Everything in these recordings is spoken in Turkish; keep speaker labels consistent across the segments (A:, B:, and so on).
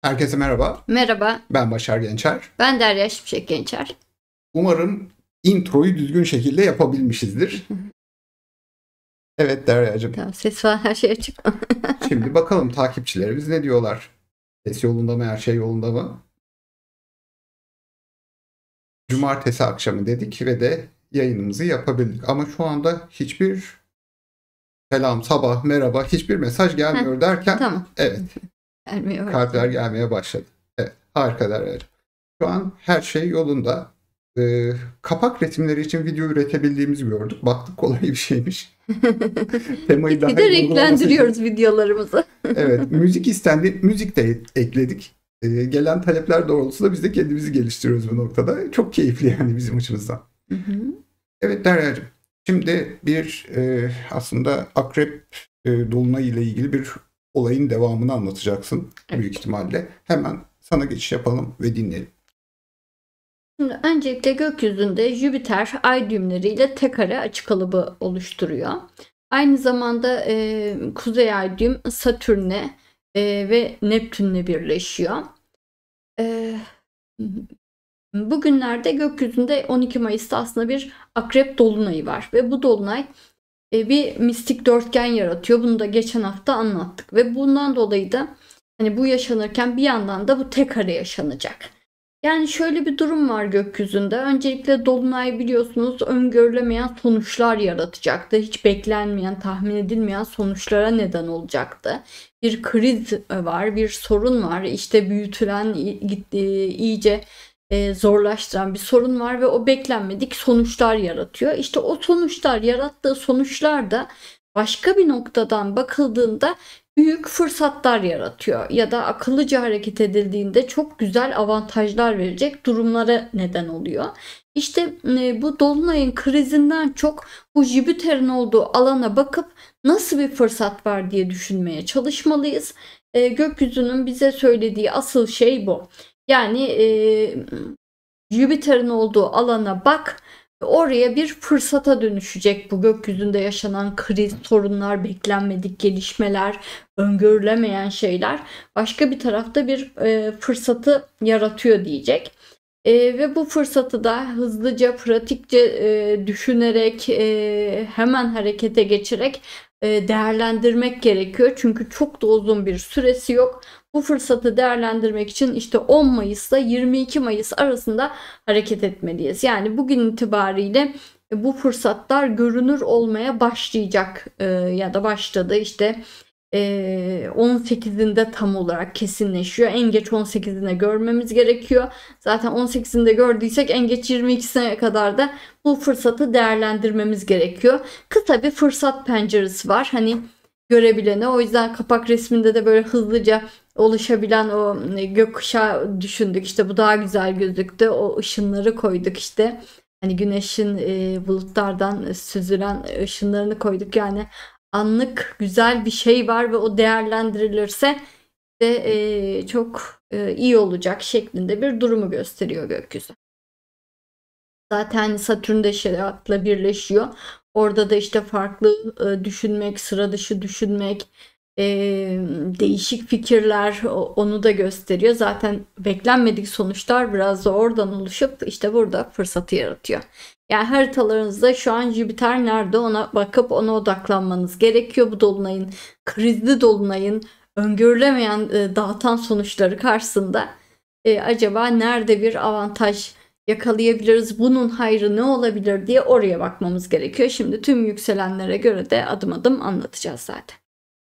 A: Herkese merhaba.
B: Merhaba,
A: Ben Başar Gençer.
B: ben Derya Şimşek Gençer.
A: Umarım introyu düzgün şekilde yapabilmişizdir. Evet Derya'cığım.
B: Tamam, ses falan her şey açık.
A: Şimdi bakalım takipçilerimiz ne diyorlar? Ses yolunda mı? Her şey yolunda mı? Cumartesi akşamı dedik ve de yayınımızı yapabildik. Ama şu anda hiçbir selam, sabah, merhaba hiçbir mesaj gelmiyor derken
B: Tamam,
A: evet
B: gelmiyor.
A: kalpler gelmeye başladı. Evet harika Derya'cığım. Şu an her şey yolunda. Kapak resimleri için video üretebildiğimizi gördük. Baktık kolay bir şeymiş. Temayı daha
B: Gitgide
A: iyi vurgulaması için.
B: renklendiriyoruz videolarımızı.
A: Evet, müzik istendi. Müzik de ekledik. Gelen talepler doğrultusunda biz de kendimizi geliştiriyoruz bu noktada. Çok keyifli yani bizim açımızdan. Evet Derya'cığım. Şimdi bir aslında akrep dolunay ile ilgili bir olayın devamını anlatacaksın
B: Evet.
A: büyük ihtimalle. Hemen sana geçiş yapalım ve dinleyelim.
B: Şimdi öncelikle gökyüzünde Jüpiter ay düğümleriyle tek kare açı kalıbı oluşturuyor. Aynı zamanda kuzey ay düğüm Satürn'le ve Neptün'le birleşiyor. E, Bugünlerde gökyüzünde 12 Mayıs'ta aslında bir akrep dolunayı var ve bu dolunay bir mistik dörtgen yaratıyor. Bunu da geçen hafta anlattık ve bundan dolayı da hani bu yaşanırken bir yandan da bu tek kare yaşanacak. Yani şöyle bir durum var gökyüzünde. Öncelikle dolunay biliyorsunuz öngörülemeyen sonuçlar yaratacaktı. Hiç beklenmeyen, tahmin edilmeyen sonuçlara neden olacaktı. Bir kriz var, bir sorun var. İşte büyütülen, iyice zorlaştıran bir sorun var ve o beklenmedik sonuçlar yaratıyor. İşte o sonuçlar, yarattığı sonuçlar da başka bir noktadan bakıldığında büyük fırsatlar yaratıyor ya da akıllıca hareket edildiğinde çok güzel avantajlar verecek durumlara neden oluyor. İşte bu dolunayın krizinden çok bu Jüpiter'in olduğu alana bakıp nasıl bir fırsat var diye düşünmeye çalışmalıyız. Gökyüzünün bize söylediği asıl şey bu. Yani Jüpiter'in olduğu alana bak, oraya bir fırsata dönüşecek bu gökyüzünde yaşanan kriz, sorunlar, beklenmedik gelişmeler, öngörülemeyen şeyler başka bir tarafta bir fırsatı yaratıyor diyecek. Ve bu fırsatı da hızlıca, pratikçe düşünerek, hemen harekete geçerek değerlendirmek gerekiyor. Çünkü çok da uzun bir süresi yok. Bu fırsatı değerlendirmek için işte 10 Mayıs'la 22 Mayıs arasında hareket etmeliyiz. Yani bugün itibariyle bu fırsatlar görünür olmaya başlayacak ya da başladı. İşte 18'inde tam olarak kesinleşiyor. En geç 18'inde görmemiz gerekiyor. Zaten 18'inde gördüysek en geç 22'sine kadar da bu fırsatı değerlendirmemiz gerekiyor. Kısa bir fırsat penceresi var. Hani görebilene. O yüzden kapak resminde de böyle hızlıca oluşabilen o gökkuşağı düşündük. İşte bu daha güzel gözüktü. O ışınları koyduk işte. Hani güneşin bulutlardan süzülen ışınlarını koyduk. Yani anlık güzel bir şey var ve o değerlendirilirse de çok iyi olacak şeklinde bir durumu gösteriyor gökyüzü. Zaten Satürn de şeriatla birleşiyor. Orada da işte farklı düşünmek, sıra dışı düşünmek, değişik fikirler onu da gösteriyor. Zaten beklenmedik sonuçlar biraz da oradan oluşup işte burada fırsatı yaratıyor. Yani haritalarınızda şu an Jüpiter nerede ona bakıp ona odaklanmanız gerekiyor. Bu dolunayın, krizli dolunayın öngörülemeyen dağıtan sonuçları karşısında acaba nerede bir avantaj yakalayabiliriz, bunun hayrı ne olabilir diye oraya bakmamız gerekiyor. Şimdi tüm yükselenlere göre de adım adım anlatacağız zaten.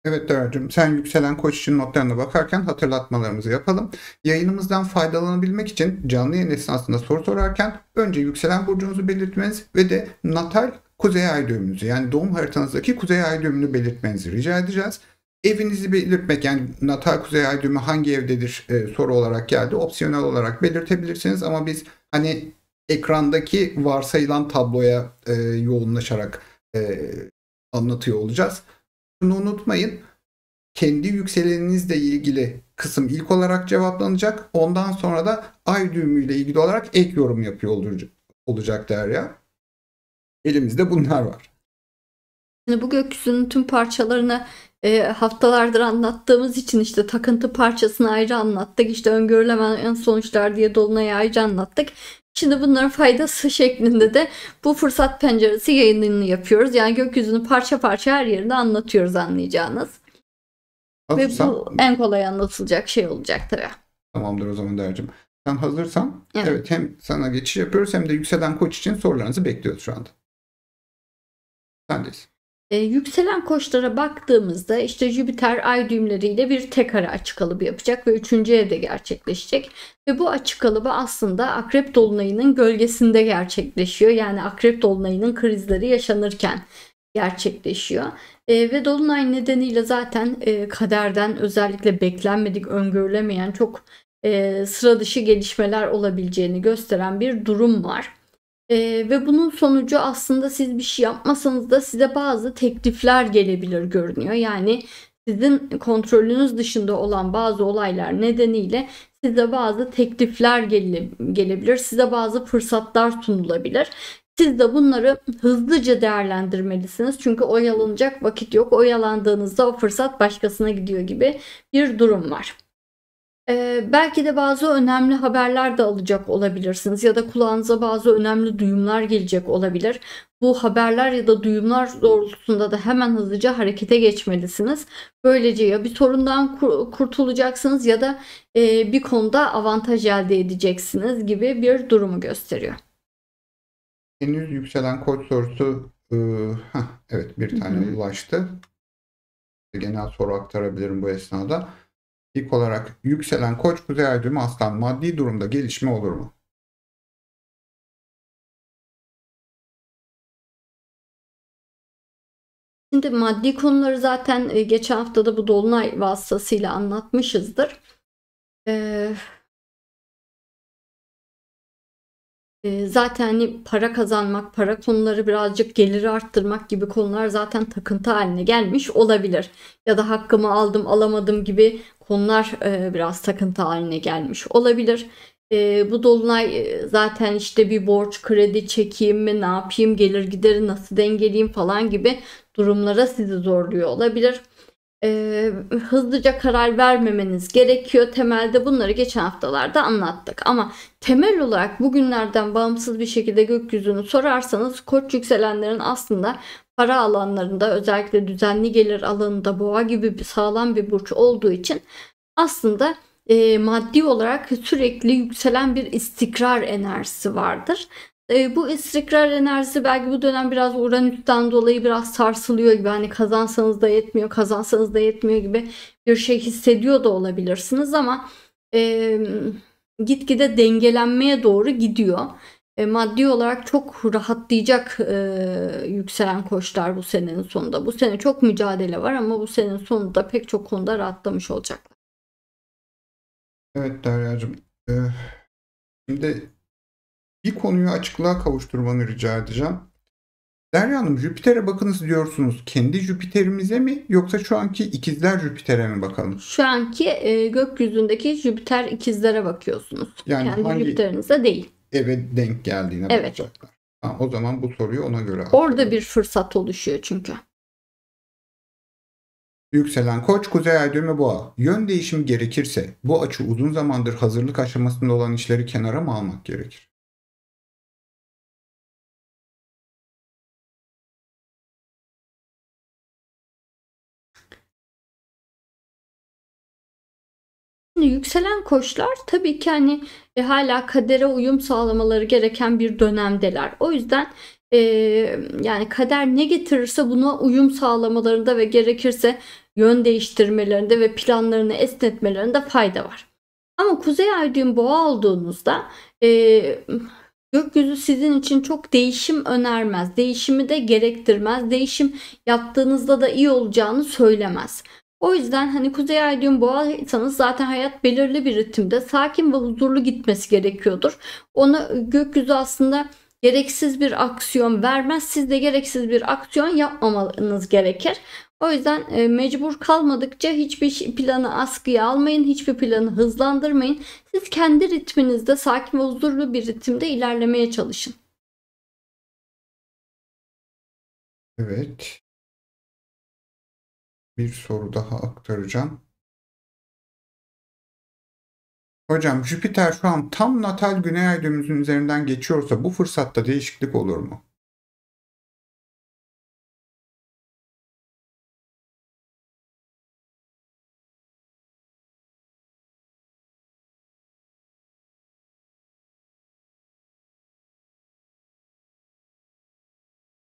A: Evet Derya'cığım, sen yükselen koç için notlarına bakarken hatırlatmalarımızı yapalım. Yayınımızdan faydalanabilmek için canlı yayın esnasında soru sorarken önce yükselen burcunuzu belirtmeniz ve de natal kuzey ay düğümünüzü, yani doğum haritanızdaki kuzey ay düğümünü belirtmenizi rica edeceğiz. Evinizi belirtmek, yani natal kuzey ay düğümü hangi evdedir soru olarak geldi. Opsiyonel olarak belirtebilirsiniz ama biz hani ekrandaki varsayılan tabloya yoğunlaşarak anlatıyor olacağız. Bunu unutmayın. Kendi yükseleninizle ilgili kısım ilk olarak cevaplanacak. Ondan sonra da ay düğümüyle ilgili olarak ek yorum yapıyor olacak Derya. Elimizde bunlar var.
B: Şimdi bu gökyüzünün tüm parçalarını haftalardır anlattığımız için işte takıntı parçasını ayrı anlattık. İşte öngörülemeyen sonuçlar diye dolunayı ayrı anlattık. Şimdi bunların faydası şeklinde de bu fırsat penceresi yayınını yapıyoruz. Yani gökyüzünü parça parça her yerinde anlatıyoruz, anlayacağınız. Ve
A: Hazırsan
B: bu en kolay anlatılacak şey olacak tabii.
A: tamamdır o zaman Derya'cığım. Sen hazırsan
B: Evet.
A: evet, hem sana geçiş yapıyoruz hem de yükselen koç için sorularınızı bekliyoruz şu anda. Sendeyiz.
B: Yükselen koçlara baktığımızda işte Jüpiter ay düğümleriyle bir tek kare açık kalıbı yapacak ve 3. evde gerçekleşecek. Ve bu açık kalıbı aslında Akrep Dolunay'ının gölgesinde gerçekleşiyor. Yani Akrep Dolunay'ının krizleri yaşanırken gerçekleşiyor. Ve Dolunay nedeniyle zaten kaderden özellikle beklenmedik, öngörülemeyen çok sıra dışı gelişmeler olabileceğini gösteren bir durum var. Ve bunun sonucu aslında siz bir şey yapmasanız da size bazı teklifler gelebilir görünüyor. Yani sizin kontrolünüz dışında olan bazı olaylar nedeniyle size bazı teklifler gelebilir. Size bazı fırsatlar sunulabilir. Siz de bunları hızlıca değerlendirmelisiniz. Çünkü oyalanacak vakit yok. Oyalandığınızda o fırsat başkasına gidiyor gibi bir durum var. Belki de bazı önemli haberler de alacak olabilirsiniz ya da kulağınıza bazı önemli duyumlar gelecek olabilir. Bu haberler ya da duyumlar doğrultusunda da hemen hızlıca harekete geçmelisiniz. Böylece ya bir sorundan kurtulacaksınız ya da bir konuda avantaj elde edeceksiniz gibi bir durumu gösteriyor.
A: Henüz yükselen koç sorusu evet bir tane ulaştı. Genel soru aktarabilirim bu esnada. İlk olarak yükselen koç kuzey ay düğümü aslan, maddi durumda gelişme olur mu?
B: Şimdi maddi konuları zaten geçen haftada bu dolunay vasıtasıyla anlatmışızdır. Zaten hani para kazanmak, para konuları, birazcık geliri arttırmak gibi konular zaten takıntı haline gelmiş olabilir. Ya da hakkımı aldım alamadım gibi konular biraz takıntı haline gelmiş olabilir. Bu dolunay zaten işte bir borç, kredi çekeyim mi, ne yapayım, gelir gideri nasıl dengeleyeyim falan gibi durumlara sizi zorluyor olabilir. Hızlıca karar vermemeniz gerekiyor. Temelde bunları geçen haftalarda anlattık. Ama temel olarak bugünlerden bağımsız bir şekilde gökyüzünü sorarsanız koç yükselenlerin aslında para alanlarında, özellikle düzenli gelir alanında boğa gibi bir sağlam bir burç olduğu için aslında maddi olarak sürekli yükselen bir istikrar enerjisi vardır. Bu istikrar enerjisi belki bu dönem biraz Uranüs'ten dolayı biraz sarsılıyor gibi, hani kazansanız da yetmiyor, kazansanız da yetmiyor gibi bir şey hissediyor da olabilirsiniz ama gitgide dengelenmeye doğru gidiyor. Maddi olarak çok rahatlayacak yükselen koçlar bu senenin sonunda. Bu sene çok mücadele var ama bu senenin sonunda pek çok konuda rahatlamış olacaklar.
A: Evet Derya'cığım. Şimdi bir konuyu açıklığa kavuşturmanı rica edeceğim. Derya Hanım, Jüpiter'e bakınız diyorsunuz. Kendi Jüpiter'imize mi yoksa şu anki ikizler Jüpiter'e mi bakalım?
B: Şu anki gökyüzündeki Jüpiter ikizlere bakıyorsunuz.
A: Yani
B: Kendi
A: hangi
B: Jüpiter'inize değil.
A: eve denk geldiğine
B: Evet.
A: bakacaklar. Ha, o zaman bu soruyu ona göre
B: Orada
A: aktaralım.
B: bir fırsat oluşuyor çünkü.
A: Yükselen koç kuzey ay düğümü boğa. Yön değişimi gerekirse bu açı uzun zamandır hazırlık aşamasında olan işleri kenara mı almak gerekir?
B: Şimdi yükselen koçlar tabii ki hani hala kadere uyum sağlamaları gereken bir dönemdeler. O yüzden yani kader ne getirirse buna uyum sağlamalarında ve gerekirse yön değiştirmelerinde ve planlarını esnetmelerinde fayda var. Ama kuzey ay düğüm boğa olduğunuzda gökyüzü sizin için çok değişim önermez. Değişimi de gerektirmez. Değişim yaptığınızda da iyi olacağını söylemez. O yüzden hani kuzey ay düğüm boğaysanız zaten hayat belirli bir ritimde sakin ve huzurlu gitmesi gerekiyordur. Ona gökyüzü aslında gereksiz bir aksiyon vermez. Siz de gereksiz bir aksiyon yapmamanız gerekir. O yüzden mecbur kalmadıkça hiçbir planı askıya almayın, hiçbir planı hızlandırmayın. Siz kendi ritminizde sakin ve huzurlu bir ritimde ilerlemeye çalışın.
A: Evet. Bir soru daha aktaracağım. Hocam Jüpiter şu an tam natal güney ay düğümümüzün üzerinden geçiyorsa bu fırsatta değişiklik olur mu?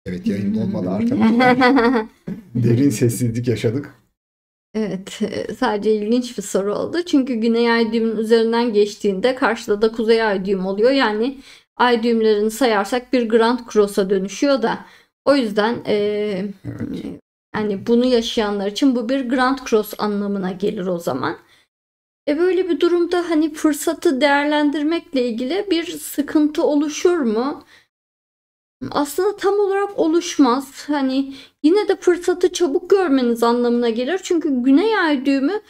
A: Evet, yayın olmadı arkadaşlar. Derin sessizlik yaşadık.
B: Evet, sadece ilginç bir soru oldu. Çünkü Güney Ay düğümünün üzerinden geçtiğinde karşıda da Kuzey Ay düğüm oluyor. Yani ay düğümlerini sayarsak bir Grand Cross'a dönüşüyor da. O yüzden
A: Evet.
B: yani bunu yaşayanlar için bu bir Grand Cross anlamına gelir o zaman. Böyle bir durumda hani fırsatı değerlendirmekle ilgili bir sıkıntı oluşur mu? Aslında tam olarak oluşmaz. Hani yine de fırsatı çabuk görmeniz anlamına gelir. Çünkü Güney Ay düğümü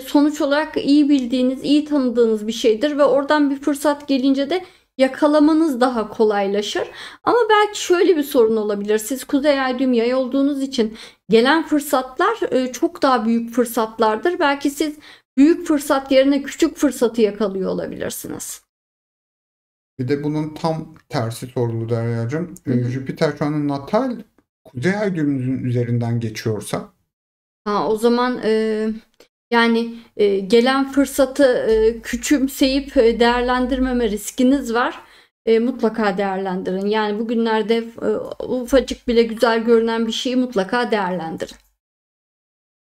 B: sonuç olarak iyi bildiğiniz, iyi tanıdığınız bir şeydir ve oradan bir fırsat gelince de yakalamanız daha kolaylaşır. Ama belki şöyle bir sorun olabilir. Siz Kuzey Ay düğüm yay olduğunuz için gelen fırsatlar çok daha büyük fırsatlardır. Belki siz büyük fırsat yerine küçük fırsatı yakalıyor olabilirsiniz.
A: Bir de bunun tam tersi sorulu Derya'cığım.
B: Hı hı.
A: Jüpiter şu an natal kuzey ay düğümümüzün üzerinden geçiyorsa
B: O zaman yani gelen fırsatı küçümseyip değerlendirmeme riskiniz var. Mutlaka değerlendirin. Yani bugünlerde ufacık bile güzel görünen bir şeyi mutlaka değerlendirin.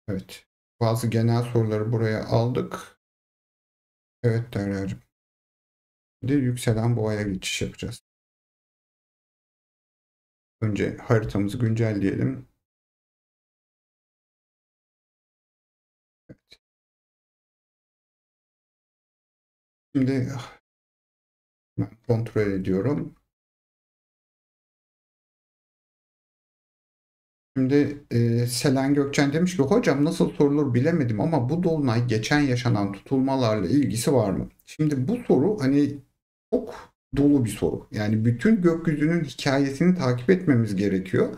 A: evet, bazı genel soruları buraya aldık. Evet Derya'cığım. Bir de yükselen boğaya geçiş yapacağız. Önce haritamızı güncelleyelim. Evet. Şimdi ben kontrol ediyorum. Şimdi Selen Gökçen demiş ki hocam nasıl sorulur bilemedim ama bu dolunay geçen yaşanan tutulmalarla ilgisi var mı? Şimdi bu soru hani çok dolu bir soru. Yani bütün gökyüzünün hikayesini takip etmemiz gerekiyor.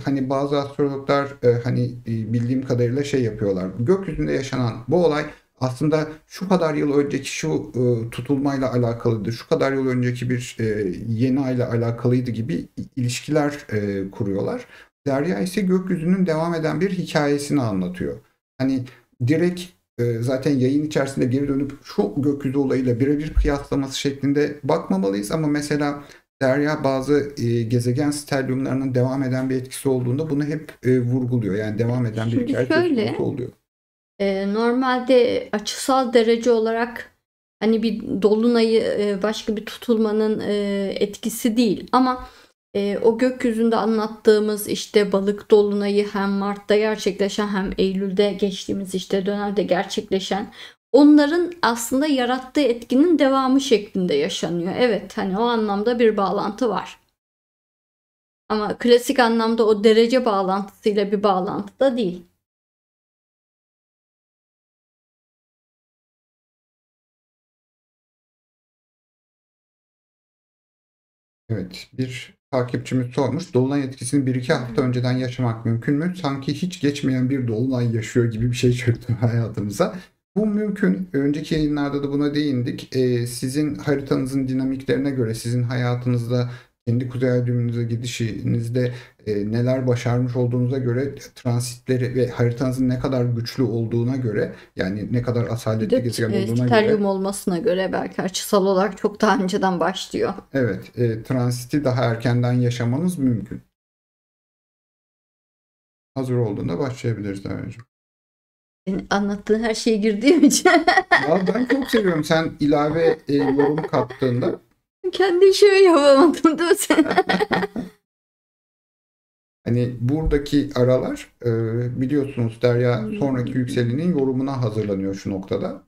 A: Hani bazı astrologlar hani bildiğim kadarıyla şey yapıyorlar. Gökyüzünde yaşanan bu olay aslında şu kadar yıl önceki şu tutulmayla alakalıydı, şu kadar yıl önceki bir yeni ayla alakalıydı gibi ilişkiler kuruyorlar. Derya ise gökyüzünün devam eden bir hikayesini anlatıyor. Hani direkt zaten yayın içerisinde geri dönüp şu gökyüzü olayıyla birebir kıyaslaması şeklinde bakmamalıyız ama mesela Derya bazı gezegen stelyumlarının devam eden bir etkisi olduğunda bunu hep vurguluyor. Yani devam eden bir
B: Şimdi
A: hikaye söz konusu oluyor.
B: Normalde açısal derece olarak hani bir dolunayı başka bir tutulmanın etkisi değil ama o gökyüzünde anlattığımız işte balık dolunayı hem Mart'ta gerçekleşen hem Eylül'de geçtiğimiz işte dönemde gerçekleşen onların aslında yarattığı etkinin devamı şeklinde yaşanıyor. Evet hani o anlamda bir bağlantı var. Ama klasik anlamda o derece bağlantısıyla bir bağlantı da değil.
A: Evet, bir takipçimiz sormuş. Dolunay etkisini 1-2 hafta önceden yaşamak mümkün mü? Sanki hiç geçmeyen bir dolunay yaşıyor gibi bir şey çöktü hayatımıza. Bu mümkün. Önceki yayınlarda da buna değindik. Sizin haritanızın dinamiklerine göre, sizin hayatınızda, kendi kuzey ay düğümünüze gidişinizde neler başarmış olduğunuza göre transitleri ve haritanızın ne kadar güçlü olduğuna göre yani ne kadar
B: Bir
A: asaletli
B: de
A: gezegen olduğuna göre
B: stelyum olmasına göre belki açısal olarak çok daha önceden başlıyor.
A: evet transiti daha erkenden yaşamanız mümkün. Hazır olduğunda başlayabiliriz Derya'cığım.
B: Senin anlattığın her şeye girdiğim için
A: Ya ben çok seviyorum. Sen ilave yorum kattığında.
B: kendi işimi yapamadım değil mi sen?
A: Hani buradaki aralar biliyorsunuz Derya sonraki yükselinin yorumuna hazırlanıyor şu noktada.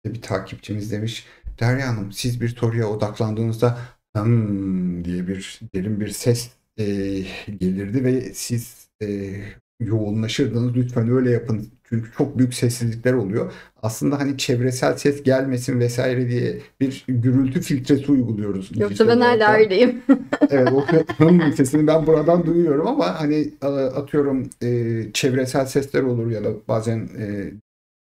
A: Bir takipçimiz demiş. Derya Hanım siz bir soruya odaklandığınızda diye bir derin bir ses gelirdi ve siz yoğunlaşırdınız. Lütfen öyle yapın Çünkü çok büyük sessizlikler oluyor. Aslında hani çevresel ses gelmesin vesaire diye bir gürültü filtresi uyguluyoruz
B: Yoksa
A: dijital
B: ben hala
A: olarak.
B: öyleyim.
A: Evet, o sesini ben buradan duyuyorum ama hani atıyorum çevresel sesler olur ya da bazen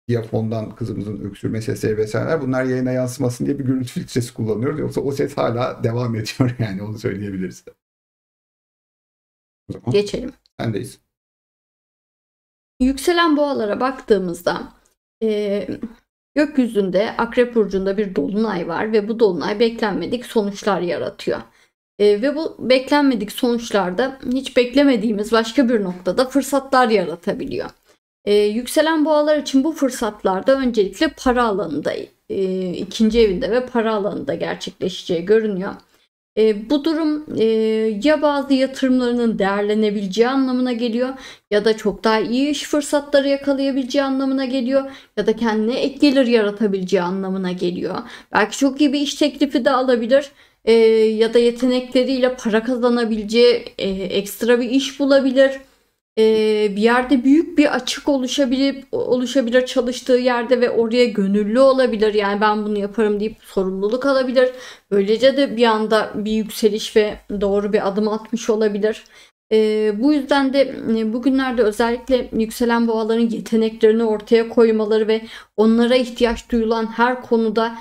A: diyafondan kızımızın öksürme sesleri vesaireler, bunlar yayına yansımasın diye bir gürültü filtresi kullanıyoruz. Yoksa o ses hala devam ediyor yani, onu söyleyebiliriz. O zaman
B: Geçelim.
A: sendeyiz.
B: Yükselen boğalara baktığımızda e, gökyüzünde Akrep Burcu'nda bir dolunay var ve bu dolunay beklenmedik sonuçlar yaratıyor. Ve bu beklenmedik sonuçlarda hiç beklemediğimiz başka bir noktada fırsatlar yaratabiliyor. Yükselen boğalar için bu fırsatlarda öncelikle para alanında, ikinci evinde ve para alanında gerçekleşeceği görünüyor. Bu durum ya bazı yatırımlarının değerlenebileceği anlamına geliyor ya da çok daha iyi iş fırsatları yakalayabileceği anlamına geliyor ya da kendine ek gelir yaratabileceği anlamına geliyor. Belki çok iyi bir iş teklifi de alabilir ya da yetenekleriyle para kazanabileceği ekstra bir iş bulabilir. Bir yerde büyük bir açık oluşabilir çalıştığı yerde ve oraya gönüllü olabilir. Yani ben bunu yaparım deyip sorumluluk alabilir. Böylece de bir anda bir yükseliş ve doğru bir adım atmış olabilir. Bu yüzden de bugünlerde özellikle yükselen boğaların yeteneklerini ortaya koymaları ve onlara ihtiyaç duyulan her konuda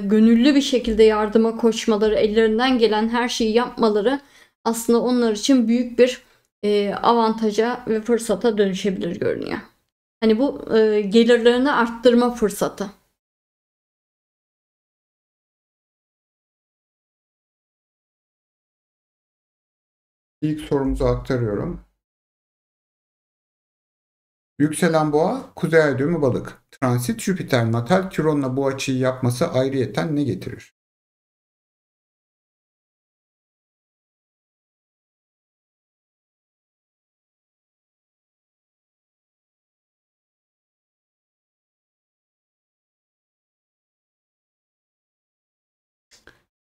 B: gönüllü bir şekilde yardıma koşmaları, ellerinden gelen her şeyi yapmaları aslında onlar için büyük bir avantaja ve fırsata dönüşebilir görünüyor. Hani bu gelirlerini arttırma fırsatı.
A: İlk sorumuzu aktarıyorum. Yükselen boğa, kuzey ay düğümü balık. Transit Jüpiter natal Kiron'la bu açıyı yapması ayrıyeten ne getirir?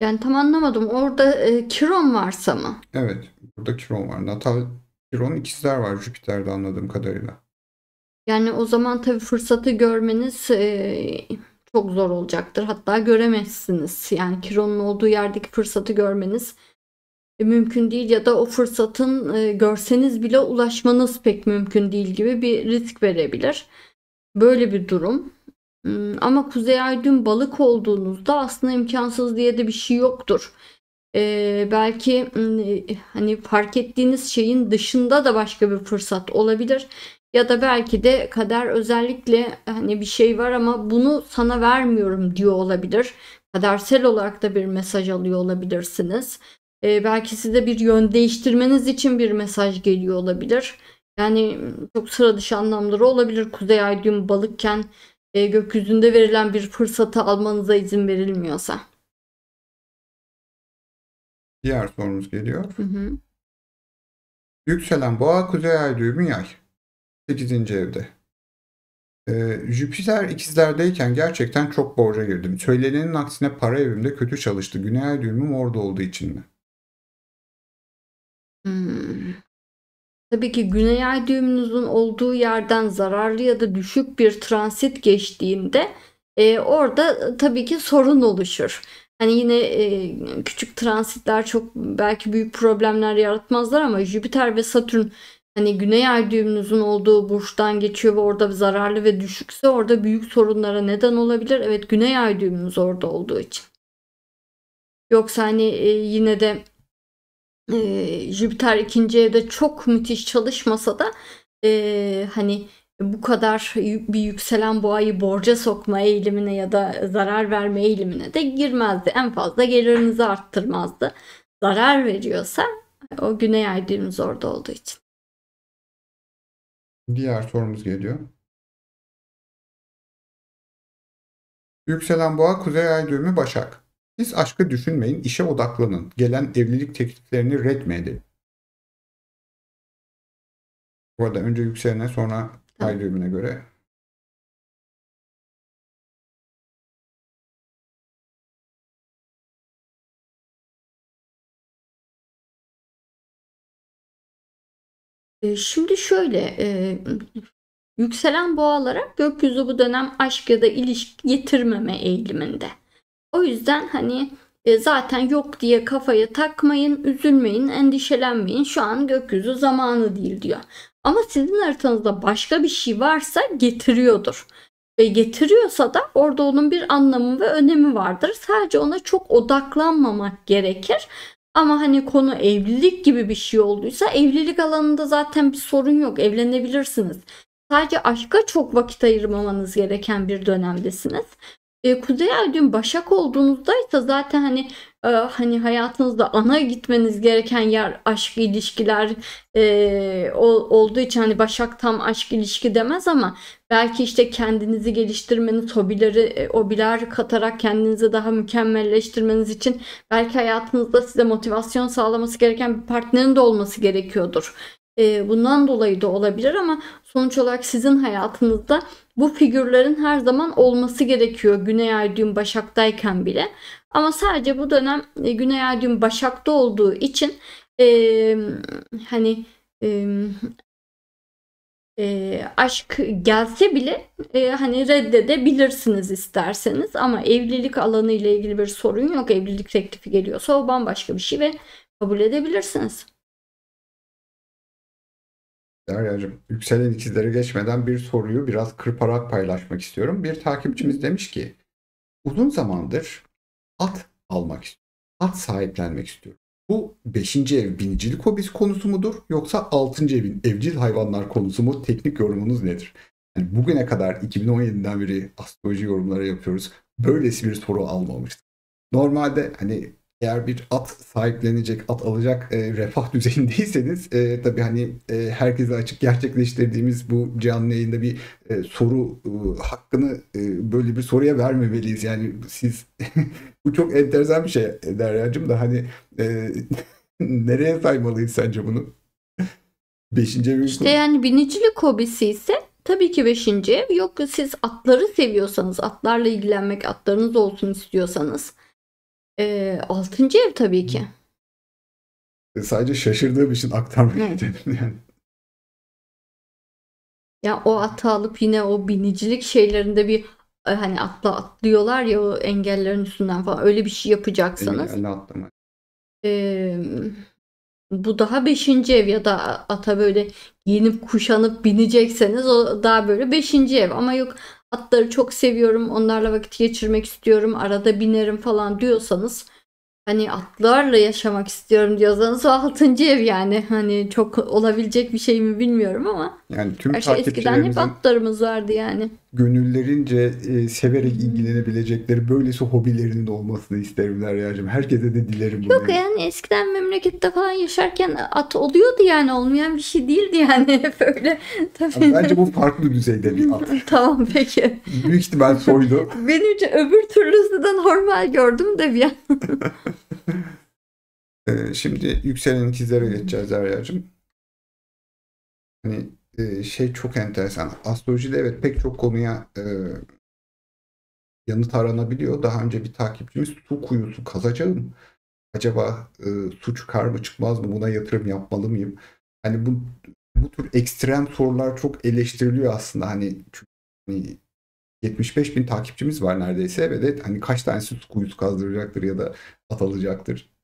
B: Yani tam anlamadım. Orada Kiron varsa mı?
A: Evet, burada Kiron var. Natal Kiron, ikizler var Jüpiter'de anladığım kadarıyla.
B: Yani o zaman tabii fırsatı görmeniz çok zor olacaktır. Hatta göremezsiniz. Yani Kiron'un olduğu yerdeki fırsatı görmeniz mümkün değil ya da o fırsatın görseniz bile ulaşmanız pek mümkün değil gibi bir risk verebilir. Böyle bir durum. Ama Kuzey Ay düğüm balık olduğunuzda aslında imkansız diye de bir şey yoktur. Belki hani fark ettiğiniz şeyin dışında da başka bir fırsat olabilir. Ya da belki de kader özellikle hani bir şey var ama bunu sana vermiyorum diyor olabilir. Kadersel olarak da bir mesaj alıyor olabilirsiniz. Belki size bir yön değiştirmeniz için bir mesaj geliyor olabilir. Yani çok sıra dışı anlamları olabilir. Kuzey Ay düğüm balıkken gökyüzünde verilen bir fırsatı almanıza izin verilmiyorsa.
A: Diğer sorumuz geliyor.
B: Hı hı.
A: Yükselen boğa, kuzey ay düğümü yay. 8. evde. Jüpiter ikizlerdeyken gerçekten çok borca girdim. Söylenenin aksine para evimde kötü çalıştı. Güney ay düğümüm orada olduğu için mi?
B: Hmm. Tabii ki Güney Ay düğümünüzün olduğu yerden zararlı ya da düşük bir transit geçtiğinde orada tabii ki sorun oluşur. Hani yine küçük transitler çok belki büyük problemler yaratmazlar ama Jüpiter ve Satürn hani Güney Ay düğümünüzün olduğu burçtan geçiyor ve orada zararlı ve düşükse orada büyük sorunlara neden olabilir. Evet, Güney Ay düğümünüz orada olduğu için. Yoksa hani yine de Jüpiter ikinci evde çok müthiş çalışmasa da hani bu kadar bir yükselen boğayı borca sokma eğilimine ya da zarar verme eğilimine de girmezdi. En fazla gelirinizi arttırmazdı. Zarar veriyorsa o Güney Ay düğümümüz orada olduğu için.
A: Diğer sorumuz geliyor. Yükselen boğa, kuzey ay düğümü başak. Siz aşkı düşünmeyin, işe odaklanın. Gelen evlilik tekliflerini red mi edin? Bu arada önce yükselene sonra ay
B: Tamam.
A: düğümüne göre.
B: Şimdi şöyle Yükselen boğalara gökyüzü bu dönem aşk ya da ilişki getirmeme eğiliminde. O yüzden hani zaten yok diye kafaya takmayın, üzülmeyin, endişelenmeyin. Şu an gökyüzü zamanı değil diyor. Ama sizin haritanızda başka bir şey varsa getiriyordur. Ve getiriyorsa da orada onun bir anlamı ve önemi vardır. Sadece ona çok odaklanmamak gerekir. Ama hani konu evlilik gibi bir şey olduysa evlilik alanında zaten bir sorun yok. Evlenebilirsiniz. Sadece aşka çok vakit ayırmamanız gereken bir dönemdesiniz. Kuzey Ay düğüm Başak olduğunuzda ise zaten hani hayatınızda ana gitmeniz gereken yer aşk ilişkiler olduğu için hani Başak tam aşk ilişki demez ama belki işte kendinizi geliştirmeniz, hobiler katarak kendinizi daha mükemmelleştirmeniz için belki hayatınızda size motivasyon sağlaması gereken bir partnerin de olması gerekiyordur. Bundan dolayı da olabilir ama sonuç olarak sizin hayatınızda bu figürlerin her zaman olması gerekiyor Güney Ay düğüm Başak'tayken bile. Ama sadece bu dönem Güney Ay düğüm Başak'ta olduğu için hani aşk gelse bile hani reddedebilirsiniz isterseniz ama evlilik alanı ile ilgili bir sorun yok. Evlilik teklifi geliyorsa o bambaşka bir şey ve kabul edebilirsiniz.
A: Derya'cığım, yükselen ikizlere geçmeden bir soruyu biraz kırparak paylaşmak istiyorum. Bir takipçimiz demiş ki uzun zamandır at almak istiyorum. At sahiplenmek istiyorum. Bu 5. ev binicilik hobisi konusu mudur? Yoksa 6. evin evcil hayvanlar konusu mu? Teknik yorumunuz nedir? Yani bugüne kadar 2017'den beri astroloji yorumları yapıyoruz. Böylesi bir soru almamıştık. Normalde hani eğer bir at sahiplenecek, at alacak refah düzeyindeyseniz tabii hani herkese açık gerçekleştirdiğimiz bu canlı yayında bir soru hakkını böyle bir soruya vermemeliyiz. Yani siz bu çok enteresan bir şey Derya'cığım da hani nereye saymalıyız sence bunu? 5. evin
B: İşte yani binicilik hobisi ise tabii ki 5. ev. Yok siz atları seviyorsanız, atlarla ilgilenmek, atlarınız olsun istiyorsanız 6. ev tabii ki.
A: Sadece şaşırdığım için aktarmak
B: Evet.
A: istedim yani.
B: Ya o atı alıp yine o binicilik şeylerinde bir hani atlıyorlar ya o engellerin üstünden falan öyle bir şey yapacaksanız
A: Engelli atlama.
B: e, bu daha 5. ev ya da ata böyle giyinip kuşanıp binecekseniz o daha böyle 5. ev ama yok atları çok seviyorum onlarla vakit geçirmek istiyorum arada binerim falan diyorsanız hani atlarla yaşamak istiyorum diyorsanız o 6. ev yani hani çok olabilecek bir şey mi bilmiyorum ama
A: Yani tüm
B: gerçi eskiden hep
A: takipçilerimizin
B: atlarımız vardı yani.
A: gönüllerince severek ilgilenebilecekleri böylesi hobilerinin olmasını isterim Derya'cığım. Herkese de dilerim bunu.
B: Yok yani eskiden memlekette falan yaşarken at oluyordu yani olmayan bir şey değildi yani hep öyle. Tabii.
A: Bence bu farklı düzeyde bir at.
B: Tamam peki.
A: Büyük ihtimal soydu.
B: Benimce öbür türlüsü de normal gördüm de bir an.
A: Şimdi yükselen ikizlere geçeceğiz Derya'cığım. Hani şey çok enteresan. Astrolojide evet pek çok konuya yanıt aranabiliyor. Daha önce bir takipçimiz su kuyusu kazacağım. Acaba su çıkar mı çıkmaz mı? Buna yatırım yapmalı mıyım? Hani bu tür ekstrem sorular çok eleştiriliyor aslında. Hani 75 bin takipçimiz var neredeyse ve de hani kaç tanesi su kuyusu kazdıracaktır ya da atılacaktır.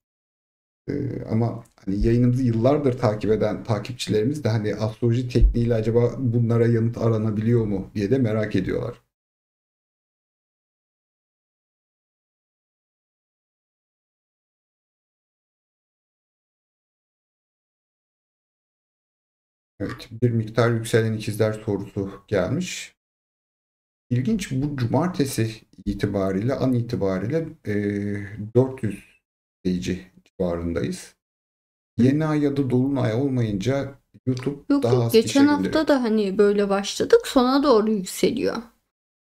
A: Ama hani yayınımızı yıllardır takip eden takipçilerimiz de hani astroloji tekniğiyle acaba bunlara yanıt aranabiliyor mu diye de merak ediyorlar. Evet, bir miktar yükselen ikizler sorusu gelmiş. İlginç, bu cumartesi itibariyle an itibariyle 400 izleyici civarındayız. Yeni ay ya da dolunay olmayınca YouTube
B: Yok
A: daha
B: yok
A: az
B: geçen
A: kişiye gönderiyor.
B: hafta da hani böyle başladık sona doğru yükseliyor.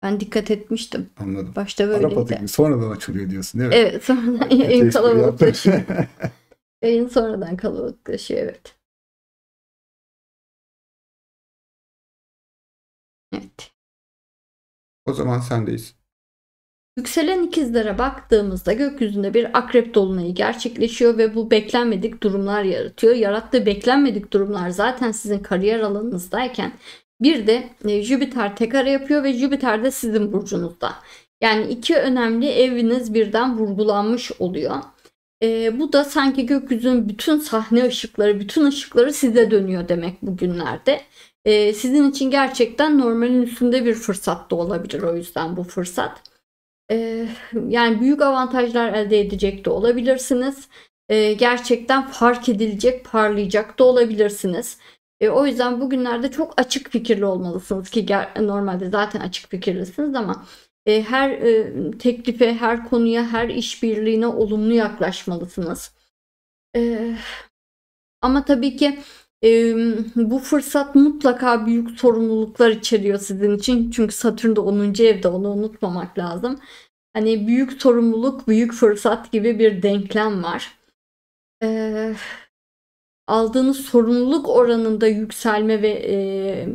B: Ben dikkat etmiştim.
A: Anladım.
B: Başta
A: Arap atı
B: böyleydi.
A: gibi sonradan açılıyor diyorsun değil mi?
B: Evet sonradan
A: Kötü
B: yayın
A: espri yaptım.
B: kalabalıklaşıyor. Yayın sonradan kalabalıklaşıyor evet. Evet.
A: O zaman sendeyiz.
B: Yükselen ikizlere baktığımızda gökyüzünde bir akrep dolunayı gerçekleşiyor ve bu beklenmedik durumlar yaratıyor. Yarattığı beklenmedik durumlar zaten sizin kariyer alanınızdayken Bir de Jüpiter tek ara yapıyor ve Jüpiter de sizin burcunuzda. Yani iki önemli eviniz birden vurgulanmış oluyor. Bu da sanki gökyüzünün bütün sahne ışıkları, bütün ışıkları size dönüyor demek bugünlerde. Sizin için gerçekten normalin üstünde bir fırsat da olabilir, o yüzden bu fırsat. Yani büyük avantajlar elde edecek de olabilirsiniz. Gerçekten fark edilecek, parlayacak da olabilirsiniz. O yüzden bugünlerde çok açık fikirli olmalısınız ki normalde zaten açık fikirlisiniz ama her teklife, her konuya, her işbirliğine olumlu yaklaşmalısınız. Ama tabii ki bu fırsat mutlaka büyük sorumluluklar içeriyor sizin için. Çünkü Satürn de 10. evde, onu unutmamak lazım. Hani büyük sorumluluk, büyük fırsat gibi bir denklem var. Aldığınız sorumluluk oranında yükselme ve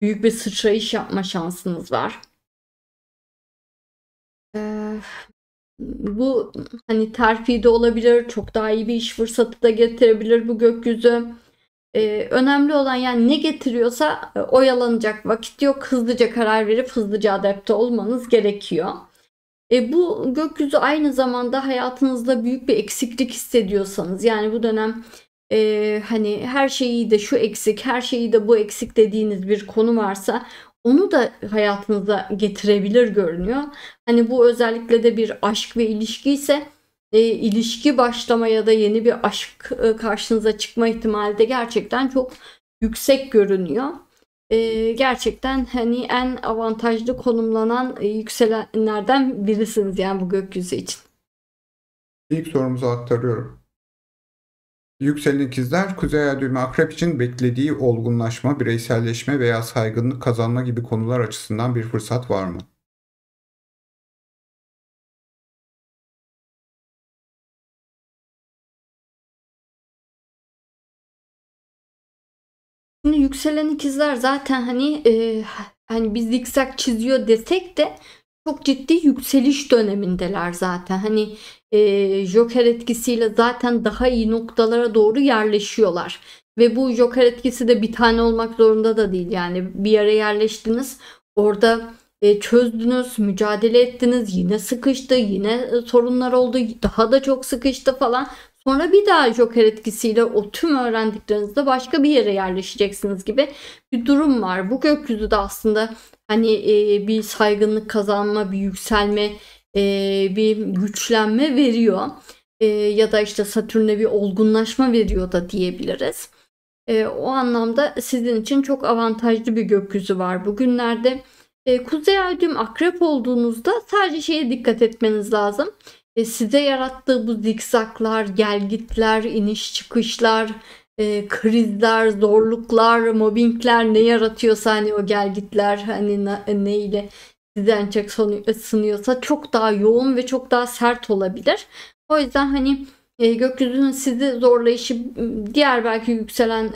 B: büyük bir sıçrayış yapma şansınız var. Bu hani terfi de olabilir, çok daha iyi bir iş fırsatı da getirebilir bu gökyüzü. Önemli olan yani ne getiriyorsa oyalanacak vakit yok. Hızlıca karar verip hızlıca adapte olmanız gerekiyor. Bu gökyüzü aynı zamanda hayatınızda büyük bir eksiklik hissediyorsanız, yani bu dönem hani her şeyi de şu eksik, her şeyi de bu eksik dediğiniz bir konu varsa onu da hayatınıza getirebilir görünüyor. Hani bu özellikle de bir aşk ve ilişki ise ilişki başlama ya da yeni bir aşk karşınıza çıkma ihtimali de gerçekten çok yüksek görünüyor. Gerçekten hani en avantajlı konumlanan yükselenlerden birisiniz yani bu gökyüzü için.
A: İlk sorumuzu aktarıyorum. Yükselen ikizler, Kuzey Ay düğümü Akrep için beklediği olgunlaşma, bireyselleşme veya saygınlık kazanma gibi konular açısından bir fırsat var mı?
B: Şimdi yükselen ikizler zaten hani biz zikzak çiziyor desek de çok ciddi yükseliş dönemindeler zaten. Hani Joker etkisiyle zaten daha iyi noktalara doğru yerleşiyorlar. Ve bu Joker etkisi de bir tane olmak zorunda da değil. Yani bir yere yerleştiniz, orada çözdünüz, mücadele ettiniz, yine sıkıştı, yine sorunlar oldu, daha da çok sıkıştı falan. Sonra bir daha Joker etkisiyle o tüm öğrendiklerinizde başka bir yere yerleşeceksiniz gibi bir durum var. Bu gökyüzü de aslında hani bir saygınlık kazanma, bir yükselme, bir güçlenme veriyor. Ya da işte Satürn'e bir olgunlaşma veriyor da diyebiliriz. O anlamda sizin için çok avantajlı bir gökyüzü var bugünlerde. Kuzey Ay düğüm Akrep olduğunuzda sadece şeye dikkat etmeniz lazım. Size yarattığı bu zikzaklar, gelgitler, iniş çıkışlar, krizler, zorluklar, mobbingler ne yaratıyorsa hani o gelgitler hani ne ile sizi en çok sınıyorsa çok daha yoğun ve çok daha sert olabilir. O yüzden hani gökyüzünün sizi zorlayışı diğer belki yükselen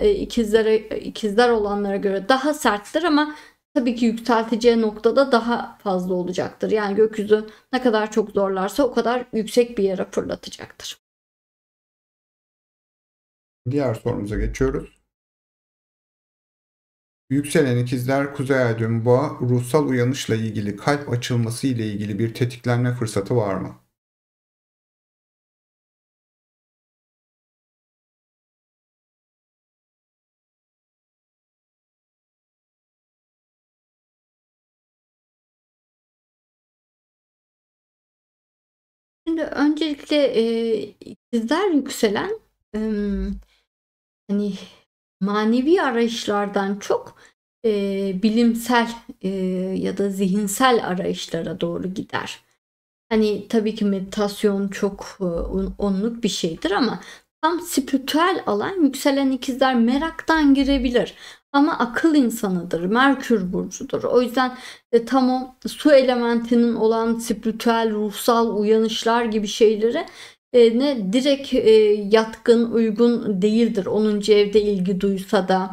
B: ikizler olanlara göre daha serttir ama tabii ki yükselteceği noktada daha fazla olacaktır. Yani gökyüzü ne kadar çok zorlarsa o kadar yüksek bir yere fırlatacaktır.
A: Diğer sorumuza geçiyoruz. Yükselen ikizler, Kuzey Ay düğümü Boğa, ruhsal uyanışla ilgili, kalp açılması ile ilgili bir tetiklenme fırsatı var mı?
B: Şimdi öncelikle ikizler yükselen hani manevi arayışlardan çok bilimsel ya da zihinsel arayışlara doğru gider. Hani tabii ki meditasyon çok onluk bir şeydir ama tam spiritüel alan yükselen ikizler meraktan girebilir. Ama akıl insanıdır, Merkür burcudur. O yüzden tam o su elementinin olan spiritüel, ruhsal uyanışlar gibi şeylere ne direkt yatkın, uygun değildir. 10. evde ilgi duysa da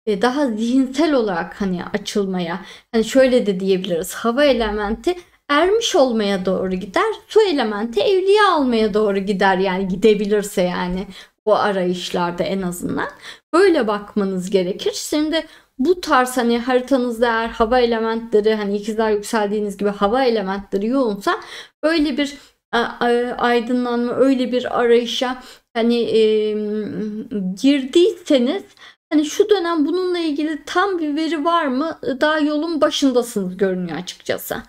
B: daha zihinsel olarak hani açılmaya, hani şöyle de diyebiliriz. Hava elementi ermiş olmaya doğru gider. Su elementi evliya almaya doğru gider, yani gidebilirse, yani o arayışlarda en azından. Böyle bakmanız gerekir. Şimdi bu tarz hani haritanızda eğer hava elementleri, hani ikizler yükseldiğiniz gibi hava elementleri yoğunsa, öyle bir aydınlanma, öyle bir arayışa hani girdiyseniz, hani şu dönem bununla ilgili tam bir veri var mı? Daha yolun başındasınız görünüyor açıkçası.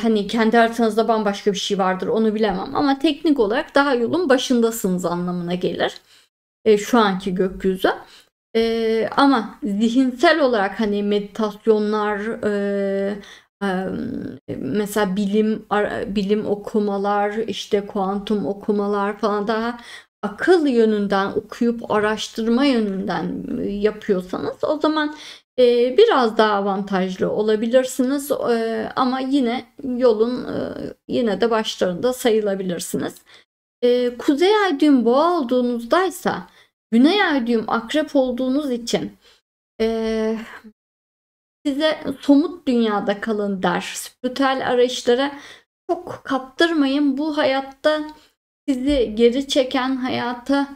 B: Hani kendi haritanızda bambaşka bir şey vardır, onu bilemem, ama teknik olarak daha yolun başındasınız anlamına gelir şu anki gökyüzü. Ama zihinsel olarak hani meditasyonlar, mesela bilim okumalar, işte kuantum okumalar falan, daha akıl yönünden okuyup araştırma yönünden yapıyorsanız, o zaman biraz daha avantajlı olabilirsiniz. Ama yine yolun yine de başlarında sayılabilirsiniz. Kuzey ay düğüm boğa olduğunuzdaysa, güney ay düğüm akrep olduğunuz için size somut dünyada kalın der. Spiritüel arayışlara çok kaptırmayın. Bu hayatta sizi geri çeken, hayata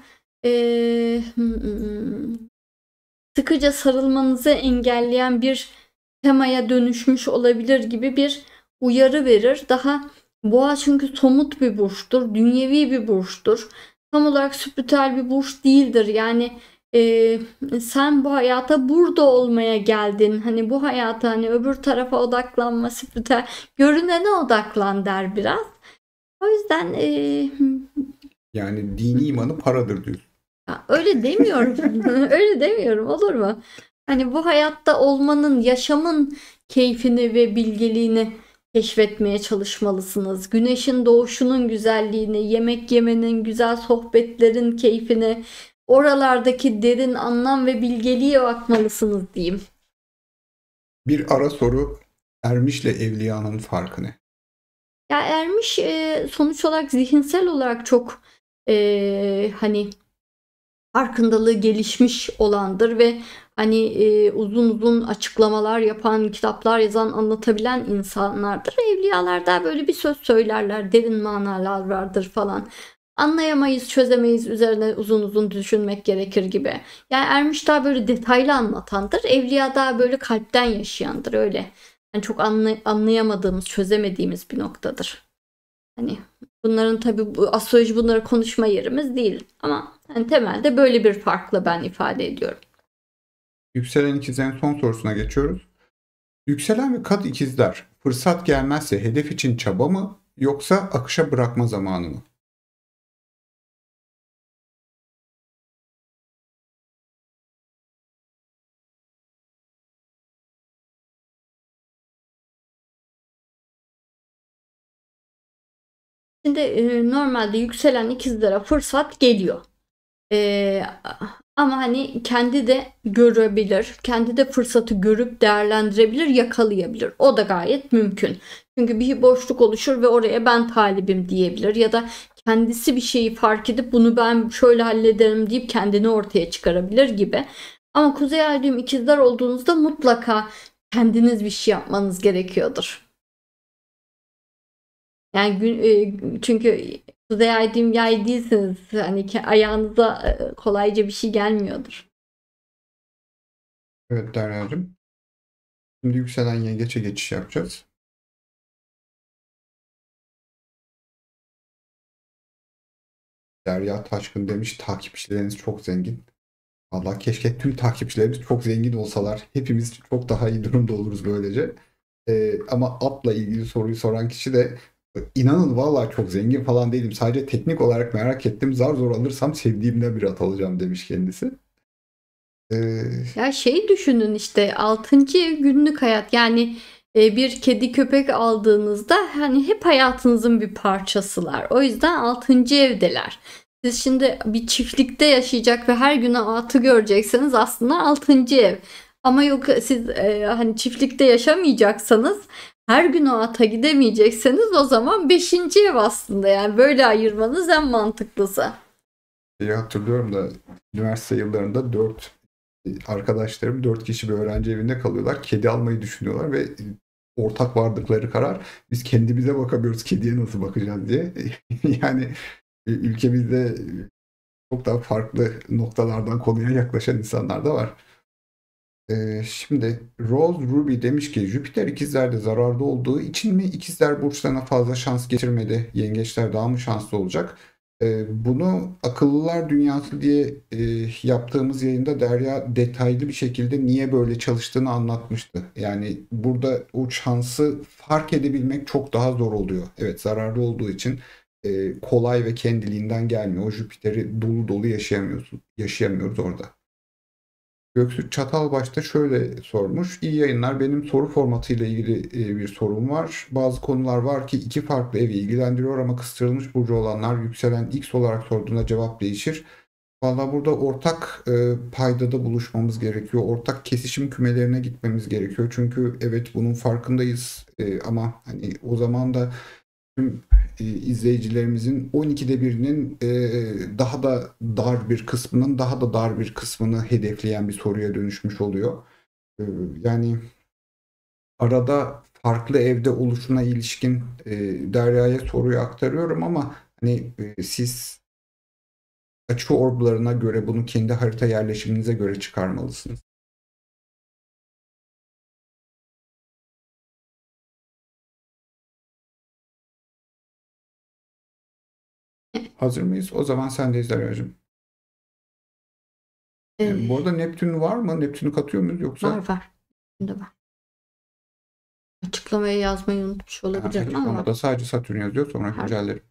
B: sıkıca sarılmanızı engelleyen bir temaya dönüşmüş olabilir gibi bir uyarı verir. Daha boğa çünkü somut bir burçtur, dünyevi bir burçtur. Tam olarak spiritüel bir burç değildir. Yani sen bu hayata burada olmaya geldin. Hani bu hayata, hani öbür tarafa odaklanma, spiritüel görünene odaklan der biraz. O yüzden
A: Yani dini imanı paradır diyorsun.
B: öyle demiyorum. Öyle demiyorum, olur mu? Hani bu hayatta olmanın, yaşamın keyfini ve bilgeliğini keşfetmeye çalışmalısınız. Güneşin doğuşunun güzelliğini, yemek yemenin, güzel sohbetlerin keyfini, oralardaki derin anlam ve bilgeliğe bakmalısınız diyeyim.
A: Bir ara soru: ermişle evliyanın farkı ne?
B: Ya ermiş sonuç olarak zihinsel olarak çok hani farkındalığı gelişmiş olandır ve hani uzun uzun açıklamalar yapan, kitaplar yazan, anlatabilen insanlardır. Evliyalar da böyle bir söz söylerler, derin manalar vardır falan. Anlayamayız, çözemeyiz, üzerine uzun uzun düşünmek gerekir gibi. Yani ermiş daha böyle detaylı anlatandır. Evliya daha böyle kalpten yaşayandır, öyle. Yani çok anlayamadığımız, çözemediğimiz bir noktadır. Hani bunların tabii, bu astroloji, bunları konuşma yerimiz değil, ama hani temelde böyle bir farkla ben ifade ediyorum.
A: Yükselen ikizlerin son sorusuna geçiyoruz. Yükselen ve kat ikizler, fırsat gelmezse hedef için çaba mı yoksa akışa bırakma zamanı mı?
B: Şimdi normalde yükselen ikizlere fırsat geliyor. Ama hani kendi de görebilir, kendi de fırsatı görüp değerlendirebilir, yakalayabilir. O da gayet mümkün. Çünkü bir boşluk oluşur ve oraya ben talibim diyebilir, ya da kendisi bir şeyi fark edip bunu ben şöyle hallederim deyip kendini ortaya çıkarabilir gibi. Ama kuzey ay düğüm ikizler olduğunuzda mutlaka kendiniz bir şey yapmanız gerekiyordur. Yani çünkü kuzey ay düğüm yay değilsiniz. Hani ayağınıza kolayca bir şey gelmiyordur.
A: Evet Derya'cığım. Şimdi yükselen yengeçe geçiş yapacağız. Derya Taşkın demiş, takipçileriniz çok zengin. Vallahi keşke tüm takipçilerimiz çok zengin olsalar. Hepimiz çok daha iyi durumda oluruz böylece. Ama atla ilgili soruyu soran kişi de, inanın vallahi çok zengin falan değilim. Sadece teknik olarak merak ettim. Zar zor alırsam sevdiğimden bir at alacağım demiş kendisi.
B: Ya şey düşünün, işte 6. ev günlük hayat, yani bir kedi köpek aldığınızda hani hep hayatınızın bir parçasılar. O yüzden 6. evdeler. Siz şimdi bir çiftlikte yaşayacak ve her gün atı görecekseniz aslında 6. ev. Ama yok, siz hani çiftlikte yaşamayacaksanız, her gün o ata gidemeyecekseniz, o zaman 5. ev aslında. Yani böyle ayırmanız en mantıklısı.
A: Hatırlıyorum da üniversite yıllarında 4 arkadaşlarım, 4 kişi bir öğrenci evinde kalıyorlar. Kedi almayı düşünüyorlar ve ortak vardıkları karar, biz kendimize bakamıyoruz, kediye nasıl bakacağız diye. Yani ülkemizde çok daha farklı noktalardan konuya yaklaşan insanlar da var. Şimdi Rose Ruby demiş ki Jüpiter ikizlerde zararda olduğu için mi ikizler burçlarına fazla şans getirmedi? Yengeçler daha mı şanslı olacak? Bunu akıllılar dünyası diye yaptığımız yayında Derya detaylı bir şekilde niye böyle çalıştığını anlatmıştı. Yani burada o şansı fark edebilmek çok daha zor oluyor. Evet, zararlı olduğu için kolay ve kendiliğinden gelmiyor. O Jüpiter'i dolu dolu yaşayamıyoruz orada. Göksu Çatalbaş da şöyle sormuş. İyi yayınlar. Benim soru formatıyla ilgili bir sorum var. Bazı konular var ki iki farklı evi ilgilendiriyor ama kıstırılmış burcu olanlar yükselen X olarak sorduğunda cevap değişir. Valla burada ortak paydada buluşmamız gerekiyor. Ortak kesişim kümelerine gitmemiz gerekiyor. Çünkü evet, bunun farkındayız. Ama hani o zaman da tüm izleyicilerimizin 12'de birinin daha da dar bir kısmının daha da dar bir kısmını hedefleyen bir soruya dönüşmüş oluyor. Yani arada farklı evde oluşuna ilişkin Derya'ya soruyu aktarıyorum ama hani siz açı orblarına göre bunu kendi harita yerleşiminize göre çıkarmalısınız. Hazır mıyız? O zaman sendeyiz Derya'cığım. Bu arada Neptün var mı? Neptün'ü katıyor muyuz yoksa?
B: Var. Şimdi var. Açıklamaya yazmayı unutmuş olabilirim ama
A: Açıklamada sadece Satürn yazıyor, sonra
B: Var.
A: güncellerim.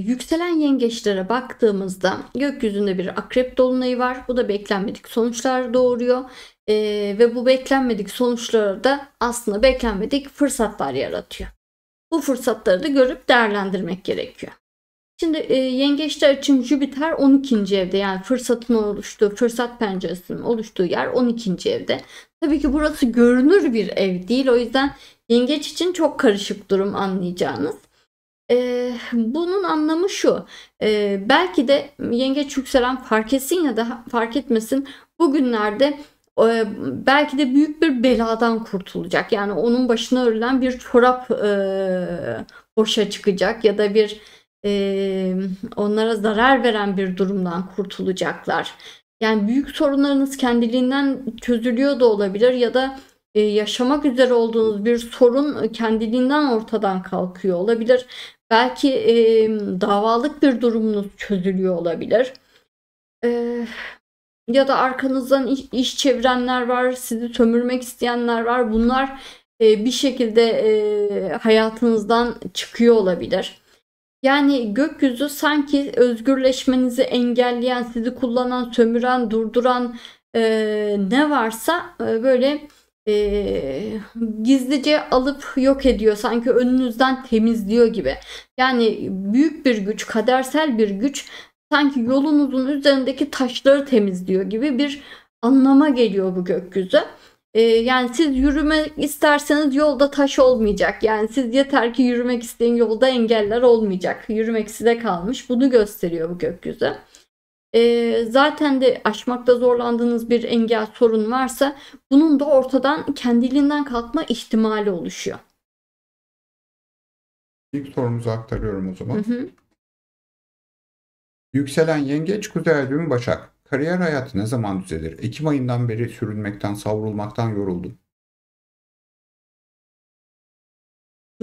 B: Yükselen yengeçlere baktığımızda gökyüzünde bir akrep dolunayı var. Bu da beklenmedik sonuçlar doğuruyor. Ve bu beklenmedik sonuçları da aslında beklenmedik fırsatlar yaratıyor. Bu fırsatları da görüp değerlendirmek gerekiyor. Şimdi yengeçler için Jüpiter 12. evde, yani fırsatın oluştuğu, fırsat penceresinin oluştuğu yer 12. evde. Tabii ki burası görünür bir ev değil. O yüzden yengeç için çok karışık durum, anlayacağınız. Bunun anlamı şu. Belki de yengeç yükselen fark etsin ya da fark etmesin, bugünlerde belki de büyük bir beladan kurtulacak. Yani onun başına örülen bir çorap boşa çıkacak ya da bir onlara zarar veren bir durumdan kurtulacaklar. Yani büyük sorunlarınız kendiliğinden çözülüyor da olabilir ya da yaşamak üzere olduğunuz bir sorun kendiliğinden ortadan kalkıyor olabilir. Belki davalık bir durumunuz çözülüyor olabilir. Ya da arkanızdan iş çevirenler var, sizi sömürmek isteyenler var. Bunlar bir şekilde hayatınızdan çıkıyor olabilir. Yani gökyüzü sanki özgürleşmenizi engelleyen, sizi kullanan, sömüren, durduran ne varsa böyle gizlice alıp yok ediyor. Sanki önünüzden temizliyor gibi. Yani büyük bir güç, kadersel bir güç sanki yolunuzun üzerindeki taşları temizliyor gibi bir anlama geliyor bu gökyüzü. Yani siz yürümek isterseniz yolda taş olmayacak. Yani siz yeter ki yürümek isteyin, yolda engeller olmayacak. Yürümek size kalmış. Bunu gösteriyor bu gökyüzü. Zaten de aşmakta zorlandığınız bir engel, sorun varsa bunun da ortadan kendiliğinden kalkma ihtimali oluşuyor.
A: İlk sorumuzu aktarıyorum o zaman. Yükselen yengeç, kuzey ay düğümü Başak. Kariyer hayatı ne zaman düzelir? Ekim ayından beri sürünmekten, savrulmaktan yoruldum.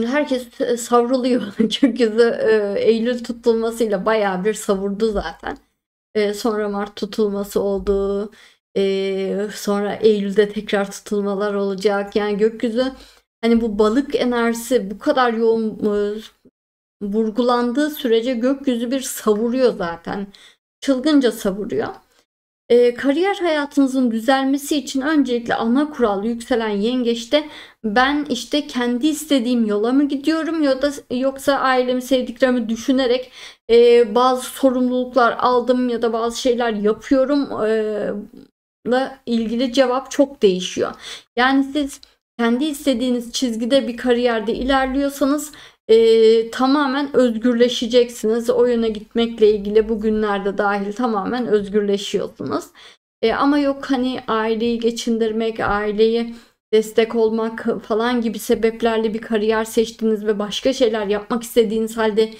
B: Herkes savruluyor. Gökyüzü Eylül tutulmasıyla bayağı bir savurdu zaten. Sonra Mart tutulması oldu. Sonra Eylül'de tekrar tutulmalar olacak. Yani gökyüzü, hani bu balık enerjisi bu kadar yoğun vurgulandığı sürece gökyüzü bir savuruyor zaten. Çılgınca savuruyor. Kariyer hayatınızın düzelmesi için öncelikle ana kural yükselen yengeçte, ben işte kendi istediğim yola mı gidiyorum ya da yoksa ailemi, sevdiklerimi düşünerek bazı sorumluluklar aldım ya da bazı şeyler yapıyorum ilgili cevap çok değişiyor. Yani siz kendi istediğiniz çizgide bir kariyerde ilerliyorsanız tamamen özgürleşeceksiniz. O yöne gitmekle ilgili bugünlerde dahil tamamen özgürleşiyorsunuz. Ama yok hani aileyi geçindirmek, aileyi destek olmak falan gibi sebeplerle bir kariyer seçtiniz ve başka şeyler yapmak istediğiniz halde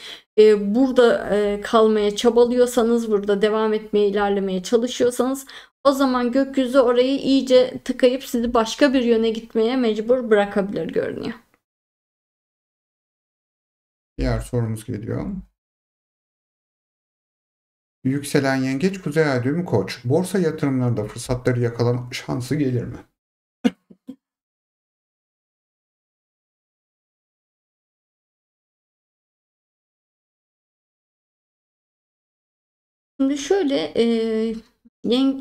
B: burada kalmaya çabalıyorsanız, burada devam etmeye, ilerlemeye çalışıyorsanız, o zaman gökyüzü orayı iyice tıkayıp sizi başka bir yöne gitmeye mecbur bırakabilir görünüyor.
A: Diğer sorumuz geliyor. Yükselen yengeç, kuzey ay düğümü koç. Borsa yatırımlarında fırsatları yakalama şansı gelir mi?
B: Şimdi şöyle,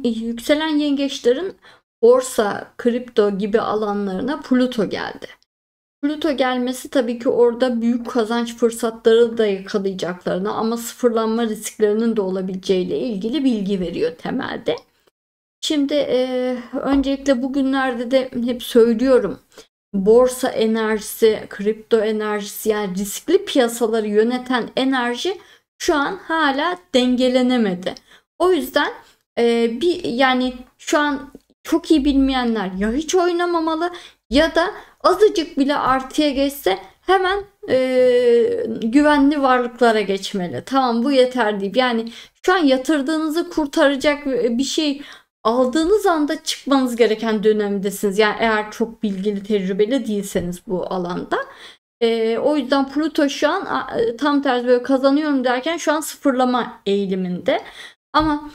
B: yükselen yengeçlerin borsa, kripto gibi alanlarına Plüto geldi. Plüto gelmesi tabii ki orada büyük kazanç fırsatları da yakalayacaklarına ama sıfırlanma risklerinin de olabileceğiyle ilgili bilgi veriyor temelde. Şimdi öncelikle bugünlerde de hep söylüyorum. Borsa enerjisi, kripto enerjisi, yani riskli piyasaları yöneten enerji şu an hala dengelenemedi. O yüzden yani şu an çok iyi bilmeyenler ya hiç oynamamalı ya da azıcık bile artıya geçse hemen güvenli varlıklara geçmeli. Tamam, bu yeter deyip, yani şu an yatırdığınızı kurtaracak bir şey aldığınız anda çıkmanız gereken dönemdesiniz. Yani eğer çok bilgili, tecrübeli değilseniz bu alanda. O yüzden Pluto şu an tam tersi, böyle kazanıyorum derken şu an sıfırlama eğiliminde. Ama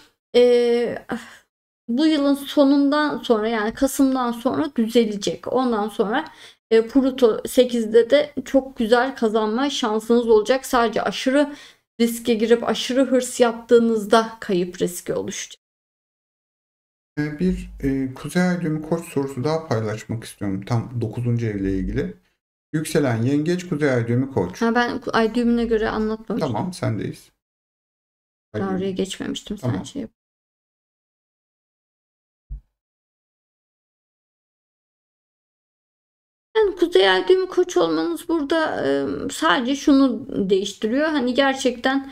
B: bu yılın sonundan sonra, yani Kasım'dan sonra düzelecek. Ondan sonra Pluto 8'de de çok güzel kazanma şansınız olacak. Sadece aşırı riske girip aşırı hırs yaptığınızda kayıp riski oluşacak.
A: Bir kuzey ay düğümü koç sorusu daha paylaşmak istiyorum. Tam 9. evle ilgili. Yükselen yengeç, kuzey ay düğümü koç.
B: Ben ay düğümüne göre anlatmamıştım.
A: Tamam, sendeyiz.
B: Daha oraya geçmemiştim.
A: Tamam.
B: Sen şey yap. Yani kuzey ay düğümü koç olmanız burada sadece şunu değiştiriyor. Hani gerçekten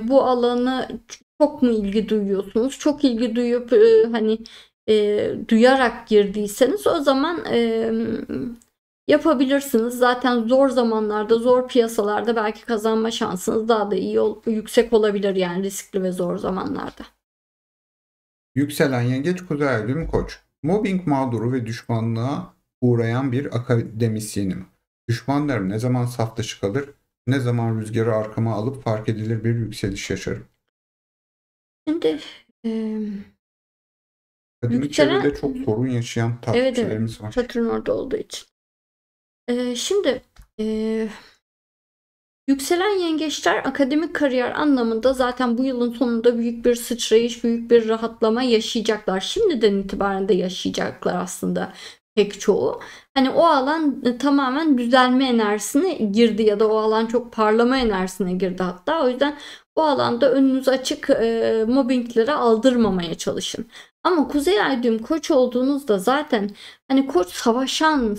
B: bu alanı çok mu ilgi duyuyorsunuz? Çok ilgi duyup hani duyarak girdiyseniz o zaman yapabilirsiniz. Zaten zor zamanlarda, zor piyasalarda belki kazanma şansınız daha da yüksek olabilir, yani riskli ve zor zamanlarda.
A: Yükselen yengeç, kuzey ay düğümü koç. Mobbing mağduru ve düşmanlığa uğrayan bir akademisyenim. Düşmanlarım ne zaman saf dışı kalır, ne zaman rüzgarı arkama alıp fark edilir bir yükseliş yaşarım.
B: Şimdi
A: Akademik çevrede çok sorun yaşayan takipçilerimiz var.
B: Satürn orada olduğu için. Şimdi yükselen yengeçler akademik kariyer anlamında zaten bu yılın sonunda büyük bir sıçrayış, büyük bir rahatlama yaşayacaklar. Şimdiden itibaren de yaşayacaklar aslında pek çoğu. Hani o alan tamamen düzelme enerjisine girdi ya da o alan çok parlama enerjisine girdi hatta. O yüzden bu alanda önünüz açık, mobbinglere aldırmamaya çalışın. Ama Kuzey Ay düğüm Koç olduğunuzda zaten hani Koç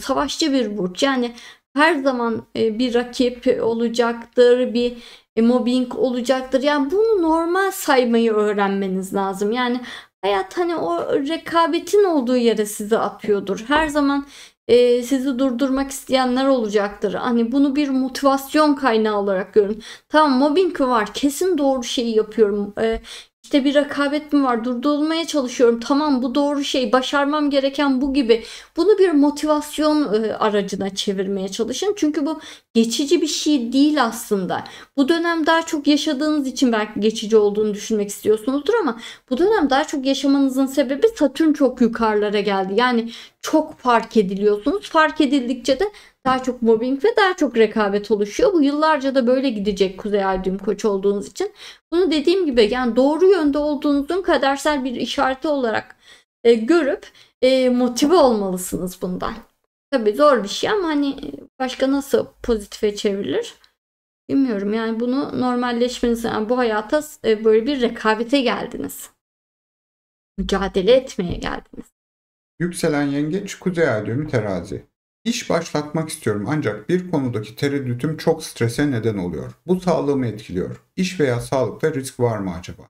B: savaşçı bir burç. Yani her zaman bir rakip olacaktır, bir mobbing olacaktır. Yani bunu normal saymayı öğrenmeniz lazım. Yani hayat hani o rekabetin olduğu yere sizi atıyordur. Her zaman sizi durdurmak isteyenler olacaktır. Hani bunu bir motivasyon kaynağı olarak görün. Tamam, mobbing var. Kesin doğru şeyi yapıyorum. İşte bir rekabet mi var? Durdurulmaya çalışıyorum. Tamam, bu doğru şey. Başarmam gereken bu gibi. Bunu bir motivasyon aracına çevirmeye çalışın. Çünkü bu geçici bir şey değil aslında. Bu dönem daha çok yaşadığınız için belki geçici olduğunu düşünmek istiyorsunuzdur ama bu dönem daha çok yaşamanızın sebebi Satürn çok yukarılara geldi. Yani çok fark ediliyorsunuz. Fark edildikçe de daha çok mobbing ve daha çok rekabet oluşuyor. Bu yıllarca da böyle gidecek Kuzey Ay düğüm Koç olduğunuz için. Bunu dediğim gibi yani doğru yönde olduğunuzun kadersel bir işareti olarak görüp motive olmalısınız bundan. Tabii zor bir şey ama hani başka nasıl pozitife çevrilir bilmiyorum. Yani bunu normalleşmeniz, yani bu hayata böyle bir rekabete geldiniz. Mücadele etmeye geldiniz.
A: Yükselen yengeç, kuzey ay düğümü terazi. İş başlatmak istiyorum ancak bir konudaki tereddütüm çok strese neden oluyor. Bu sağlığımı etkiliyor. İş veya sağlıkta risk var mı acaba?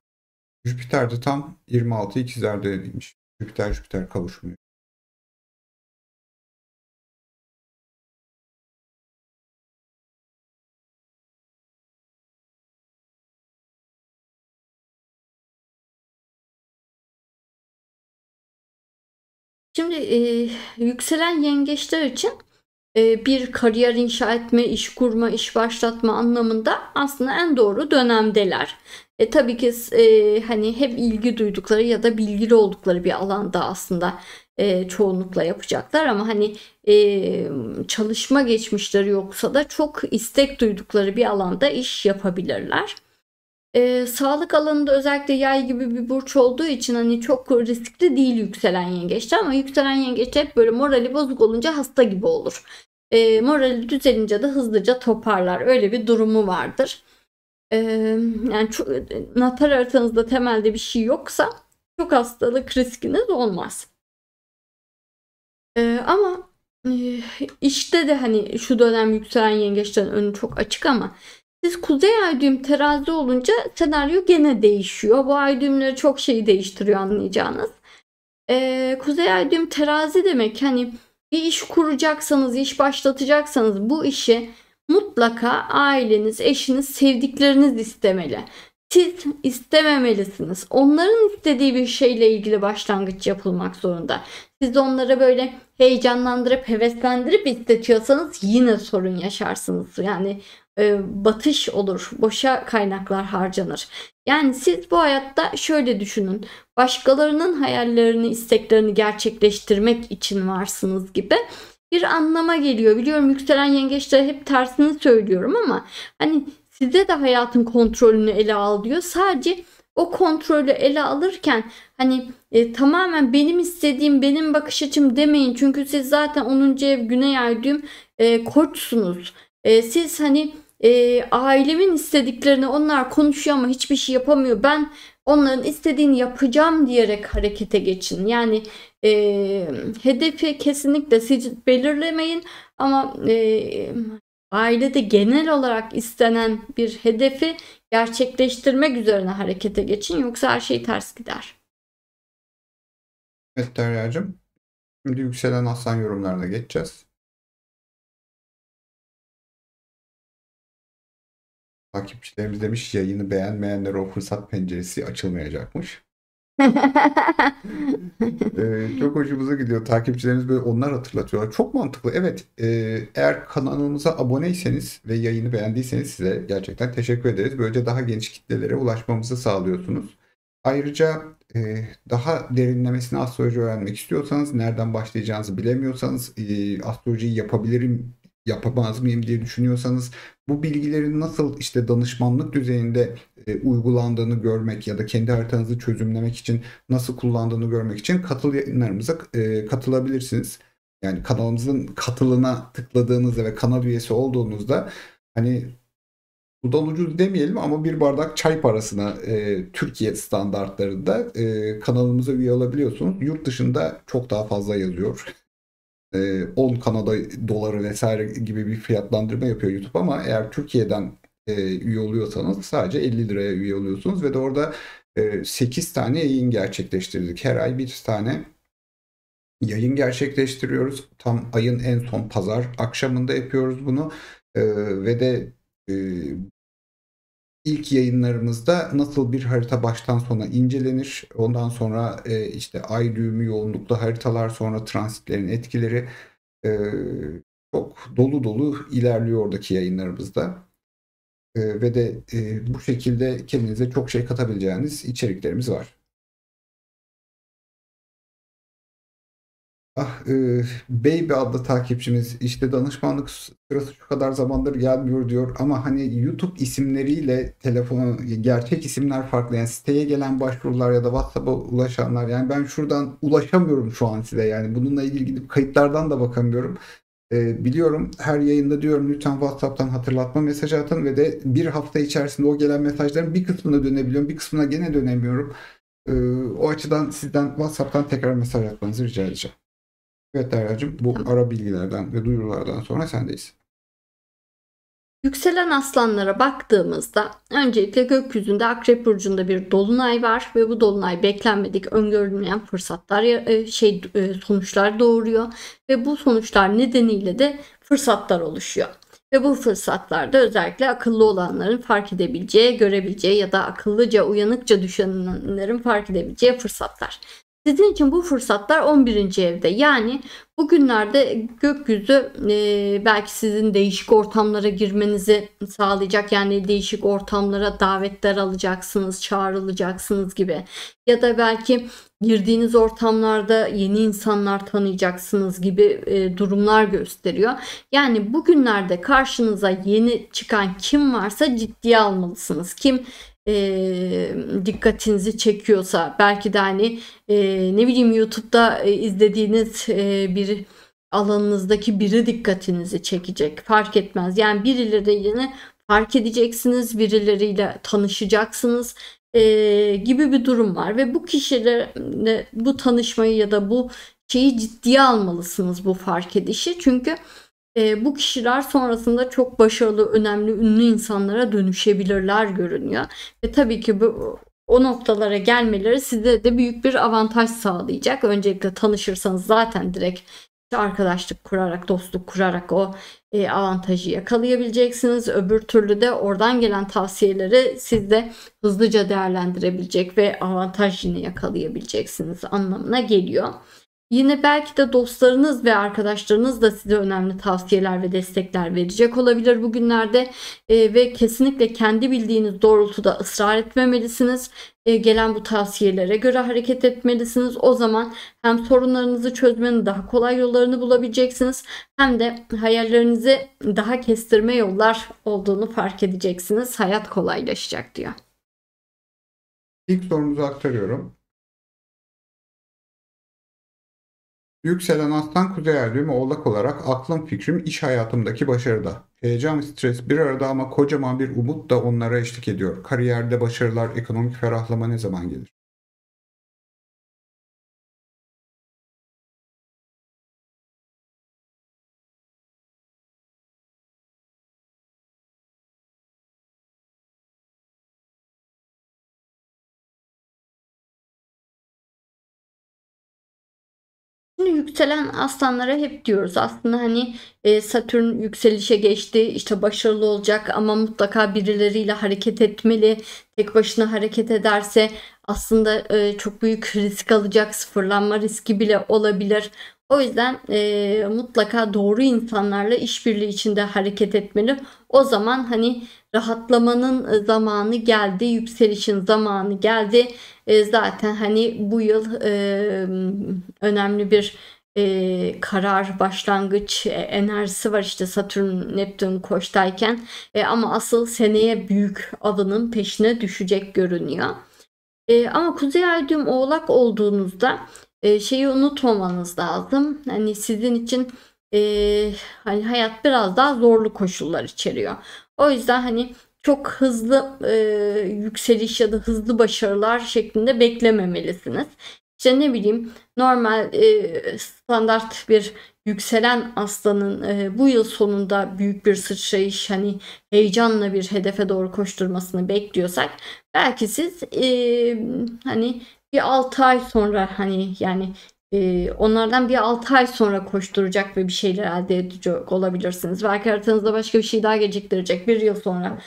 A: Jüpiter de tam 26 ikizlerde demiş. Jüpiter kavuşmuyor.
B: Şimdi yükselen yengeçler için bir kariyer inşa etme, iş kurma, iş başlatma anlamında aslında en doğru dönemdeler. Tabii ki hani hep ilgi duydukları ya da bilgili oldukları bir alanda aslında çoğunlukla yapacaklar ama hani çalışma geçmişleri yoksa da çok istek duydukları bir alanda iş yapabilirler. Sağlık alanında özellikle yay gibi bir burç olduğu için hani çok riskli değil yükselen yengeçler ama yükselen yengeç hep böyle morali bozuk olunca hasta gibi olur. Morali düzelince de hızlıca toparlar. Öyle bir durumu vardır. Yani natal haritanızda temelde bir şey yoksa çok hastalık riskiniz olmaz. Ama işte de hani şu dönem yükselen yengeçlerin önü çok açık ama siz kuzey ay düğüm terazi olunca senaryo gene değişiyor. Bu ay düğümleri çok şeyi değiştiriyor anlayacağınız. Kuzey ay düğüm terazi demek hani bir iş kuracaksanız, iş başlatacaksanız bu işi mutlaka aileniz, eşiniz, sevdikleriniz istemeli. Siz istememelisiniz. Onların istediği bir şeyle ilgili başlangıç yapılmak zorunda. Siz onlara böyle heyecanlandırıp, heveslendirip istetiyorsanız yine sorun yaşarsınız. Yani batış olur, boşa kaynaklar harcanır. Yani siz bu hayatta şöyle düşünün. Başkalarının hayallerini, isteklerini gerçekleştirmek için varsınız gibi bir anlama geliyor. Biliyorum yükselen yengeçlere hep tersini söylüyorum ama hani size de hayatın kontrolünü ele al diyor. Sadece o kontrolü ele alırken hani tamamen benim istediğim, benim bakış açım demeyin. Çünkü siz zaten 10. ev Güney Ay düğüm koçsunuz. Siz hani ailemin istediklerini onlar konuşuyor ama hiçbir şey yapamıyor. Ben onların istediğini yapacağım diyerek harekete geçin. Yani hedefi kesinlikle siz belirlemeyin ama ailede genel olarak istenen bir hedefi gerçekleştirmek üzerine harekete geçin. Yoksa her şey ters gider.
A: Evet Derya'cığım. Şimdi yükselen aslan yorumlarına geçeceğiz. Takipçilerimiz demiş yayını beğenmeyenlere o fırsat penceresi açılmayacakmış. Çok hoşumuza gidiyor. Takipçilerimiz böyle onlar hatırlatıyorlar. Çok mantıklı. Evet. Eğer kanalımıza aboneyseniz ve yayını beğendiyseniz size gerçekten teşekkür ederiz. Böylece daha geniş kitlelere ulaşmamızı sağlıyorsunuz. Ayrıca daha derinlemesine astroloji öğrenmek istiyorsanız, nereden başlayacağınızı bilemiyorsanız, astrolojiyi yapabilirim, yapamaz mıyım diye düşünüyorsanız, bu bilgilerin nasıl işte danışmanlık düzeyinde uygulandığını görmek ya da kendi haritanızı çözümlemek için nasıl kullandığını görmek için katıl yayınlarımıza katılabilirsiniz. Yani kanalımızın katılına tıkladığınızda ve kanal üyesi olduğunuzda hani sudan ucuz demeyelim ama bir bardak çay parasına Türkiye standartlarında kanalımıza üye olabiliyorsunuz. Yurt dışında çok daha fazla yazıyor. 10 Kanada doları vesaire gibi bir fiyatlandırma yapıyor YouTube ama eğer Türkiye'den üye oluyorsanız sadece 50 liraya üye oluyorsunuz ve de orada 8 tane yayın gerçekleştirdik. Her ay bir tane yayın gerçekleştiriyoruz. Tam ayın en son pazar akşamında yapıyoruz bunu. Ve de ilk yayınlarımızda nasıl bir harita baştan sona incelenir. Ondan sonra işte ay düğümü yoğunluklu haritalar, sonra transitlerin etkileri çok dolu dolu ilerliyor oradaki yayınlarımızda. Ve de bu şekilde kendinize çok şey katabileceğiniz içeriklerimiz var. Baby adlı takipçimiz işte danışmanlık sırası şu kadar zamandır gelmiyor diyor ama hani YouTube isimleriyle telefonu gerçek isimler farklı, yani siteye gelen başvurular ya da WhatsApp'a ulaşanlar, yani ben şuradan ulaşamıyorum şu an size, yani bununla ilgili gidip kayıtlardan da bakamıyorum. Biliyorum her yayında diyorum lütfen WhatsApp'tan hatırlatma mesajı atın ve de bir hafta içerisinde o gelen mesajların bir kısmına dönebiliyorum, bir kısmına gene dönemiyorum. O açıdan sizden WhatsApp'tan tekrar mesaj atmanızı rica edeceğim. Evet Derya'cığım, bu ara bilgilerden ve duyurulardan sonra sendeyiz.
B: Yükselen aslanlara baktığımızda öncelikle gökyüzünde Akrep Burcu'nda bir dolunay var ve bu dolunay beklenmedik, öngörülmeyen fırsatlar, sonuçlar doğuruyor ve bu sonuçlar nedeniyle de fırsatlar oluşuyor. Ve bu fırsatlarda özellikle akıllı olanların fark edebileceği, görebileceği ya da akıllıca, uyanıkça düşünenlerin fark edebileceği fırsatlar. Sizin için bu fırsatlar 11. evde. Yani bugünlerde gökyüzü belki sizin değişik ortamlara girmenizi sağlayacak. Yani değişik ortamlara davetler alacaksınız, çağrılacaksınız gibi. Ya da belki girdiğiniz ortamlarda yeni insanlar tanıyacaksınız gibi durumlar gösteriyor. Yani bugünlerde karşınıza yeni çıkan kim varsa ciddiye almalısınız. Kim dikkatinizi çekiyorsa, belki de hani ne bileyim YouTube'da izlediğiniz bir alanınızdaki biri dikkatinizi çekecek. Fark etmez. Yani birileriyle fark edeceksiniz, birileriyle tanışacaksınız gibi bir durum var ve bu kişilerle bu tanışmayı ya da bu şeyi ciddiye almalısınız, bu fark edişi. Çünkü bu kişiler sonrasında çok başarılı, önemli, ünlü insanlara dönüşebilirler görünüyor. Ve tabii ki o noktalara gelmeleri size de büyük bir avantaj sağlayacak. Öncelikle tanışırsanız zaten direkt işte arkadaşlık kurarak, dostluk kurarak o avantajı yakalayabileceksiniz. Öbür türlü de oradan gelen tavsiyeleri siz de hızlıca değerlendirebilecek ve avantaj yine yakalayabileceksiniz anlamına geliyor. Yine belki de dostlarınız ve arkadaşlarınız da size önemli tavsiyeler ve destekler verecek olabilir bugünlerde. Ve kesinlikle kendi bildiğiniz doğrultuda ısrar etmemelisiniz. Gelen bu tavsiyelere göre hareket etmelisiniz. O zaman hem sorunlarınızı çözmenin daha kolay yollarını bulabileceksiniz, hem de hayallerinizi daha kestirme yollar olduğunu fark edeceksiniz. Hayat kolaylaşacak diyor.
A: İlk sorumuzu aktarıyorum. Yükselen Aslan Kuzey Ay düğümü Oğlak olarak aklım fikrim iş hayatımdaki başarıda. Heyecan, stres bir arada ama kocaman bir umut da onlara eşlik ediyor. Kariyerde başarılar, ekonomik ferahlama ne zaman gelir?
B: Şimdi yükselen aslanlara hep diyoruz aslında hani Satürn yükselişe geçti, işte başarılı olacak ama mutlaka birileriyle hareket etmeli. Tek başına hareket ederse aslında çok büyük risk alacak, sıfırlanma riski bile olabilir. O yüzden mutlaka doğru insanlarla işbirliği içinde hareket etmeli. O zaman hani rahatlamanın zamanı geldi, yükselişin zamanı geldi. Zaten hani bu yıl önemli bir karar, başlangıç enerjisi var işte Satürn, Neptün Koç'tayken. Ama asıl seneye büyük avının peşine düşecek görünüyor. Ama Kuzey Ay düğüm Oğlak olduğunuzda şeyi unutmamanız lazım. Hani sizin için hani hayat biraz daha zorlu koşullar içeriyor. O yüzden hani çok hızlı yükseliş ya da hızlı başarılar şeklinde beklememelisiniz. İşte ne bileyim, normal standart bir yükselen aslanın bu yıl sonunda büyük bir sıçrayış, hani heyecanla bir hedefe doğru koşturmasını bekliyorsak, belki siz hani bir 6 ay sonra, hani yani onlardan bir 6 ay sonra koşturacak ve bir şeyler elde edecek olabilirsiniz. Belki haritanızda başka bir şey daha geciktirecek. Bir yıl sonra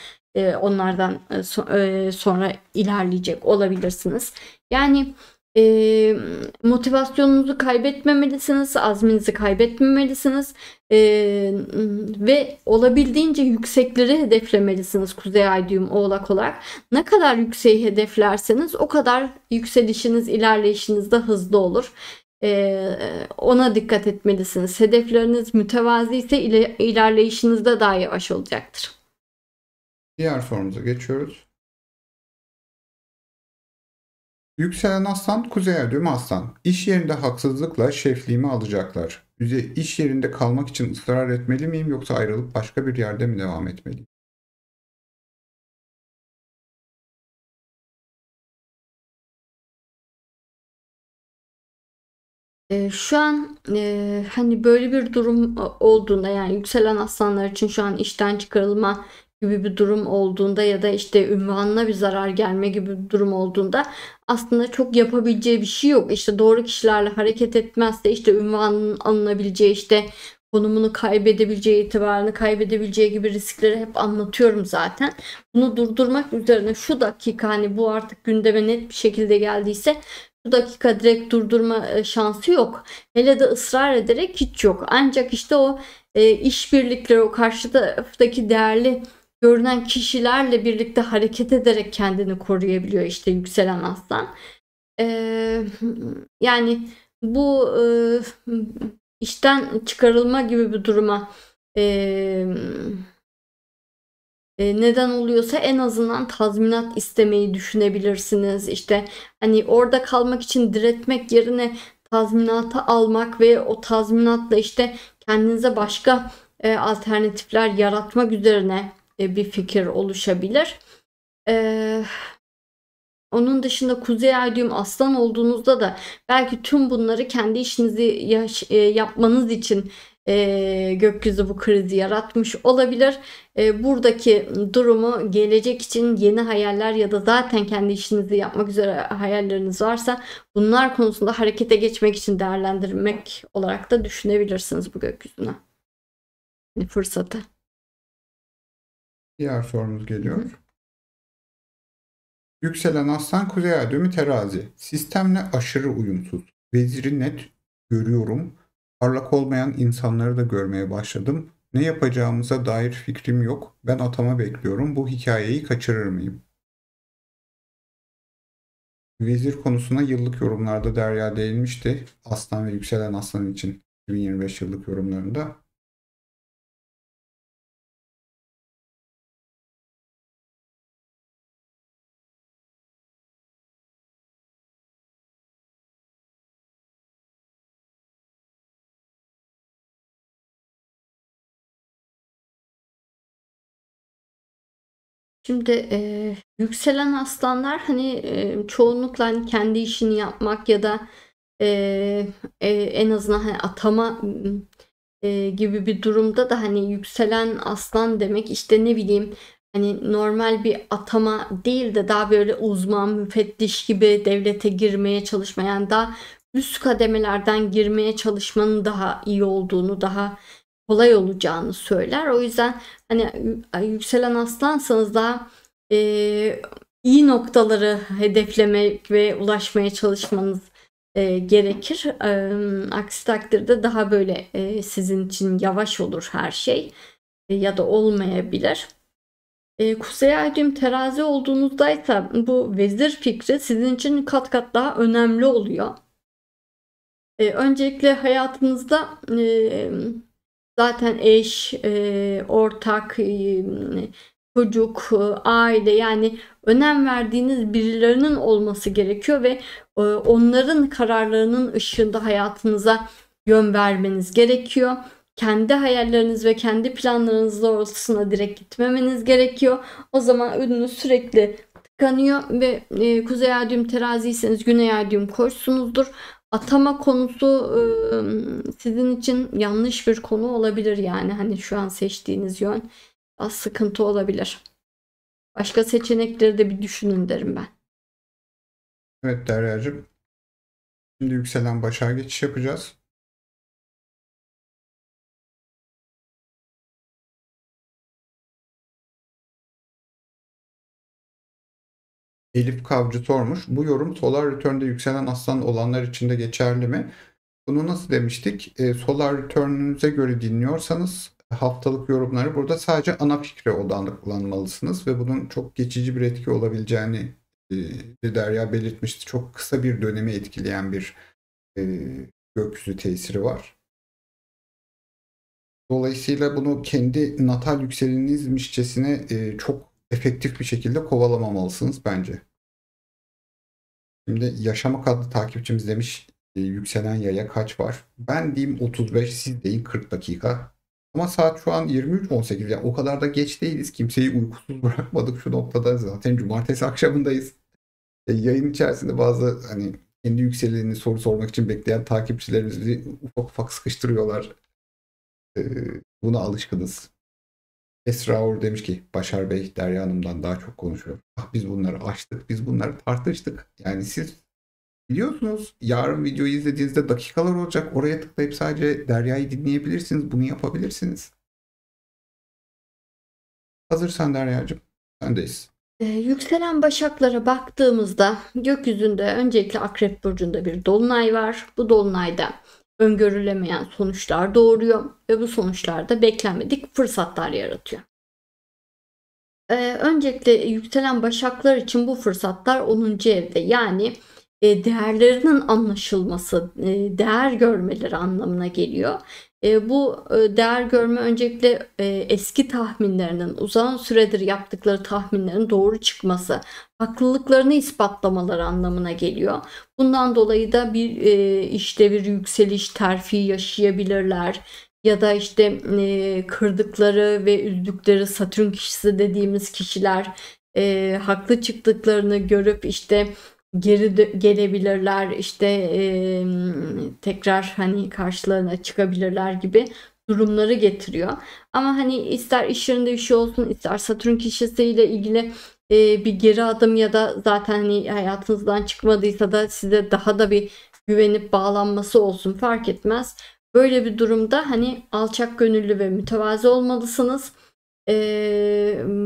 B: onlardan sonra ilerleyecek olabilirsiniz. Yani motivasyonunuzu kaybetmemelisiniz, azminizi kaybetmemelisiniz ve olabildiğince yüksekleri hedeflemelisiniz Kuzey Ay düğüm Oğlak olarak. Ne kadar yükseği hedeflerseniz o kadar yükselişiniz, ilerleyişiniz de hızlı olur. Ona dikkat etmelisiniz. Hedefleriniz mütevazi ise ilerleyişiniz de daha yavaş olacaktır.
A: Diğer sorumuza geçiyoruz. Yükselen Aslan, Kuzey Ay düğümü Aslan. İş yerinde haksızlıkla şefliğimi alacaklar. İş yerinde kalmak için ısrar etmeli miyim yoksa ayrılıp başka bir yerde mi devam etmeliyim?
B: Şu an hani böyle bir durum olduğunda, yani yükselen aslanlar için şu an işten çıkarılma gibi bir durum olduğunda ya da işte ünvanına bir zarar gelme gibi bir durum olduğunda aslında çok yapabileceği bir şey yok. İşte doğru kişilerle hareket etmezse işte ünvanının alınabileceği, işte konumunu kaybedebileceği, itibarını kaybedebileceği gibi riskleri hep anlatıyorum zaten. Bunu durdurmak üzerine şu dakika, hani bu artık gündeme net bir şekilde geldiyse şu dakika direkt durdurma şansı yok. Hele de ısrar ederek hiç yok. Ancak işte o işbirlikleri, o karşı taraftaki değerli görünen kişilerle birlikte hareket ederek kendini koruyabiliyor işte yükselen aslan. Yani bu işten çıkarılma gibi bir duruma neden oluyorsa en azından tazminat istemeyi düşünebilirsiniz. İşte hani orada kalmak için diretmek yerine tazminatı almak ve o tazminatla işte kendinize başka alternatifler yaratmak üzerine bir fikir oluşabilir. Onun dışında Kuzey Ay düğüm Aslan olduğunuzda da belki tüm bunları kendi işinizi yapmanız için gökyüzü bu krizi yaratmış olabilir. Buradaki durumu gelecek için yeni hayaller ya da zaten kendi işinizi yapmak üzere hayalleriniz varsa bunlar konusunda harekete geçmek için değerlendirmek olarak da düşünebilirsiniz bu gökyüzüne. Yani fırsatı.
A: Diğer sorumuz geliyor. Yükselen Aslan, Kuzey Ay düğümü Terazi. Sistemle aşırı uyumsuz. Veziri net görüyorum. Parlak olmayan insanları da görmeye başladım. Ne yapacağımıza dair fikrim yok. Ben atama bekliyorum. Bu hikayeyi kaçırır mıyım? Vezir konusuna yıllık yorumlarda Derya değinmişti. Aslan ve Yükselen Aslan için 2025 yıllık yorumlarında.
B: Şimdi yükselen aslanlar hani çoğunlukla hani kendi işini yapmak ya da en azından hani atama gibi bir durumda da hani yükselen aslan demek işte ne bileyim hani normal bir atama değil de daha böyle uzman müfettiş gibi devlete girmeye çalışmayan daha üst kademelerden girmeye çalışmanın daha iyi olduğunu, daha kolay olacağını söyler. O yüzden hani yükselen aslansanız daha iyi noktaları hedeflemek ve ulaşmaya çalışmanız gerekir. Aksi takdirde daha böyle sizin için yavaş olur her şey ya da olmayabilir. Kuzey Ay düğüm Terazi olduğunuzdaysa bu vezir fikri sizin için kat kat daha önemli oluyor. Öncelikle hayatınızda zaten eş, ortak, çocuk, aile yani önem verdiğiniz birilerinin olması gerekiyor ve onların kararlarının ışığında hayatınıza yön vermeniz gerekiyor. Kendi hayalleriniz ve kendi planlarınız doğrultusuna direkt gitmemeniz gerekiyor. O zaman önünüz sürekli tıkanıyor ve Kuzey Ay düğüm Teraziyseniz Güney Ay düğüm Koçsunuzdur. Atama konusu sizin için yanlış bir konu olabilir yani hani şu an seçtiğiniz yön az sıkıntı olabilir. Başka seçenekleri de bir düşünün derim ben.
A: Evet Derya'cığım. Şimdi yükselen Başak'a geçiş yapacağız. Elif Kavcı sormuş. Bu yorum Solar Return'de yükselen aslan olanlar için de geçerli mi? Bunu nasıl demiştik? Solar Return'ünüze göre dinliyorsanız haftalık yorumları burada sadece ana fikre odaklanmalısınız ve bunun çok geçici bir etki olabileceğini Derya belirtmişti. Çok kısa bir dönemi etkileyen bir gökyüzü tesiri var. Dolayısıyla bunu kendi natal yükselenizmişçesine çok efektif bir şekilde kovalamamalısınız bence. Şimdi Yaşamak adlı takipçimiz demiş yükselen yaya kaç var? Ben diyeyim 35, siz deyin 40 dakika. Ama saat şu an 23.18, yani o kadar da geç değiliz. Kimseyi uykusuz bırakmadık şu noktada. Zaten cumartesi akşamındayız. Yayın içerisinde bazı hani kendi yükselenini soru sormak için bekleyen takipçilerimiz bizi ufak ufak sıkıştırıyorlar. E, Buna alışkınız. Esra Uğur demiş ki Başar Bey Derya Hanım'dan daha çok konuşuyor. Ah, biz bunları açtık, biz bunları tartıştık. Yani siz biliyorsunuz yarın videoyu izlediğinizde dakikalar olacak. Oraya tıklayıp sadece Derya'yı dinleyebilirsiniz. Bunu yapabilirsiniz. Hazırsan Derya'cığım sendeyiz.
B: Yükselen Başaklara baktığımızda gökyüzünde öncelikle Akrep burcunda bir dolunay var. Bu dolunayda öngörülemeyen sonuçlar doğuruyor ve bu sonuçlar da beklenmedik fırsatlar yaratıyor. Öncelikle yükselen Başaklar için bu fırsatlar 10. evde, yani değerlerinin anlaşılması, değer görmeleri anlamına geliyor. Bu değer görme öncelikle eski tahminlerinin, uzun süredir yaptıkları tahminlerin doğru çıkması, haklılıklarını ispatlamaları anlamına geliyor. Bundan dolayı da bir işte bir yükseliş, terfi yaşayabilirler. Ya da işte kırdıkları ve üzdükleri Satürn kişisi dediğimiz kişiler haklı çıktıklarını görüp işte geri gelebilirler, işte tekrar hani karşılarına çıkabilirler gibi durumları getiriyor. Ama hani ister iş yerinde bir şey olsun, ister Satürn kişisiyle ilgili bir geri adım ya da zaten hani hayatınızdan çıkmadıysa da size daha da bir güvenip bağlanması olsun, fark etmez. Böyle bir durumda hani alçak gönüllü ve mütevazi olmalısınız.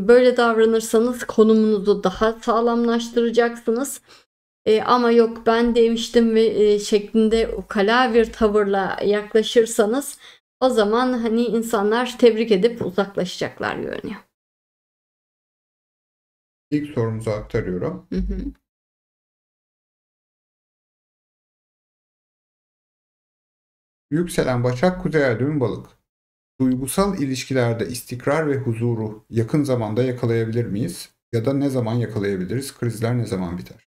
B: Böyle davranırsanız konumunuzu daha sağlamlaştıracaksınız. Ama yok ben demiştim ve şeklinde ukala bir tavırla yaklaşırsanız o zaman hani insanlar tebrik edip uzaklaşacaklar görünüyor.
A: İlk sorumuzu aktarıyorum.
B: Hı hı.
A: Yükselen Başak, Kuzey Ay düğüm Balık. Duygusal ilişkilerde istikrar ve huzuru yakın zamanda yakalayabilir miyiz? Ya da ne zaman yakalayabiliriz? Krizler ne zaman biter?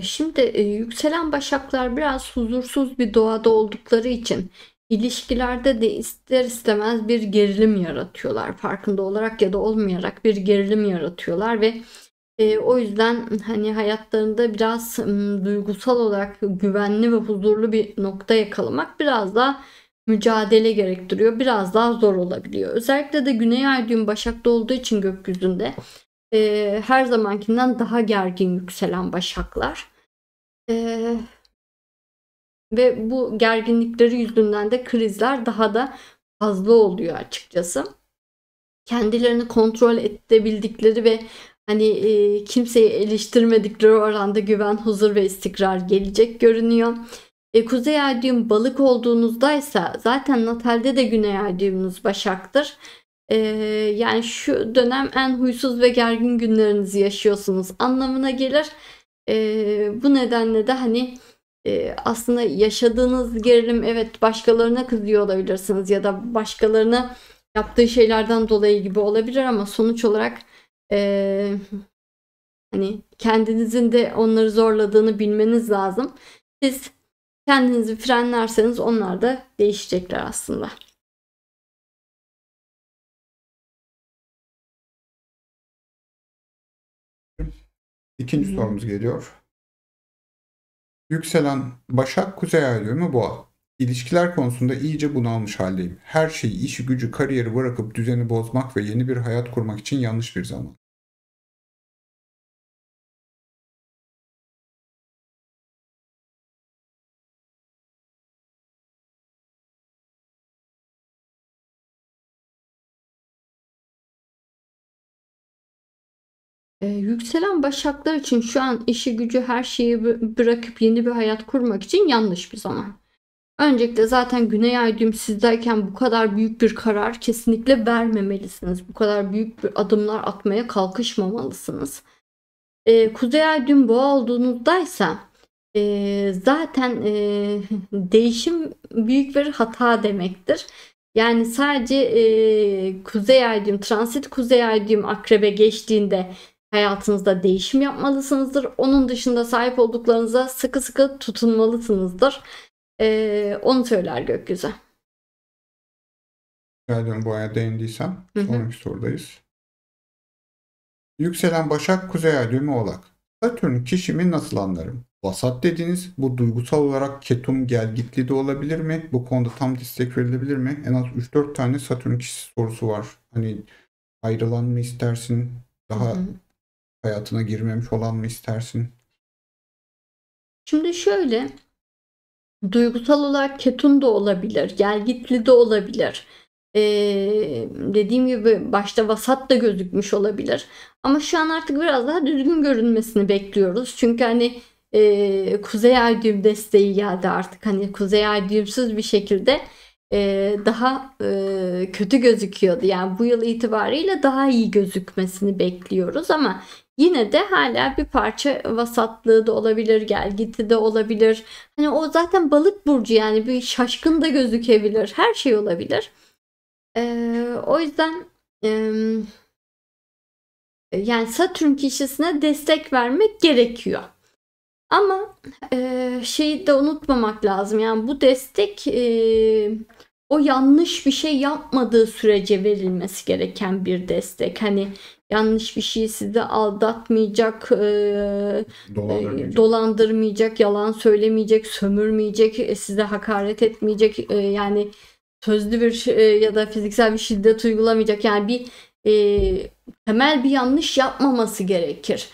B: Şimdi yükselen Başaklar biraz huzursuz bir doğada oldukları için ilişkilerde de ister istemez bir gerilim yaratıyorlar. Farkında olarak ya da olmayarak bir gerilim yaratıyorlar ve o yüzden hani hayatlarında biraz duygusal olarak güvenli ve huzurlu bir nokta yakalamak biraz daha mücadele gerektiriyor. Biraz daha zor olabiliyor. Özellikle de Güney Ay düğüm Başak'ta olduğu için gökyüzünde her zamankinden daha gergin yükselen Başaklar. Ee, Ve bu gerginlikleri yüzünden de krizler daha da fazla oluyor açıkçası. Kendilerini kontrol edebildikleri ve hani kimseyi eleştirmedikleri oranda güven, huzur ve istikrar gelecek görünüyor. Kuzey ay düğüm Balık olduğunuzdaysa zaten natalde de Güney ay düğümünüz Başak'tır. Yani şu dönem en huysuz ve gergin günlerinizi yaşıyorsunuz anlamına gelir. Bu nedenle de hani aslında yaşadığınız gerilim, evet, başkalarına kızıyor olabilirsiniz ya da başkalarına yaptığı şeylerden dolayı gibi olabilir ama sonuç olarak hani kendinizin de onları zorladığını bilmeniz lazım. Siz kendinizi frenlerseniz onlar da değişecekler aslında.
A: İkinci sorumuz geliyor. Yükselen Başak, Kuzey Ay düğümü Boğa. İlişkiler konusunda iyice bunalmış haldeyim. Her şeyi, işi gücü, kariyeri bırakıp düzeni bozmak ve yeni bir hayat kurmak için yanlış bir zaman.
B: Yükselen Başaklar için şu an işi gücü her şeyi bırakıp yeni bir hayat kurmak için yanlış bir zaman. Öncelikle zaten Güney Ay düğüm sizdeyken bu kadar büyük bir karar kesinlikle vermemelisiniz. Bu kadar büyük bir adımlar atmaya kalkışmamalısınız. Kuzey Ay düğüm Boğa olduğunuzdaysa zaten değişim büyük bir hata demektir. Yani sadece Kuzey Ay düğüm, transit Kuzey Ay düğüm Akrebe geçtiğinde hayatınızda değişim yapmalısınızdır. Onun dışında sahip olduklarınıza sıkı sıkı tutunmalısınızdır. Onu söyler gökyüzü.
A: Geldim Boğa'ya değindiysem sonraki sorudayız. Yükselen Başak, Kuzey Ay düğümü Oğlak. Satürn kişimi nasıl anlarım? Vasat dediniz. Bu duygusal olarak ketum gelgitli de olabilir mi? Bu konuda tam destek verilebilir mi? En az 3-4 tane Satürn kişisi sorusu var. Hani ayrılan mı istersin? Daha hayatına girmemiş olan mı istersin?
B: Şimdi şöyle, duygusal olarak ketum da olabilir, gelgitli de olabilir. Dediğim gibi başta vasat da gözükmüş olabilir. Ama şu an artık biraz daha düzgün görünmesini bekliyoruz. Çünkü hani Kuzey Ay düğüm desteği geldi artık. Hani Kuzey Ay düğümsüz bir şekilde daha kötü gözüküyordu. Yani bu yıl itibariyle daha iyi gözükmesini bekliyoruz ama yine de hala bir parça vasatlığı da olabilir, gelgiti de olabilir. Hani o zaten balık burcu, yani bir şaşkın da gözükebilir. Her şey olabilir. O yüzden yani Satürn kişisine destek vermek gerekiyor. Ama şeyi de unutmamak lazım. Yani bu destek o yanlış bir şey yapmadığı sürece verilmesi gereken bir destek. Hani yanlış bir şey sizi aldatmayacak, dolandırmayacak, yalan söylemeyecek, sömürmeyecek, size hakaret etmeyecek, yani sözlü bir ya da fiziksel bir şiddet uygulamayacak. Yani bir temel bir yanlış yapmaması gerekir.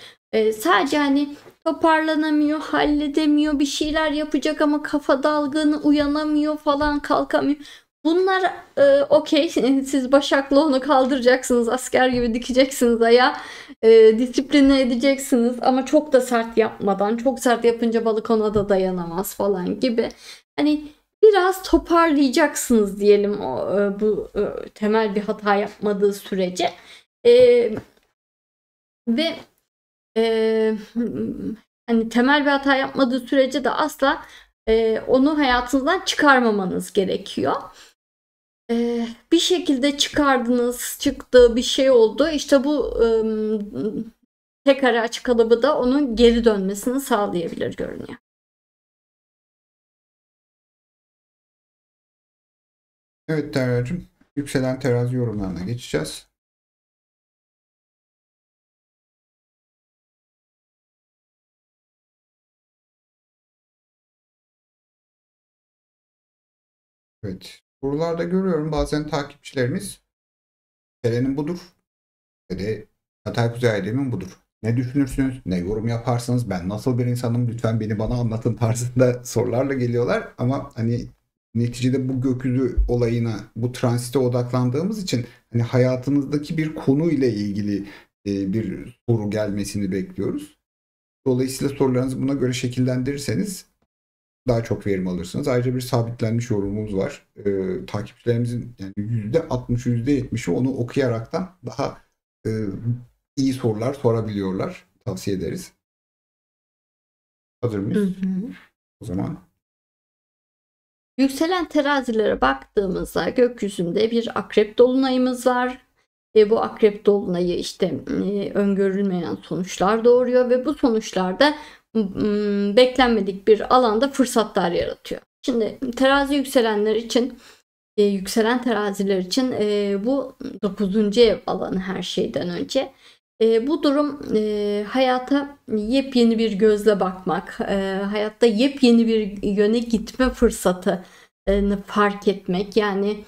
B: Sadece hani toparlanamıyor, halledemiyor, bir şeyler yapacak ama kafa dalgını, uyanamıyor falan, kalkamıyor. Bunlar okey. Siz Başak'la onu kaldıracaksınız. Asker gibi dikeceksiniz ayağa. Disipline edeceksiniz ama çok da sert yapmadan. Çok sert yapınca balık ona da dayanamaz falan gibi. Hani biraz toparlayacaksınız diyelim, bu temel bir hata yapmadığı sürece. Ve hani temel bir hata yapmadığı sürece de asla onu hayatınızdan çıkarmamanız gerekiyor. Bir şekilde çıkardınız, çıktı, bir şey oldu. İşte bu tekrar açık kalıbı da onun geri dönmesini sağlayabilir görünüyor.
A: Evet Derya'cığım, yükselen terazi yorumlarına geçeceğiz. Evet, buralarda görüyorum bazen takipçilerimiz Selen'in budur ve de Hatay Kuzey Aydemir budur. Ne düşünürsünüz, ne yorum yaparsınız, ben nasıl bir insanım, lütfen bana anlatın tarzında sorularla geliyorlar. Ama hani neticede bu gökyüzü olayına, bu transite odaklandığımız için hani hayatınızdaki bir konu ile ilgili bir soru gelmesini bekliyoruz. Dolayısıyla sorularınızı buna göre şekillendirirseniz daha çok verim alırsınız. Ayrıca bir sabitlenmiş yorumumuz var. Takipçilerimizin yani %60, %70'i onu okuyaraktan daha e, iyi sorular sorabiliyorlar. Tavsiye ederiz. Hazır mıyız? O zaman.
B: Yükselen terazilere baktığımızda gökyüzünde bir akrep dolunayımız var. Bu akrep dolunayı işte öngörülmeyen sonuçlar doğuruyor ve bu sonuçlarda beklenmedik bir alanda fırsatlar yaratıyor. Şimdi terazi yükselenler için, yükselen teraziler için bu 9. ev alanı her şeyden önce. Bu durum hayata yepyeni bir gözle bakmak, hayatta yepyeni bir yöne gitme fırsatını fark etmek. Yani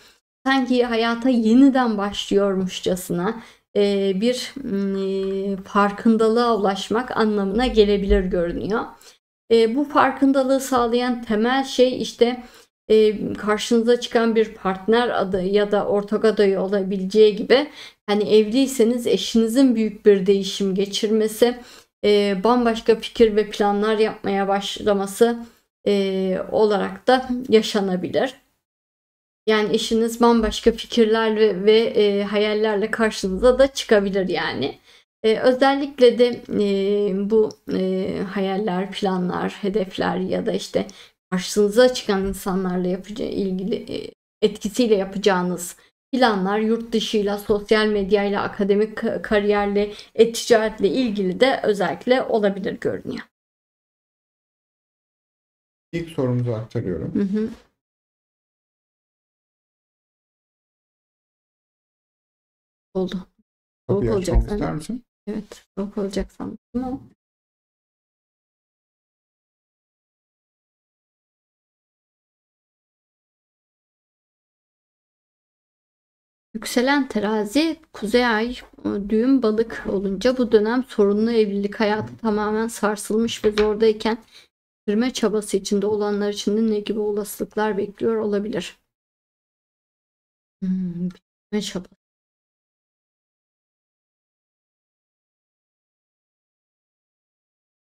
B: sanki hayata yeniden başlıyormuşçasına bir farkındalığa ulaşmak anlamına gelebilir görünüyor. Bu farkındalığı sağlayan temel şey işte karşınıza çıkan bir partner adayı ya da ortak adayı olabileceği gibi, hani evliyseniz eşinizin büyük bir değişim geçirmesi, bambaşka fikir ve planlar yapmaya başlaması olarak da yaşanabilir. Yani eşiniz bambaşka fikirler ve hayallerle karşınıza da çıkabilir yani. Özellikle de bu hayaller, planlar, hedefler ya da işte karşınıza çıkan insanlarla ilgili etkisiyle yapacağınız planlar, yurt dışıyla, sosyal medyayla, akademik kariyerle, ticaretle ilgili de özellikle olabilir görünüyor.
A: İlk sorumuzu aktarıyorum.
B: Hı hı. Oldu. Soğuk
A: Kapıyı
B: olacak
A: açmamı ister
B: sanırım.
A: misin?
B: Evet, soğuk olacak sanırım ama. Yükselen terazi, kuzey ay düğüm balık olunca bu dönem sorunlu evlilik hayatı tamamen sarsılmış ve zordayken bitirme çabası içinde olanlar için de ne gibi olasılıklar bekliyor olabilir? Bitirme çabası.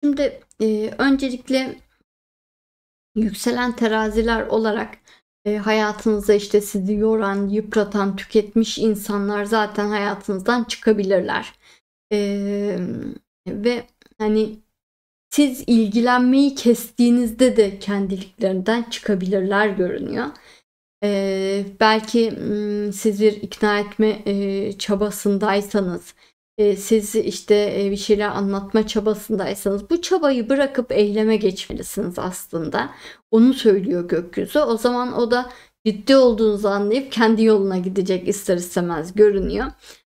B: Şimdi öncelikle yükselen teraziler olarak hayatınızda işte sizi yoran, yıpratan, tüketmiş insanlar zaten hayatınızdan çıkabilirler. Ve hani siz ilgilenmeyi kestiğinizde de kendiliklerinden çıkabilirler görünüyor. Belki siz bir ikna etme çabasındaysanız, siz işte bir şeyler anlatma çabasındaysanız bu çabayı bırakıp eyleme geçmelisiniz aslında. Onu söylüyor gökyüzü. O zaman o da ciddi olduğunuzu anlayıp kendi yoluna gidecek ister istemez görünüyor.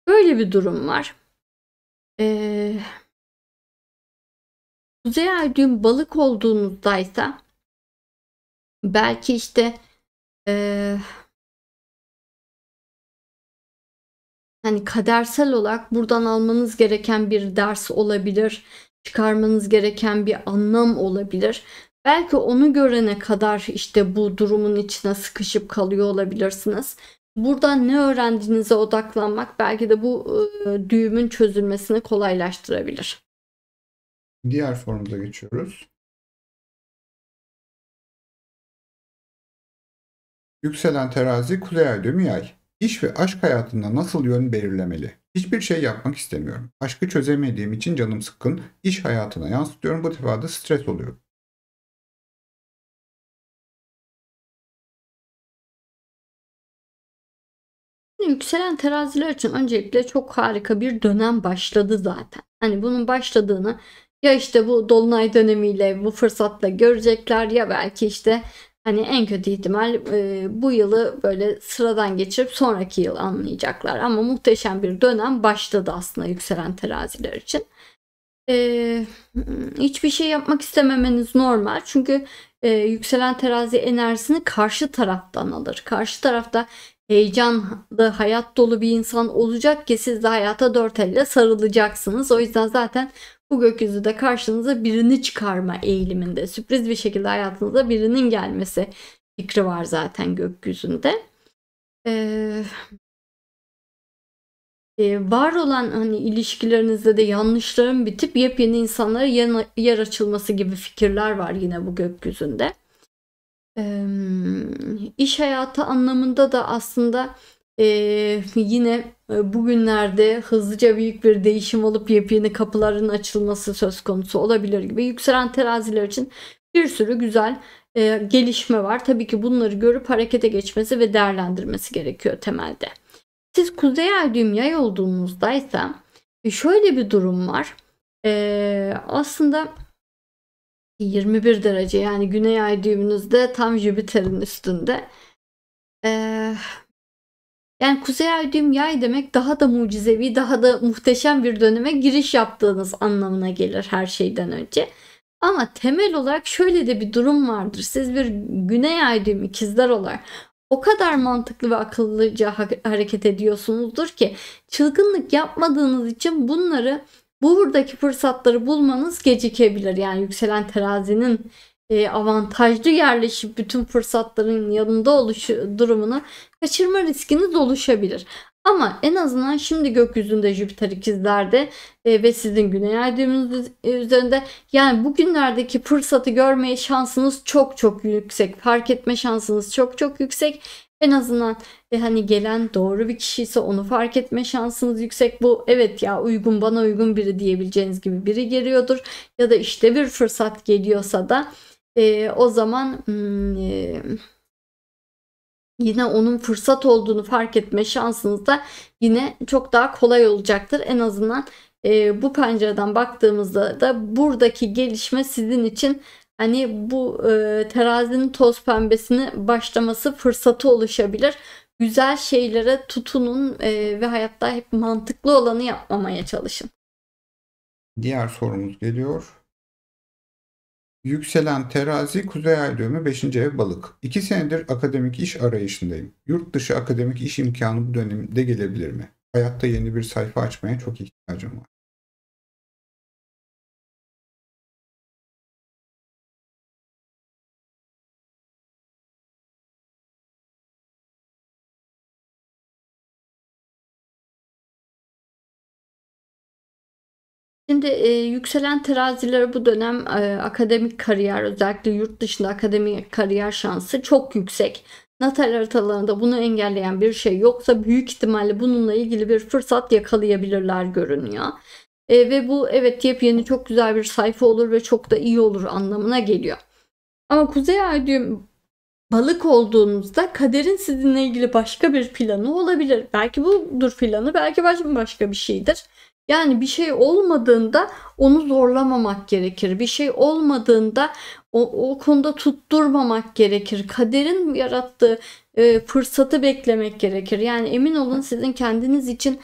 B: Böyle bir durum var. Kuzey ay düğüm balık olduğunuzdaysa belki işte hani kadersel olarak buradan almanız gereken bir ders olabilir. Çıkarmanız gereken bir anlam olabilir. Belki onu görene kadar işte bu durumun içine sıkışıp kalıyor olabilirsiniz. Buradan ne öğrendiğinize odaklanmak belki de bu düğümün çözülmesini kolaylaştırabilir.
A: Diğer sorumuza geçiyoruz. Yükselen terazi, kuzey ay düğümü yay. İş ve aşk hayatında nasıl yön belirlemeli? Hiçbir şey yapmak istemiyorum. Aşkı çözemediğim için canım sıkkın. İş hayatına yansıtıyorum. Bu defa da stres oluyor.
B: Yükselen teraziler için öncelikle çok harika bir dönem başladı zaten. Hani bunun başladığını ya işte bu dolunay dönemiyle bu fırsatla görecekler ya belki işte hani en kötü ihtimal bu yılı böyle sıradan geçirip sonraki yıl anlayacaklar. Ama muhteşem bir dönem başladı aslında yükselen teraziler için. Hiçbir şey yapmak istememeniz normal. Çünkü yükselen terazi enerjisini karşı taraftan alır. Karşı tarafta heyecanlı, hayat dolu bir insan olacak ki siz de hayata dört elle sarılacaksınız. O yüzden zaten bu gökyüzü de karşınıza birini çıkarma eğiliminde. Sürpriz bir şekilde hayatınıza birinin gelmesi fikri var zaten gökyüzünde. Var olan hani ilişkilerinizde de yanlışların bitip yepyeni insanlara yer açılması gibi fikirler var yine bu gökyüzünde. İş hayatı anlamında da aslında yine bugünlerde hızlıca büyük bir değişim olup yepyeni kapıların açılması söz konusu olabilir gibi. Yükselen teraziler için bir sürü güzel gelişme var. Tabii ki bunları görüp harekete geçmesi ve değerlendirmesi gerekiyor temelde. Siz kuzey ay düğüm yay olduğunuzdaysa şöyle bir durum var. Aslında 21 derece yani güney ay düğümünüzde tam Jüpiter'in üstünde. Yani kuzey ay düğüm yay demek daha da mucizevi, daha da muhteşem bir döneme giriş yaptığınız anlamına gelir her şeyden önce. Ama temel olarak şöyle de bir durum vardır. Siz bir güney ay düğüm ikizler olarak o kadar mantıklı ve akıllıca hareket ediyorsunuzdur ki çılgınlık yapmadığınız için buradaki fırsatları bulmanız gecikebilir. Yani yükselen terazinin avantajlı yerleşip bütün fırsatların yanında oluşu durumunu kaçırma riskiniz oluşabilir. Ama en azından şimdi gökyüzünde Jüpiter ikizlerde ve sizin güney ay düğümünüz üzerinde yani bugünlerdeki fırsatı görmeye şansınız çok çok yüksek. Fark etme şansınız çok çok yüksek. En azından hani gelen doğru bir kişi ise onu fark etme şansınız yüksek. Bu evet ya bana uygun biri diyebileceğiniz gibi biri geliyordur. Ya da işte bir fırsat geliyorsa da o zaman yine onun fırsat olduğunu fark etme şansınız da yine çok daha kolay olacaktır. En azından bu pencereden baktığımızda da buradaki gelişme sizin için hani bu terazinin toz pembesini başlaması fırsatı oluşabilir. Güzel şeylere tutunun ve hayatta hep mantıklı olanı yapmamaya çalışın.
A: Diğer sorumuz geliyor. Yükselen terazi, kuzey ay düğümü 5. ev balık. 2 senedir akademik iş arayışındayım. Yurt dışı akademik iş imkanı bu dönemde gelebilir mi? Hayatta yeni bir sayfa açmaya çok ihtiyacım var.
B: Şimdi yükselen terazilere bu dönem akademik kariyer, özellikle yurt dışında akademik kariyer şansı çok yüksek. Natal haritalarında bunu engelleyen bir şey yoksa büyük ihtimalle bununla ilgili bir fırsat yakalayabilirler görünüyor. Ve bu evet yepyeni çok güzel bir sayfa olur ve çok da iyi olur anlamına geliyor. Ama Kuzey Ay düğüm balık olduğunuzda kaderin sizinle ilgili başka bir planı olabilir. Belki budur planı, belki başka bir şeydir. Yani bir şey olmadığında onu zorlamamak gerekir. Bir şey olmadığında o konuda tutturmamak gerekir. Kaderin yarattığı fırsatı beklemek gerekir. Yani emin olun sizin kendiniz için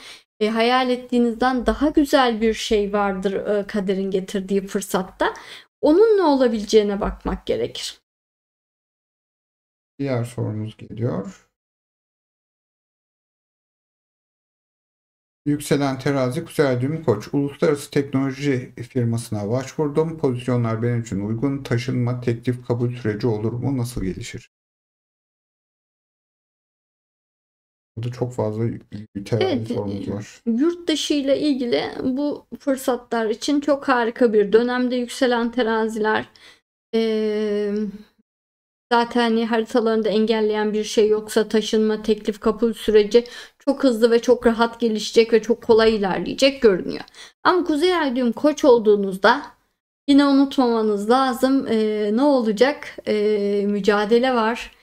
B: hayal ettiğinizden daha güzel bir şey vardır kaderin getirdiği fırsatta. Onun ne olabileceğine bakmak gerekir.
A: Diğer sorumuz geliyor. Yükselen terazi Kuzey Ay düğümü Koç. Uluslararası teknoloji firmasına başvurdum. Pozisyonlar benim için uygun. Taşınma, teklif, kabul süreci olur mu? Nasıl gelişir? Burada çok fazla terazi
B: Evet,
A: sorumuz var.
B: yurt dışı ile ilgili bu fırsatlar için çok harika bir dönemde yükselen teraziler. Zaten hani haritalarında engelleyen bir şey yoksa taşınma, teklif, kabul süreci çok hızlı ve çok rahat gelişecek ve çok kolay ilerleyecek görünüyor. Ama Kuzey Ay düğüm Koç olduğunuzda yine unutmamanız lazım. Ne olacak? Mücadele var.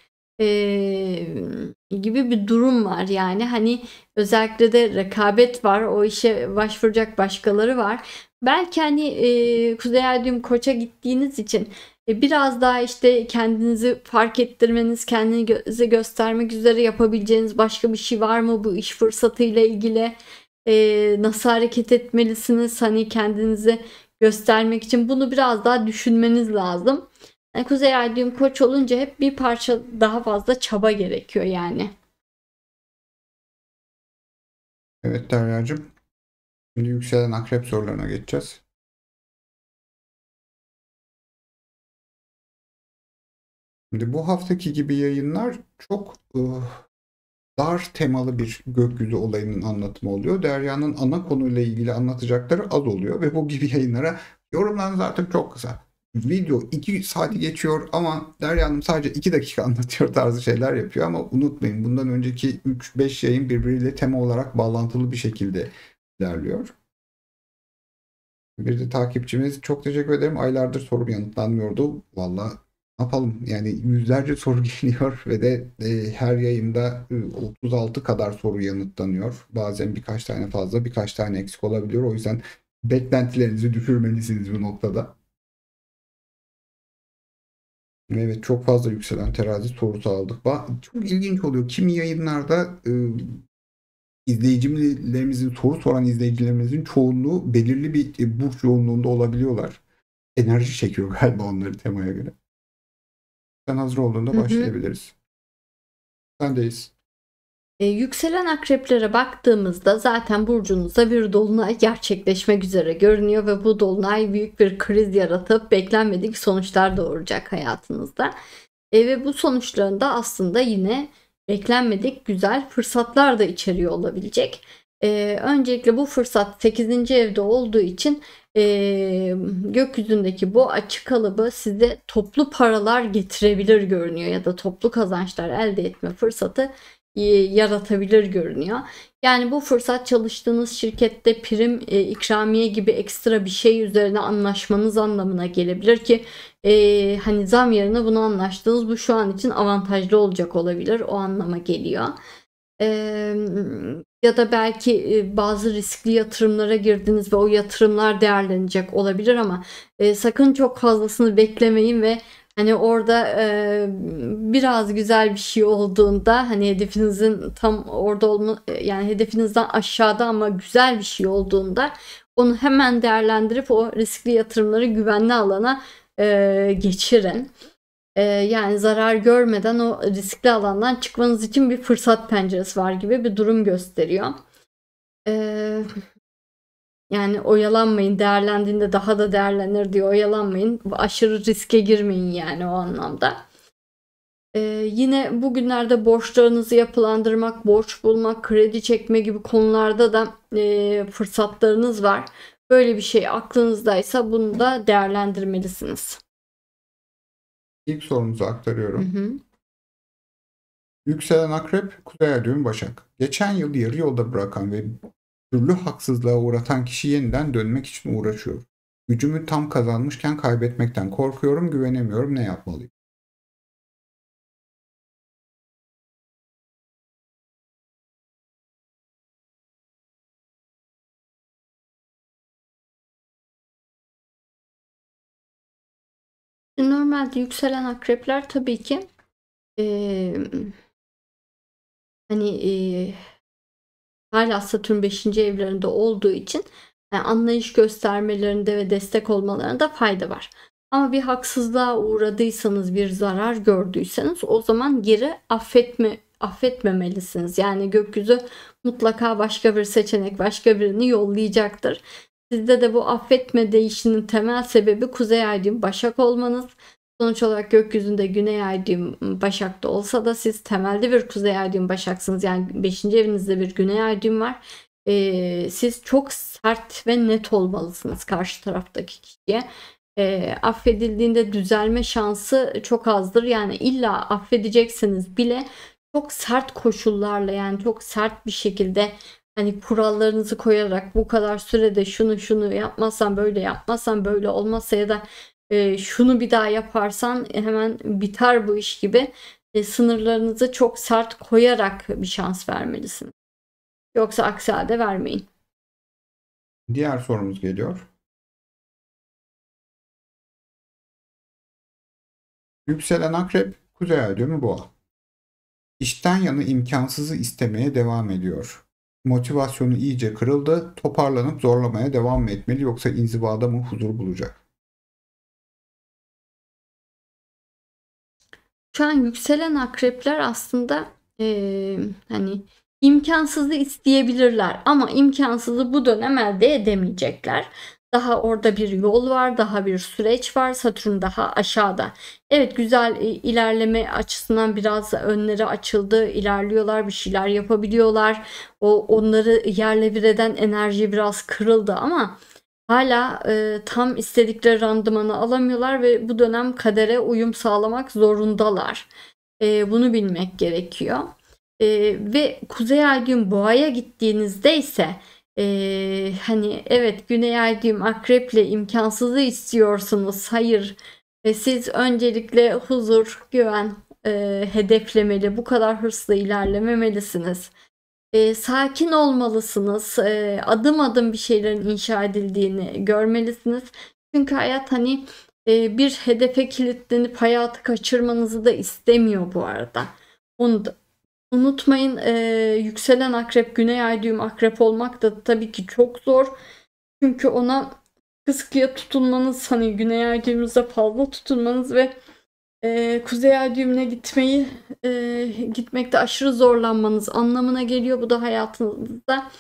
B: Gibi bir durum var. Yani hani özellikle de rekabet var. O işe başvuracak başkaları var. Belki hani Kuzey Ay düğüm Koç'a gittiğiniz için biraz daha işte kendinizi fark ettirmeniz, kendinizi göstermek üzere yapabileceğiniz başka bir şey var mı bu iş fırsatıyla ilgili? Nasıl hareket etmelisiniz? Hani kendinizi göstermek için bunu biraz daha düşünmeniz lazım. Yani Kuzey Ay düğüm Koç olunca hep bir parça daha fazla çaba gerekiyor yani.
A: Evet Derya'cığım. Şimdi yükselen akrep sorularına geçeceğiz. Şimdi bu haftaki gibi yayınlar çok dar temalı bir gökyüzü olayının anlatımı oluyor. Derya'nın ana konuyla ilgili anlatacakları az oluyor ve bu gibi yayınlara yorumlarınız artık çok kısa. Video 2 saati geçiyor ama Derya Hanım sadece 2 dakika anlatıyor tarzı şeyler yapıyor ama unutmayın bundan önceki 3-5 yayın birbiriyle tema olarak bağlantılı bir şekilde ilerliyor. Bir de takipçimiz çok teşekkür ederim. Aylardır sorum yanıtlanmıyordu. Valla ne yapalım yani yüzlerce soru geliyor ve de her yayında 36 kadar soru yanıtlanıyor. Bazen birkaç tane fazla birkaç tane eksik olabiliyor. O yüzden beklentilerinizi düşürmelisiniz bu noktada. Evet çok fazla yükselen terazi sorusu aldık. Çok ilginç oluyor. Kimi yayınlarda izleyicilerimizin soru soran izleyicilerimizin çoğunluğu belirli bir burç yoğunluğunda olabiliyorlar. Enerji çekiyor galiba onları temaya göre. Sen hazır olduğunda
B: Hı hı.
A: başlayabiliriz. Sendeyiz.
B: Yükselen akreplere baktığımızda zaten burcunuzda bir dolunay gerçekleşmek üzere görünüyor ve bu dolunay büyük bir kriz yaratıp beklenmedik sonuçlar doğuracak hayatınızda. Ve bu sonuçlarında aslında yine beklenmedik güzel fırsatlar da içeriyor olabilecek. Öncelikle bu fırsat 8. evde olduğu için gökyüzündeki bu açık kalıbı size toplu paralar getirebilir görünüyor ya da toplu kazançlar elde etme fırsatı yaratabilir görünüyor. Yani bu fırsat çalıştığınız şirkette prim, ikramiye gibi ekstra bir şey üzerine anlaşmanız anlamına gelebilir ki hani zam yerine bunu anlaştınız. Bu şu an için avantajlı olacak olabilir. O anlama geliyor. E, Ya da belki bazı riskli yatırımlara girdiniz ve o yatırımlar değerlenecek olabilir ama sakın çok fazlasını beklemeyin ve hani orada biraz güzel bir şey olduğunda hani hedefinizin tam orada yani hedefinizden aşağıda ama güzel bir şey olduğunda onu hemen değerlendirip o riskli yatırımları güvenli alana geçirin. Yani zarar görmeden o riskli alandan çıkmanız için bir fırsat penceresi var gibi bir durum gösteriyor. Eee, Yani oyalanmayın, değerlendiğinde daha da değerlenir diye oyalanmayın. Aşırı riske girmeyin yani o anlamda. Yine bugünlerde borçlarınızı yapılandırmak, borç bulmak, kredi çekme gibi konularda da fırsatlarınız var. Böyle bir şey aklınızdaysa bunu da değerlendirmelisiniz.
A: İlk sorumuzu
B: Hı
A: aktarıyorum.
B: hı.
A: Yükselen Akrep, Kuzey Ay düğümü Başak. Geçen yıl yarı yolda bırakan ve türlü haksızlığa uğratan kişi yeniden dönmek için uğraşıyor. Gücümü tam kazanmışken kaybetmekten korkuyorum, güvenemiyorum, ne yapmalıyım?
B: Normalde yükselen akrepler tabii ki hani hala Satürn 5. evlerinde olduğu için anlayış göstermelerinde ve destek olmalarında fayda var. Ama bir haksızlığa uğradıysanız, bir zarar gördüyseniz o zaman geri affetmemelisiniz. Yani gökyüzü mutlaka başka bir seçenek, başka birini yollayacaktır. Sizde de bu affetme değişinin temel sebebi Kuzey Ay düğüm Başak olmanız. Sonuç olarak gökyüzünde Güney Ay düğüm Başak'ta olsa da siz temelde bir Kuzey Ay düğüm Başaksınız. Yani 5. evinizde bir Güney Ay düğüm var. Siz çok sert ve net olmalısınız karşı taraftaki kişiye. Affedildiğinde düzelme şansı çok azdır. Yani illa affedecekseniz bile çok sert koşullarla, yani çok sert bir şekilde, hani kurallarınızı koyarak bu kadar sürede şunu yapmazsan böyle, yapmazsan böyle, olmazsa ya da şunu bir daha yaparsan hemen biter bu iş gibi sınırlarınızı çok sert koyarak bir şans vermelisiniz. Yoksa aksi halde vermeyin.
A: Diğer sorumuz geliyor. Yükselen Akrep, Kuzey Ay düğümü Boğa. İşten yanı imkansızı istemeye devam ediyor. Motivasyonu iyice kırıldı, toparlanıp zorlamaya devam mı etmeli yoksa inzivada mı huzur bulacak?
B: Şu an yükselen akrepler aslında hani imkansızı isteyebilirler ama imkansızı bu dönem elde edemeyecekler. Daha orada bir yol var, daha bir süreç var. Satürn daha aşağıda. Evet, güzel ilerleme açısından biraz önleri açıldı, ilerliyorlar, bir şeyler yapabiliyorlar. Onları yerle bir eden enerji biraz kırıldı ama hala tam istedikleri randımanı alamıyorlar ve bu dönem kadere uyum sağlamak zorundalar. Bunu bilmek gerekiyor. Ve Kuzey Ay düğüm Boğa'ya gittiğinizde ise hani evet, Güney Ay düğüm Akrep'le imkansızı istiyorsunuz. Hayır, siz öncelikle huzur, güven hedeflemeli. Bu kadar hırslı ilerlememelisiniz. Sakin olmalısınız. Adım adım bir şeylerin inşa edildiğini görmelisiniz. Çünkü hayat hani bir hedefe kilitlenip hayatı kaçırmanızı da istemiyor bu arada. Onu da unutmayın. Yükselen akrep, Güney Ay düğüm akrep olmak da tabii ki çok zor. Çünkü ona sıkıya tutulmanız, hani Güney Ay düğümünüze fazla tutulmanız ve Kuzey Ay düğümüne gitmekte aşırı zorlanmanız anlamına geliyor. Bu da hayatınızda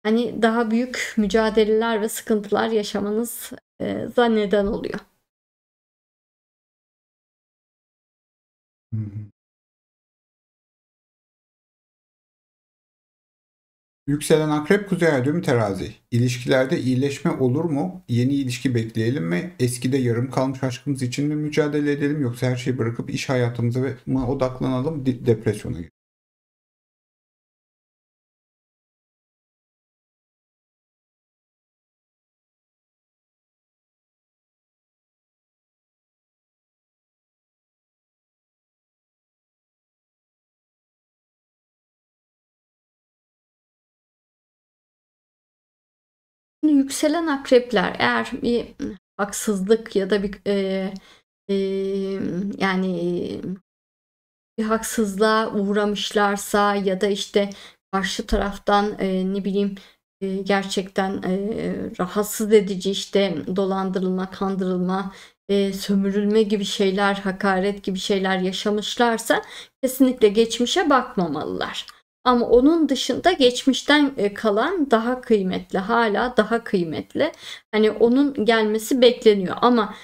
B: hani daha büyük mücadeleler ve sıkıntılar yaşamanıza neden oluyor.
A: Hı hı. Yükselen Akrep, Kuzey Ay düğümü Terazi. İlişkilerde iyileşme olur mu? Yeni ilişki bekleyelim mi? Eskide yarım kalmış aşkımız için mi mücadele edelim yoksa her şeyi bırakıp iş hayatımıza mı odaklanalım, depresyona girelim?
B: Şimdi yükselen akrepler eğer bir haksızlık ya da bir e, yani bir haksızlığa uğramışlarsa ya da işte karşı taraftan ne bileyim gerçekten rahatsız edici, işte dolandırılma, kandırılma, sömürülme gibi şeyler, hakaret gibi şeyler yaşamışlarsa kesinlikle geçmişe bakmamalılar. Ama onun dışında geçmişten kalan daha kıymetli, hala daha kıymetli. Hani onun gelmesi bekleniyor ama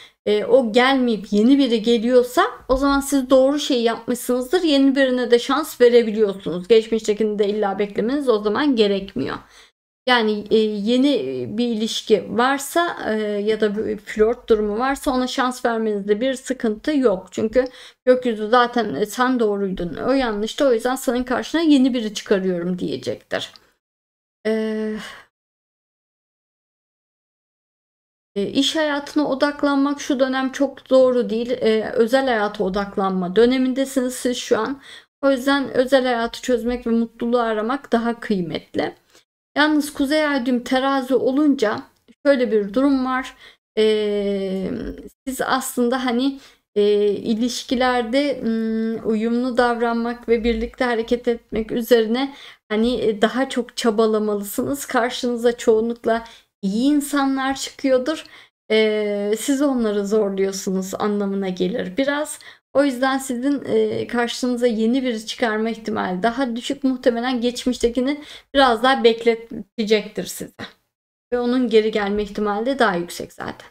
B: o gelmeyip yeni biri geliyorsa o zaman siz doğru şeyi yapmışsınızdır. Yeni birine de şans verebiliyorsunuz. Geçmiştekini de illa beklemeniz o zaman gerekmiyor. Yani yeni bir ilişki varsa ya da bir flört durumu varsa ona şans vermenizde bir sıkıntı yok. Çünkü gökyüzü zaten sen doğruydun, o yanlıştı. O yüzden senin karşına yeni biri çıkarıyorum diyecektir. İş hayatına odaklanmak şu dönem çok doğru değil. Özel hayata odaklanma dönemindesiniz siz şu an. O yüzden özel hayatı çözmek ve mutluluğu aramak daha kıymetli. Yalnız Kuzey Ay düğüm terazi olunca şöyle bir durum var. Siz aslında hani ilişkilerde uyumlu davranmak ve birlikte hareket etmek üzerine hani daha çok çabalamalısınız. Karşınıza çoğunlukla iyi insanlar çıkıyordur. Siz onları zorluyorsunuz anlamına gelir biraz. O yüzden sizin karşınıza yeni biri çıkarma ihtimali daha düşük, muhtemelen geçmiştekini biraz daha bekletecektir size. Ve onun geri gelme ihtimali de daha yüksek zaten.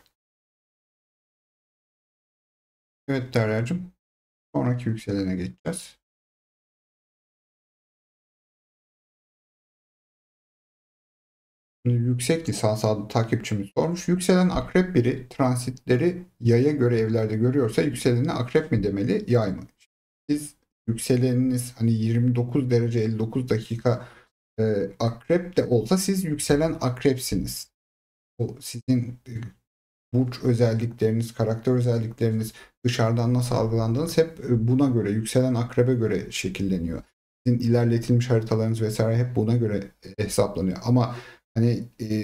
A: Evet Derya'cığım. Sonraki yükselene geçeceğiz. Yüksek lisans adlı takipçimiz sormuş. Yükselen akrep biri transitleri yaya göre evlerde görüyorsa yükselenine akrep mi demeli, yay mı? Siz yükseleniniz hani 29 derece 59 dakika akrep de olsa siz yükselen akrepsiniz. O sizin burç özellikleriniz, karakter özellikleriniz, dışarıdan nasıl algılandığınız hep buna göre, yükselen akrebe göre şekilleniyor. Sizin ilerletilmiş haritalarınız vesaire hep buna göre hesaplanıyor. Ama hani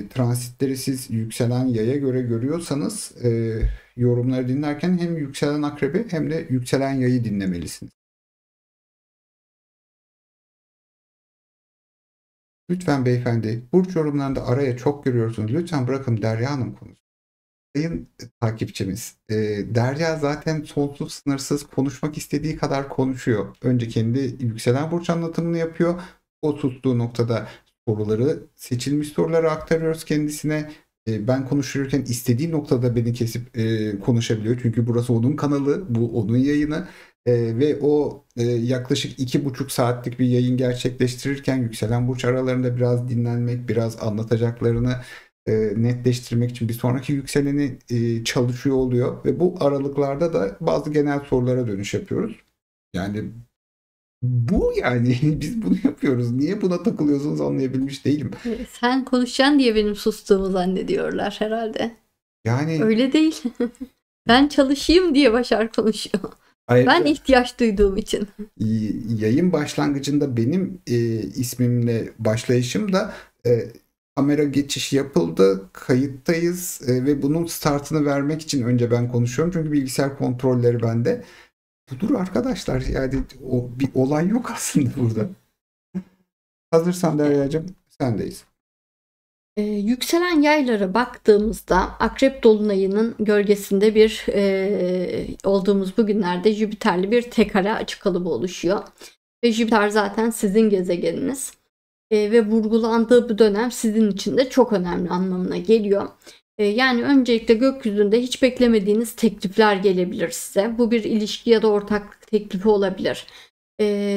A: transitleri siz yükselen yaya göre görüyorsanız yorumları dinlerken hem yükselen akrebi hem de yükselen yayı dinlemelisiniz. Lütfen beyefendi, burç yorumlarında araya çok görüyorsunuz. Lütfen bırakın Derya Hanım konuşsun. Sayın takipçimiz, Derya zaten sonsuz sınırsız konuşmak istediği kadar konuşuyor. Önce kendi yükselen burç anlatımını yapıyor. O tuttuğu noktada soruları, seçilmiş soruları aktarıyoruz kendisine. Ben konuşurken istediği noktada beni kesip konuşabiliyor. Çünkü burası onun kanalı, bu onun yayını. Ve o yaklaşık 2,5 saatlik bir yayın gerçekleştirirken yükselen burç aralarında biraz dinlenmek, biraz anlatacaklarını netleştirmek için bir sonraki yükseleni çalışıyor oluyor ve bu aralıklarda da bazı genel sorulara dönüş yapıyoruz. Yani bu yani biz bunu yapıyoruz. Niye buna takılıyorsunuz anlayabilmiş değilim.
B: Sen konuşacaksın diye benim sustuğumu zannediyorlar herhalde.
A: Yani
B: öyle değil. Ben çalışayım diye Başar konuşuyor. Ben ihtiyaç duyduğum için.
A: Yayın başlangıcında benim ismimle başlayışım da kamera geçişi yapıldı, kayıttayız ve bunun startını vermek için önce ben konuşuyorum çünkü bilgisayar kontrolleri bende. Budur arkadaşlar, yani bir olay yok aslında burada. Hazırsan Derya'cığım sendeyiz.
B: Yükselen yaylara baktığımızda Akrep Dolunay'ının gölgesinde olduğumuz bu günlerde Jüpiter'li bir tek kare açık kalıbı oluşuyor. Ve Jüpiter zaten sizin gezegeniniz. Ve vurgulandığı bu dönem sizin için de çok önemli anlamına geliyor. Yani öncelikle gökyüzünde hiç beklemediğiniz teklifler gelebilir size. Bu bir ilişki ya da ortaklık teklifi olabilir.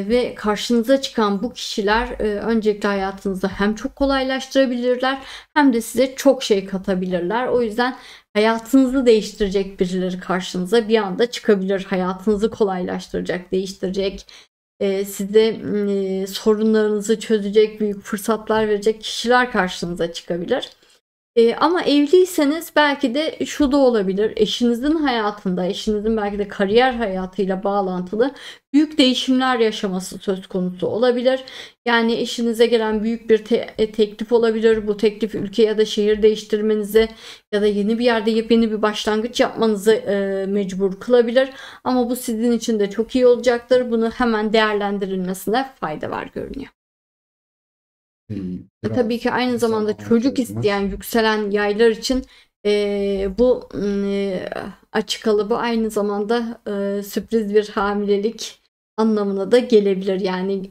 B: Ve karşınıza çıkan bu kişiler öncelikle hayatınızda hem çok kolaylaştırabilirler hem de size çok şey katabilirler. O yüzden hayatınızı değiştirecek birileri karşınıza bir anda çıkabilir. Hayatınızı kolaylaştıracak, değiştirecek, size sorunlarınızı çözecek, büyük fırsatlar verecek kişiler karşınıza çıkabilir. Ama evliyseniz belki de şu da olabilir. Eşinizin hayatında, eşinizin belki de kariyer hayatıyla bağlantılı büyük değişimler yaşaması söz konusu olabilir. Yani eşinize gelen büyük bir teklif olabilir. Bu teklif ülke ya da şehir değiştirmenizi ya da yeni bir yerde yepyeni bir başlangıç yapmanızı mecbur kılabilir. Ama bu sizin için de çok iyi olacaktır. Bunu hemen değerlendirilmesine fayda var görünüyor. Tabii ki aynı zamanda çocuk isteyen yükselen yaylar için bu açık kalıbı aynı zamanda sürpriz bir hamilelik anlamına da gelebilir. Yani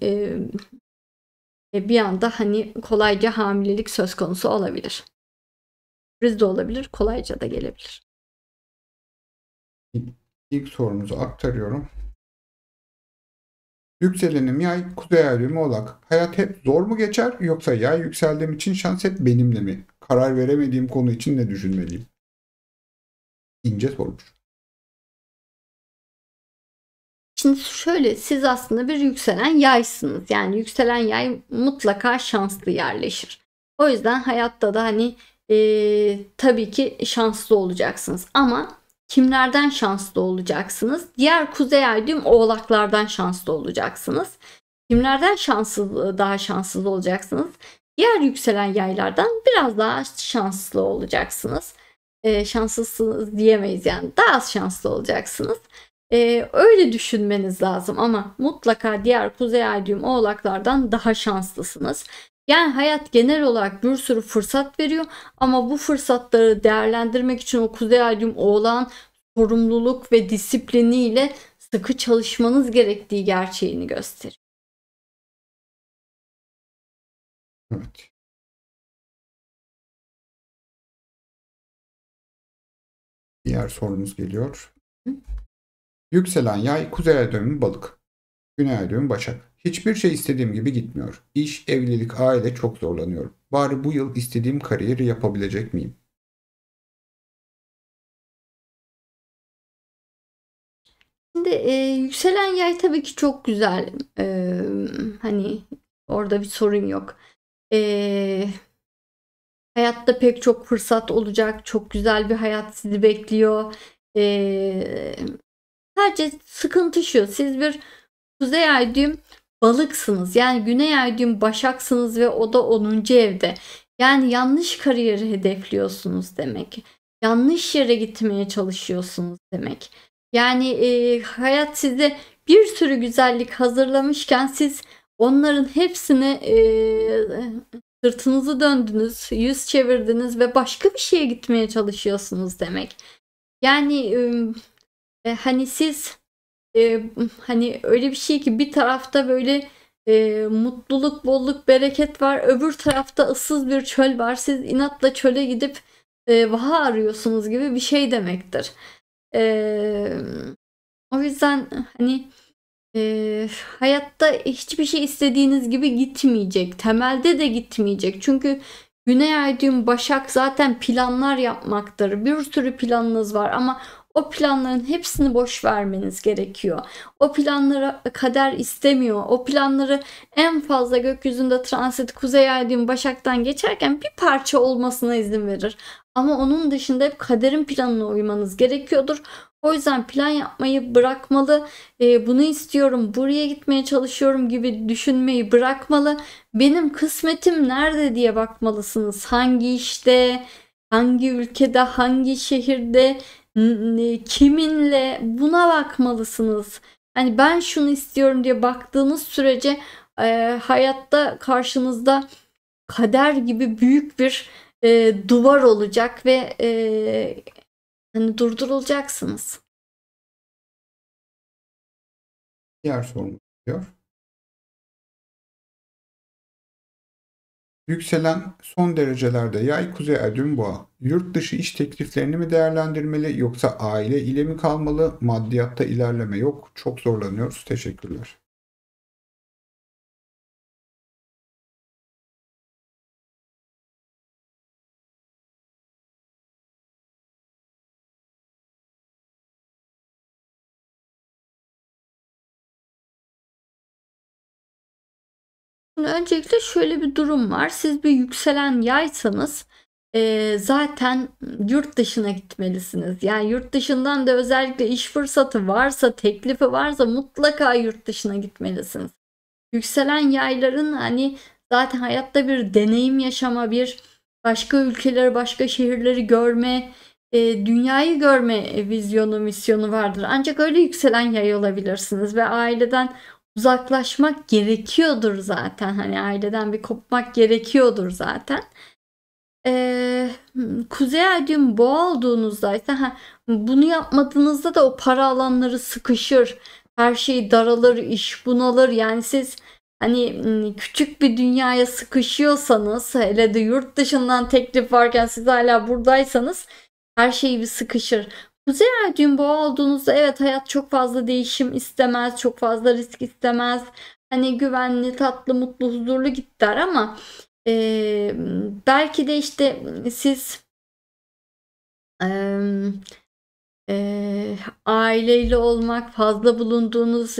B: bir anda hani kolayca hamilelik söz konusu olabilir. Sürpriz de olabilir, kolayca da gelebilir.
A: İlk sorumuzu aktarıyorum. Yükselenim yay, kuzey ay düğümü oğlak. Hayat hep zor mu geçer yoksa yay yükseldiğim için şans hep benimle mi? Karar veremediğim konu için ne düşünmeliyim? İnce sormuş.
B: Şimdi şöyle, siz aslında bir yükselen yaysınız. Yani yükselen yay mutlaka şanslı yerleşir. O yüzden hayatta da hani tabii ki şanslı olacaksınız. Ama kimlerden şanslı olacaksınız? Diğer kuzey ay düğüm oğlaklardan şanslı olacaksınız. Kimlerden daha şanssız olacaksınız? Diğer yükselen yaylardan biraz daha şanslı olacaksınız. Şanslısınız diyemeyiz yani. Daha az şanslı olacaksınız. Öyle düşünmeniz lazım ama mutlaka diğer kuzey ay düğüm oğlaklardan daha şanslısınız. Yani hayat genel olarak bir sürü fırsat veriyor ama bu fırsatları değerlendirmek için o kuzey ay düğüm oğlağın sorumluluk ve disipliniyle sıkı çalışmanız gerektiği gerçeğini gösteriyor.
A: Evet. Diğer sorumuz geliyor.
B: Hı?
A: Yükselen yay, kuzey ay düğümü balık. Güney ay düğümü başak. Hiçbir şey istediğim gibi gitmiyor. İş, evlilik, aile çok zorlanıyorum. Bari bu yıl istediğim kariyeri yapabilecek miyim?
B: Şimdi yükselen yay tabii ki çok güzel. Hani orada bir sorun yok. Hayatta pek çok fırsat olacak. Çok güzel bir hayat sizi bekliyor. Sadece sıkıntı şu. Siz bir kuzey ay düğüm balıksınız. Yani güney ay düğüm başaksınız ve o da 10. evde. Yani yanlış kariyeri hedefliyorsunuz demek. Yanlış yere gitmeye çalışıyorsunuz demek. Yani hayat size bir sürü güzellik hazırlamışken siz onların hepsini sırtınızı döndünüz, yüz çevirdiniz ve başka bir şeye gitmeye çalışıyorsunuz demek. Yani hani siz hani öyle bir şey ki bir tarafta böyle mutluluk, bolluk, bereket var. Öbür tarafta ıssız bir çöl var. Siz inatla çöle gidip vaha arıyorsunuz gibi bir şey demektir. O yüzden hani hayatta hiçbir şey istediğiniz gibi gitmeyecek. Temelde de gitmeyecek. Çünkü Güney Ay düğüm Başak zaten planlar yapmaktır. Bir sürü planınız var ama o planların hepsini boş vermeniz gerekiyor. O planları kader istemiyor. O planları en fazla gökyüzünde transit Kuzey Ay düğüm Başak'tan geçerken bir parça olmasına izin verir. Ama onun dışında hep kaderin planına uymanız gerekiyordur. O yüzden plan yapmayı bırakmalı. Bunu istiyorum, buraya gitmeye çalışıyorum gibi düşünmeyi bırakmalı. Benim kısmetim nerede diye bakmalısınız. Hangi işte, hangi ülkede, hangi şehirde, kiminle, buna bakmalısınız. Hani ben şunu istiyorum diye baktığınız sürece hayatta karşınızda kader gibi büyük bir duvar olacak ve hani durdurulacaksınız.
A: Diğer sorumuz geliyor. Yükselen son derecelerde yay, kuzey ay düğüm boğa. Yurt dışı iş tekliflerini mi değerlendirmeli yoksa aile ile mi kalmalı? Maddiyatta ilerleme yok. Çok zorlanıyoruz. Teşekkürler.
B: Şimdi öncelikle şöyle bir durum var. Siz bir yükselen yaysanız zaten yurt dışına gitmelisiniz. Yani yurt dışından da özellikle iş fırsatı varsa, teklifi varsa mutlaka yurt dışına gitmelisiniz. Yükselen yayların hani zaten hayatta bir deneyim yaşama, bir başka ülkeleri, başka şehirleri görme, dünyayı görme vizyonu, misyonu vardır. Ancak öyle yükselen yay olabilirsiniz ve aileden uzaklaşmak gerekiyordur zaten. Hani aileden bir kopmak gerekiyordur zaten. Kuzey ay düğüm boğa olduğunuzda ise bunu yapmadığınızda da o para alanları sıkışır. Her şey daralır, iş bunalır. Yani siz hani küçük bir dünyaya sıkışıyorsanız, hele de yurt dışından teklif varken siz hala buradaysanız her şey bir sıkışır. Kuzey ay düğüm boğa olduğunuzda evet, hayat çok fazla değişim istemez, çok fazla risk istemez. Hani güvenli, tatlı, mutlu, huzurlu git der ama belki de işte siz em, aileyle olmak, fazla bulunduğunuz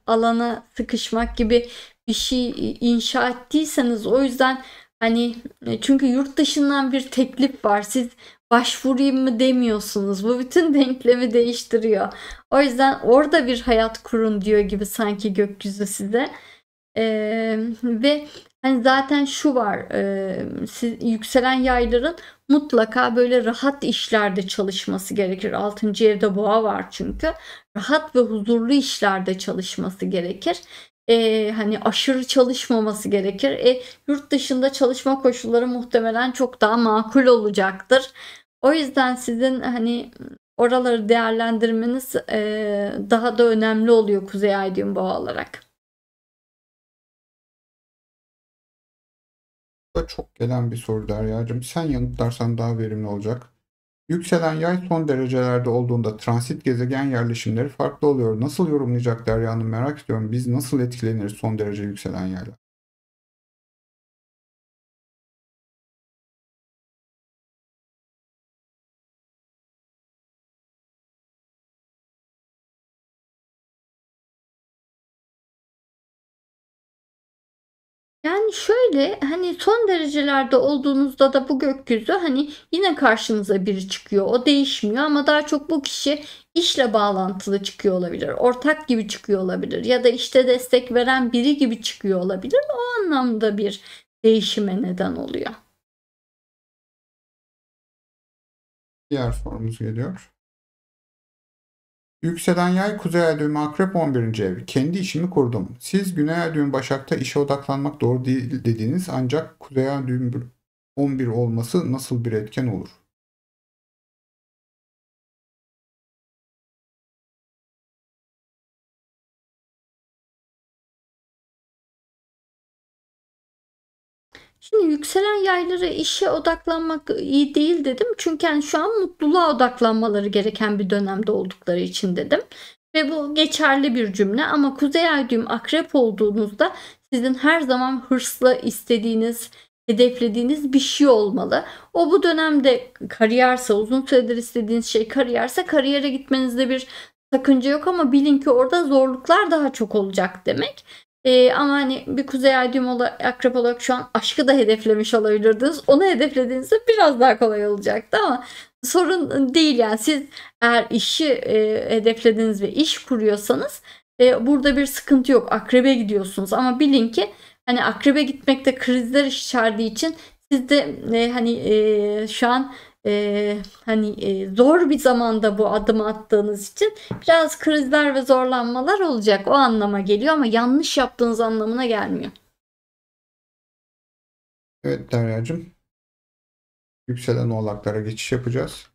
B: alana sıkışmak gibi bir şey inşa ettiyseniz, o yüzden hani çünkü yurt dışından bir teklif var. Siz başvurayım mı demiyorsunuz. Bu bütün denklemi değiştiriyor. O yüzden orada bir hayat kurun diyor gibi sanki gökyüzü size. Ve hani zaten şu var, siz, yükselen yayların mutlaka böyle rahat işlerde çalışması gerekir. 6. evde boğa var çünkü. Rahat ve huzurlu işlerde çalışması gerekir. Hani aşırı çalışmaması gerekir. Yurt dışında çalışma koşulları muhtemelen çok daha makul olacaktır. O yüzden sizin hani oraları değerlendirmeniz daha da önemli oluyor Kuzey Ay düğüm boğa olarak.
A: Bu da çok gelen bir soru Derya'cığım. Sen yanıtlarsan daha verimli olacak. Yükselen yay son derecelerde olduğunda transit gezegen yerleşimleri farklı oluyor. Nasıl yorumlayacak Derya Hanım merak ediyorum. Biz nasıl etkileniriz son derece yükselen yayla?
B: Yani şöyle, hani son derecelerde olduğunuzda da bu gökyüzü hani yine karşınıza biri çıkıyor. O değişmiyor ama daha çok bu kişi işle bağlantılı çıkıyor olabilir. Ortak gibi çıkıyor olabilir. Ya da işte destek veren biri gibi çıkıyor olabilir. O anlamda bir değişime neden oluyor.
A: Diğer sorumuz geliyor. Yükselen yay kuzey ay düğümü akrep 11. ev. Kendi işimi kurdum. Siz güney ay düğümü başakta işe odaklanmak doğru değil dediğiniz ancak kuzey ay düğümü 11 olması nasıl bir etken olur?
B: Şimdi yükselen yaylara işe odaklanmak iyi değil dedim. Çünkü yani şu an mutluluğa odaklanmaları gereken bir dönemde oldukları için dedim. Ve bu geçerli bir cümle ama kuzey ay düğüm akrep olduğunuzda sizin her zaman hırsla istediğiniz, hedeflediğiniz bir şey olmalı. O bu dönemde kariyerse, uzun süredir istediğiniz şey kariyerse, kariyere gitmenizde bir sakınca yok ama bilin ki orada zorluklar daha çok olacak demek. Ama hani bir kuzey ay düğüm akrep olarak şu an aşkı da hedeflemiş olabilirdiniz. Onu hedeflediğinizde biraz daha kolay olacaktı ama sorun değil yani. Siz eğer işi hedeflediniz ve iş kuruyorsanız burada bir sıkıntı yok. Akrebe gidiyorsunuz ama bilin ki hani akrebe gitmekte krizler içerdiği için siz de hani şu an hani zor bir zamanda bu adımı attığınız için biraz krizler ve zorlanmalar olacak. O anlama geliyor ama yanlış yaptığınız anlamına gelmiyor.
A: Evet Derya'cığım. Yükselen oğlaklara geçiş yapacağız.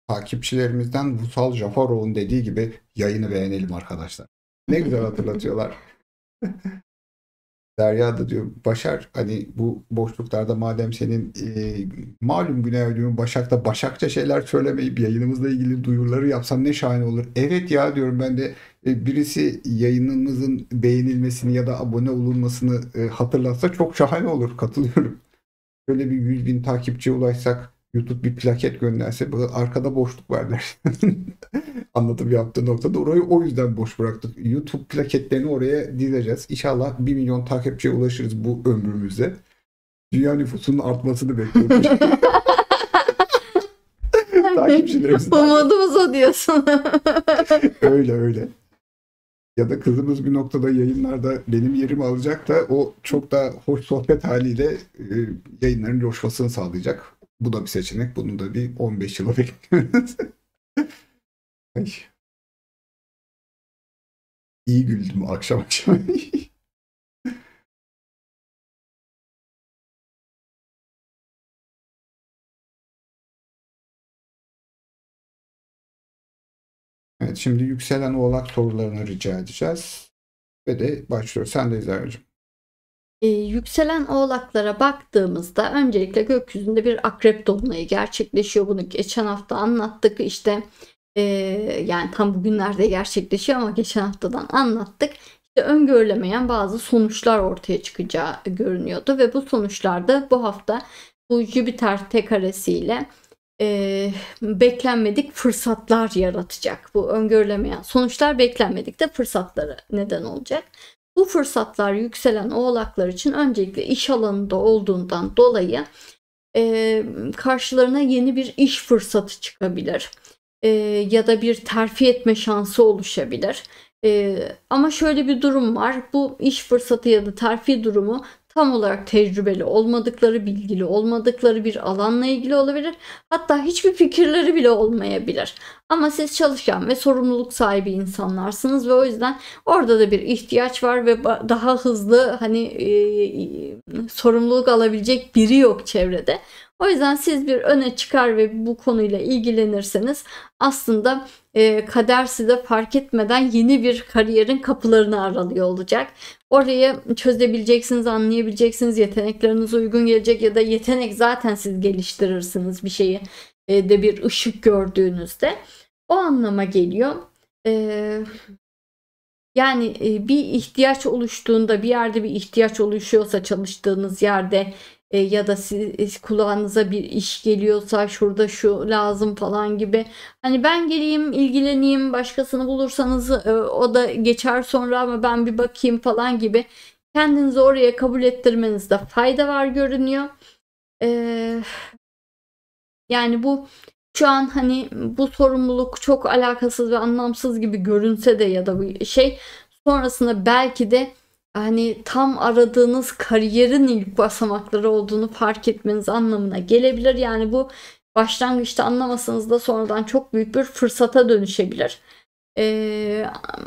A: Takipçilerimizden Vusal Jafarov'un dediği gibi yayını beğenelim arkadaşlar. Ne güzel hatırlatıyorlar. Derya da diyor Başar hani bu boşluklarda madem senin malum Güney Ay düğümü Başak'ta Başakça şeyler söylemeyip yayınımızla ilgili duyuruları yapsan ne şahane olur. Evet ya diyorum ben de birisi yayınımızın beğenilmesini ya da abone olunmasını hatırlatsa çok şahane olur. Katılıyorum. Şöyle bir 100.000 takipçiye ulaşsak YouTube bir plaket gönderse böyle arkada boşluk var der. Anlatım yaptığı noktada orayı o yüzden boş bıraktık. YouTube plaketlerini oraya dizeceğiz. İnşallah 1 milyon takipçiye ulaşırız bu ömrümüzde. Dünya nüfusunun artmasını bekliyoruz. Takipçilerimizin
B: Umudumuz o diyorsun.
A: öyle öyle. Ya da kızımız bir noktada yayınlarda benim yerimi alacak da o çok da hoş sohbet haliyle yayınların coşmasını sağlayacak. Bu da bir seçenek. Bunu da bir 15 yıla bekliyoruz. Ay, iyi güldüm akşam akşam. Evet, şimdi yükselen oğlak sorularını rica edeceğiz. Ve de başlıyor. Sen de izle.
B: Yükselen oğlaklara baktığımızda öncelikle gökyüzünde bir akrep dolunayı gerçekleşiyor. Bunu geçen hafta anlattık. İşte yani tam bugünlerde gerçekleşiyor ama geçen haftadan anlattık. İşte öngörülemeyen bazı sonuçlar ortaya çıkacağı görünüyordu ve bu sonuçlarda bu hafta bu Jüpiter T karesiyle beklenmedik fırsatlar yaratacak. Bu öngörülemeyen sonuçlar beklenmedik de fırsatlara neden olacak. Bu fırsatlar yükselen oğlaklar için öncelikle iş alanında olduğundan dolayı karşılarına yeni bir iş fırsatı çıkabilir. Ya da bir terfi etme şansı oluşabilir. Ama şöyle bir durum var. Bu iş fırsatı ya da terfi durumu tam olarak tecrübeli olmadıkları, bilgili olmadıkları bir alanla ilgili olabilir. Hatta hiçbir fikirleri bile olmayabilir. Ama siz çalışkan ve sorumluluk sahibi insanlarsınız ve o yüzden orada da bir ihtiyaç var ve daha hızlı sorumluluk alabilecek biri yok çevrede. O yüzden siz bir öne çıkar ve bu konuyla ilgilenirseniz aslında kader size fark etmeden yeni bir kariyerin kapılarını aralıyor olacak. Orayı çözebileceksiniz, anlayabileceksiniz, yeteneklerinize uygun gelecek ya da yetenek zaten siz geliştirirsiniz bir şeyi de bir ışık gördüğünüzde. O anlama geliyor. Yani bir ihtiyaç oluştuğunda, bir yerde bir ihtiyaç oluşuyorsa çalıştığınız yerde ya da siz kulağınıza bir iş geliyorsa şurada şu lazım falan gibi. Hani ben geleyim, ilgileneyim, başkasını bulursanız o da geçer sonra ama ben bir bakayım falan gibi. Kendinizi oraya kabul ettirmenizde fayda var görünüyor. Yani bu şu an hani bu sorumluluk çok alakasız ve anlamsız gibi görünse de ya da bu şey sonrasında belki de hani tam aradığınız kariyerin ilk basamakları olduğunu fark etmeniz anlamına gelebilir. Yani bu başlangıçta anlamasanız da sonradan çok büyük bir fırsata dönüşebilir.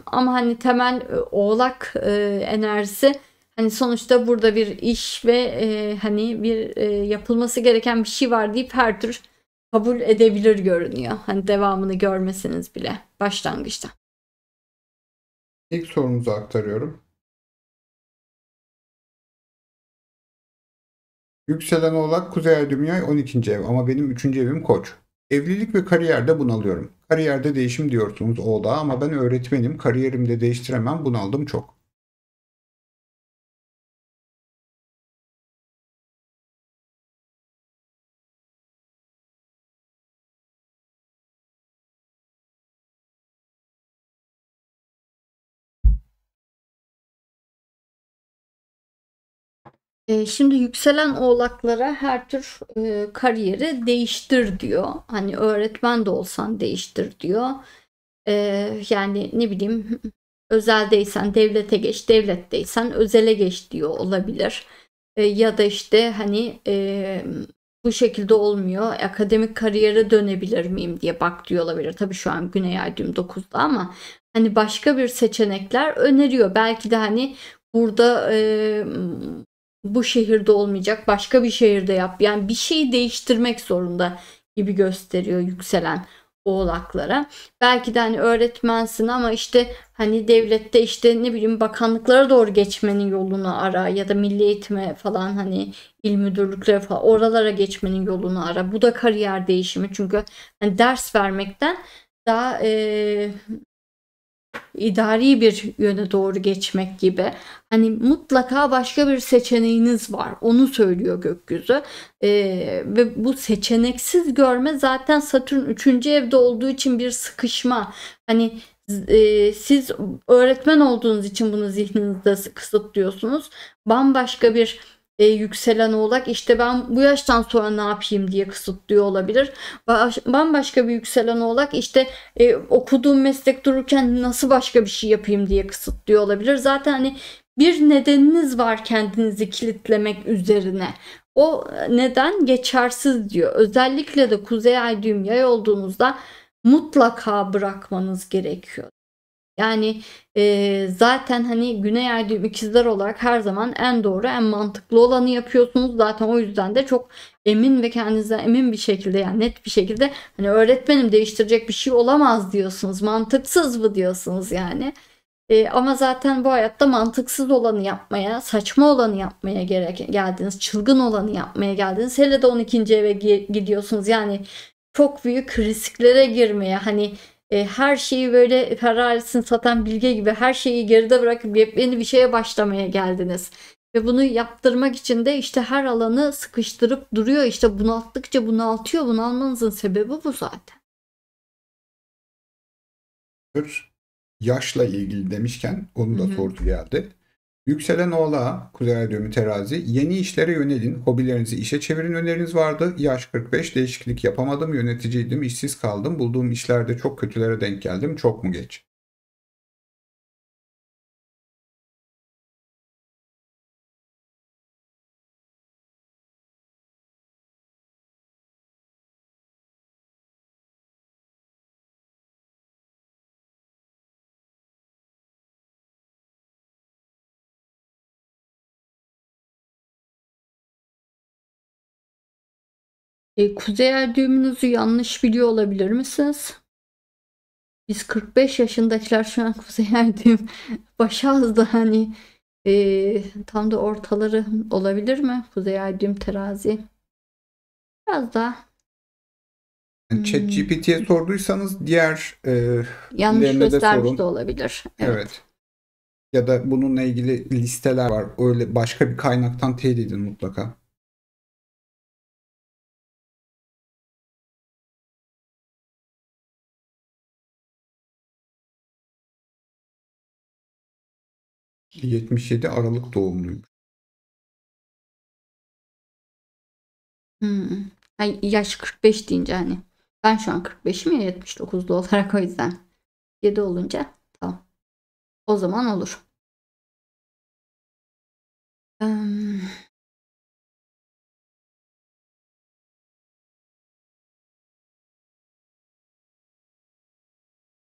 B: Ama hani temel oğlak enerjisi hani sonuçta burada bir iş ve hani bir yapılması gereken bir şey var deyip her tür kabul edebilir görünüyor. Hani devamını görmeseniz bile başlangıçta.
A: İlk sorumuzu aktarıyorum. Yükselen Oğlak Kuzey Ay Dünya 12. ev ama benim 3. evim Koç. Evlilik ve kariyerde bunalıyorum. Kariyerde değişim diyorsunuz Oğlak'a ama ben öğretmenim. Kariyerimde değiştiremem, bunaldım çok.
B: Şimdi yükselen oğlaklara her tür kariyeri değiştir diyor. Hani öğretmen de olsan değiştir diyor. Yani ne bileyim özeldeysen devlete geç, devletteysen özele geç diyor olabilir. Ya da işte hani bu şekilde olmuyor. Akademik kariyere dönebilir miyim diye bak diyor olabilir. Tabii şu an Güney Ay düğüm 9'da ama hani başka bir seçenekler öneriyor. Belki de hani burada bu şehirde olmayacak, başka bir şehirde yap. Yani bir şeyi değiştirmek zorunda gibi gösteriyor yükselen oğlaklara. Belki de hani öğretmensin ama işte hani devlette işte ne bileyim bakanlıklara doğru geçmenin yolunu ara ya da milli eğitime falan hani il müdürlükleri falan oralara geçmenin yolunu ara. Bu da kariyer değişimi çünkü hani ders vermekten daha idari bir yöne doğru geçmek gibi. Hani mutlaka başka bir seçeneğiniz var. Onu söylüyor gökyüzü. Ve bu seçeneksiz görme zaten Satürn 3. evde olduğu için bir sıkışma. Hani siz öğretmen olduğunuz için bunu zihninizde kısıtlıyorsunuz. Bambaşka bir yükselen oğlak işte ben bu yaştan sonra ne yapayım diye kısıtlıyor olabilir. Bambaşka bir yükselen oğlak işte okuduğum meslek dururken nasıl başka bir şey yapayım diye kısıtlıyor olabilir. Zaten hani bir nedeniniz var kendinizi kilitlemek üzerine. O neden geçersiz diyor. Özellikle de Kuzey Ay düğüm yay olduğunuzda mutlaka bırakmanız gerekiyor. Yani zaten hani Güney Ay düğüm ikizler olarak her zaman en doğru, en mantıklı olanı yapıyorsunuz. Zaten o yüzden de çok emin ve kendinizden emin bir şekilde yani net bir şekilde hani öğretmenim değiştirecek bir şey olamaz diyorsunuz. Mantıksız mı diyorsunuz yani. Ama zaten bu hayatta mantıksız olanı yapmaya, saçma olanı yapmaya geldiniz. Çılgın olanı yapmaya geldiniz. Hele de 12. eve gidiyorsunuz. Yani çok büyük risklere girmeye, hani her şeyi böyle Ferrari'sini satan Bilge gibi her şeyi geride bırakıp yepyeni bir şeye başlamaya geldiniz. Ve bunu yaptırmak için de işte her alanı sıkıştırıp duruyor. İşte bunalttıkça bunaltıyor. Bunalmanızın sebebi bu zaten.
A: Yaşla ilgili demişken onun da sorusu geldi. Yükselen Oğlak'a, Kuzey Ay düğümü Terazi, yeni işlere yönelin, hobilerinizi işe çevirin öneriniz vardı. Yaş 45, değişiklik yapamadım, yöneticiydim, işsiz kaldım, bulduğum işlerde çok kötülere denk geldim, çok mu geç?
B: Kuzey Ay düğümünüzü yanlış biliyor olabilir misiniz? Biz 45 yaşındakiler şu an Kuzey Ay düğüm başağız da hani tam da ortaları olabilir mi? Kuzey Ay düğüm Terazi. Biraz daha
A: Yani ChatGPT'ye sorduysanız diğer
B: yanlış
A: de
B: göstermiş
A: sorun.
B: de olabilir.
A: Evet. Ya da bununla ilgili listeler var. Öyle başka bir kaynaktan teyit edin mutlaka. ...77 Aralık doğumluyum.
B: Ay, yaş 45 deyince hani. Ben şu an 45'im ya, 79'lu olarak, o yüzden. 7 olunca tamam. O zaman olur.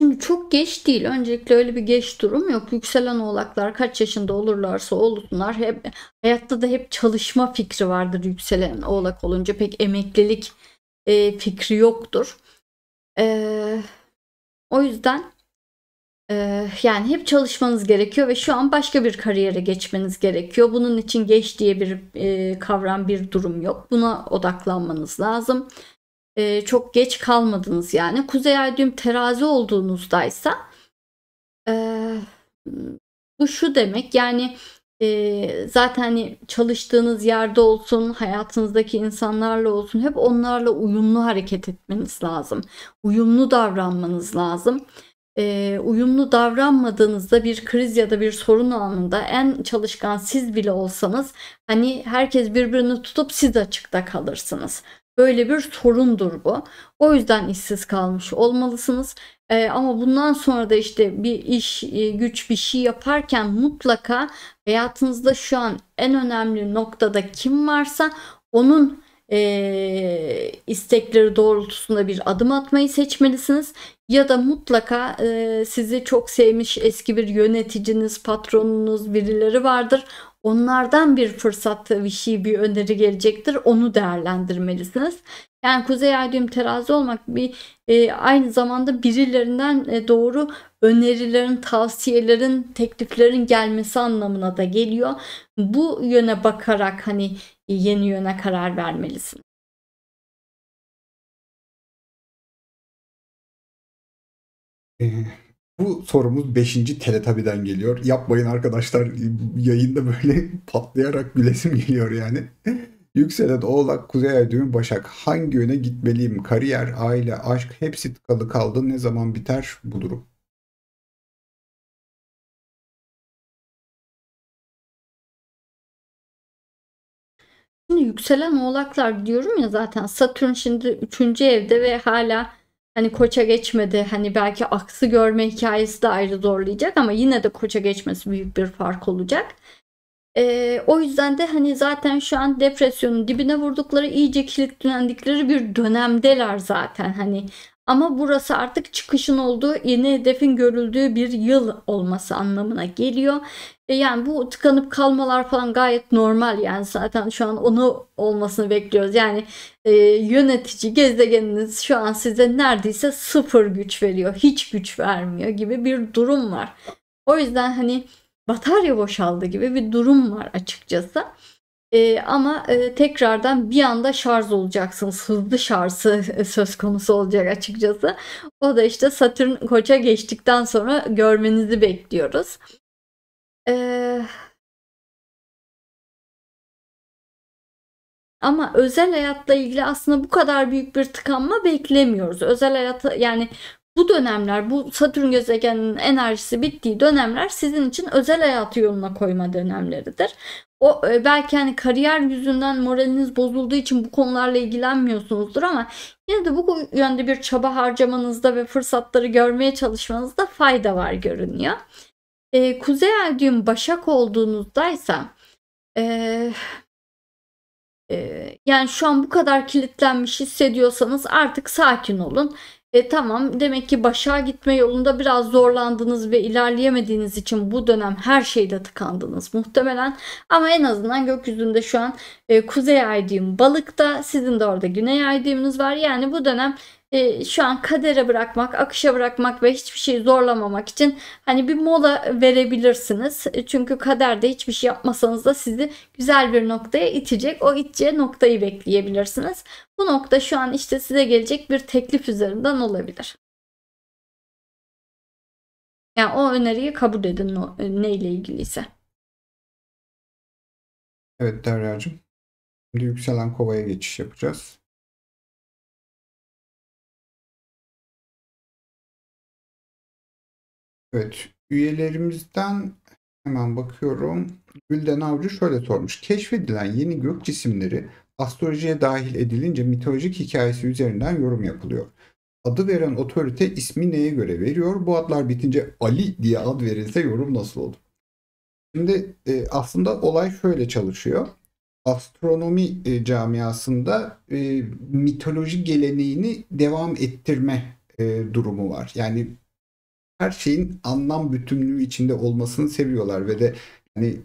B: Şimdi çok geç değil. Öncelikle öyle bir geç durum yok. Yükselen oğlaklar kaç yaşında olurlarsa olsunlar, hep hayatta da hep çalışma fikri vardır yükselen oğlak olunca. Pek emeklilik fikri yoktur. O yüzden yani hep çalışmanız gerekiyor ve şu an başka bir kariyere geçmeniz gerekiyor. Bunun için geç diye bir kavram, bir durum yok. Buna odaklanmanız lazım. Çok geç kalmadınız yani. Kuzey Ay düğüm Terazi olduğunuzdaysa bu şu demek yani, zaten hani çalıştığınız yerde olsun, hayatınızdaki insanlarla olsun, hep onlarla uyumlu hareket etmeniz lazım. Uyumlu davranmanız lazım. Uyumlu davranmadığınızda bir kriz ya da bir sorun anında en çalışkan siz bile olsanız hani herkes birbirini tutup siz açıkta kalırsınız. Böyle bir sorundur bu. O yüzden işsiz kalmış olmalısınız. Ama bundan sonra da işte bir iş, güç, bir şey yaparken mutlaka hayatınızda şu an en önemli noktada kim varsa onun istekleri doğrultusunda bir adım atmayı seçmelisiniz. Ya da mutlaka sizi çok sevmiş eski bir yöneticiniz, patronunuz, birileri vardır. Onlardan bir fırsat, bir şey, bir öneri gelecektir. Onu değerlendirmelisiniz. Yani Kuzey Ay düğüm Terazi olmak bir aynı zamanda birilerinden doğru önerilerin, tavsiyelerin, tekliflerin gelmesi anlamına da geliyor. Bu yöne bakarak hani yeni yöne karar vermelisin.
A: Bu sorumuz 5. Teletubby'den geliyor. Yapmayın arkadaşlar, yayında böyle patlayarak gülesim geliyor yani. Yükselen Oğlak, Kuzey Ay düğümü Başak. Hangi yöne gitmeliyim? Kariyer, aile, aşk hepsi tıkalı kaldı. Ne zaman biter bu durum?
B: Şimdi yükselen oğlaklar diyorum ya, zaten Satürn şimdi 3. evde ve hala hani Koça geçmedi. Hani belki aksi görme hikayesi de ayrı zorlayacak ama yine de Koça geçmesi büyük bir fark olacak. O yüzden de hani zaten şu an depresyonun dibine vurdukları, iyice kilitlendikleri bir dönemdeler zaten hani. Ama burası artık çıkışın olduğu, yeni hedefin görüldüğü bir yıl olması anlamına geliyor. Yani bu tıkanıp kalmalar falan gayet normal, yani zaten şu an onu olmasını bekliyoruz. Yani yönetici gezegeniniz şu an size neredeyse sıfır güç veriyor, hiç güç vermiyor gibi bir durum var. O yüzden hani batarya boşaldı gibi bir durum var açıkçası. Ama tekrardan bir anda şarj olacaksınız. Hızlı şarj söz konusu olacak açıkçası. O da işte Satürn Koç'a geçtikten sonra görmenizi bekliyoruz. Ama özel hayatla ilgili aslında bu kadar büyük bir tıkanma beklemiyoruz. Özel hayata yani bu dönemler, bu Satürn gezegeninin enerjisi bittiği dönemler sizin için özel hayatı yoluna koyma dönemleridir. O belki hani kariyer yüzünden moraliniz bozulduğu için bu konularla ilgilenmiyorsunuzdur ama yine de bu yönde bir çaba harcamanızda ve fırsatları görmeye çalışmanızda fayda var görünüyor. Kuzey ay düğüm Başak olduğunuzdaysa yani şu an bu kadar kilitlenmiş hissediyorsanız artık sakin olun. Tamam, demek ki Başak'a gitme yolunda biraz zorlandınız ve ilerleyemediğiniz için bu dönem her şeyde tıkandınız muhtemelen. Ama en azından gökyüzünde şu an Kuzey ay düğüm Balık'ta, sizin de orada Güney ay düğümünüz var. Yani bu dönem şu an kadere bırakmak, akışa bırakmak ve hiçbir şeyi zorlamamak için hani bir mola verebilirsiniz. Çünkü kaderde hiçbir şey yapmasanız da sizi güzel bir noktaya itecek. O iteceği noktayı bekleyebilirsiniz. Bu nokta şu an işte size gelecek bir teklif üzerinden olabilir. Yani o öneriyi kabul edin neyle ilgiliyse.
A: Evet Derya'cığım. Şimdi yükselen kovaya geçiş yapacağız. Evet, üyelerimizden hemen bakıyorum. Gülden Avcı şöyle sormuş. Keşfedilen yeni gök cisimleri astrolojiye dahil edilince mitolojik hikayesi üzerinden yorum yapılıyor. Adı veren otorite ismi neye göre veriyor? Bu adlar bitince Ali diye ad verilse yorum nasıl olur? Şimdi aslında olay şöyle çalışıyor. Astronomi camiasında mitoloji geleneğini devam ettirme durumu var. Yani her şeyin anlam bütünlüğü içinde olmasını seviyorlar ve de hani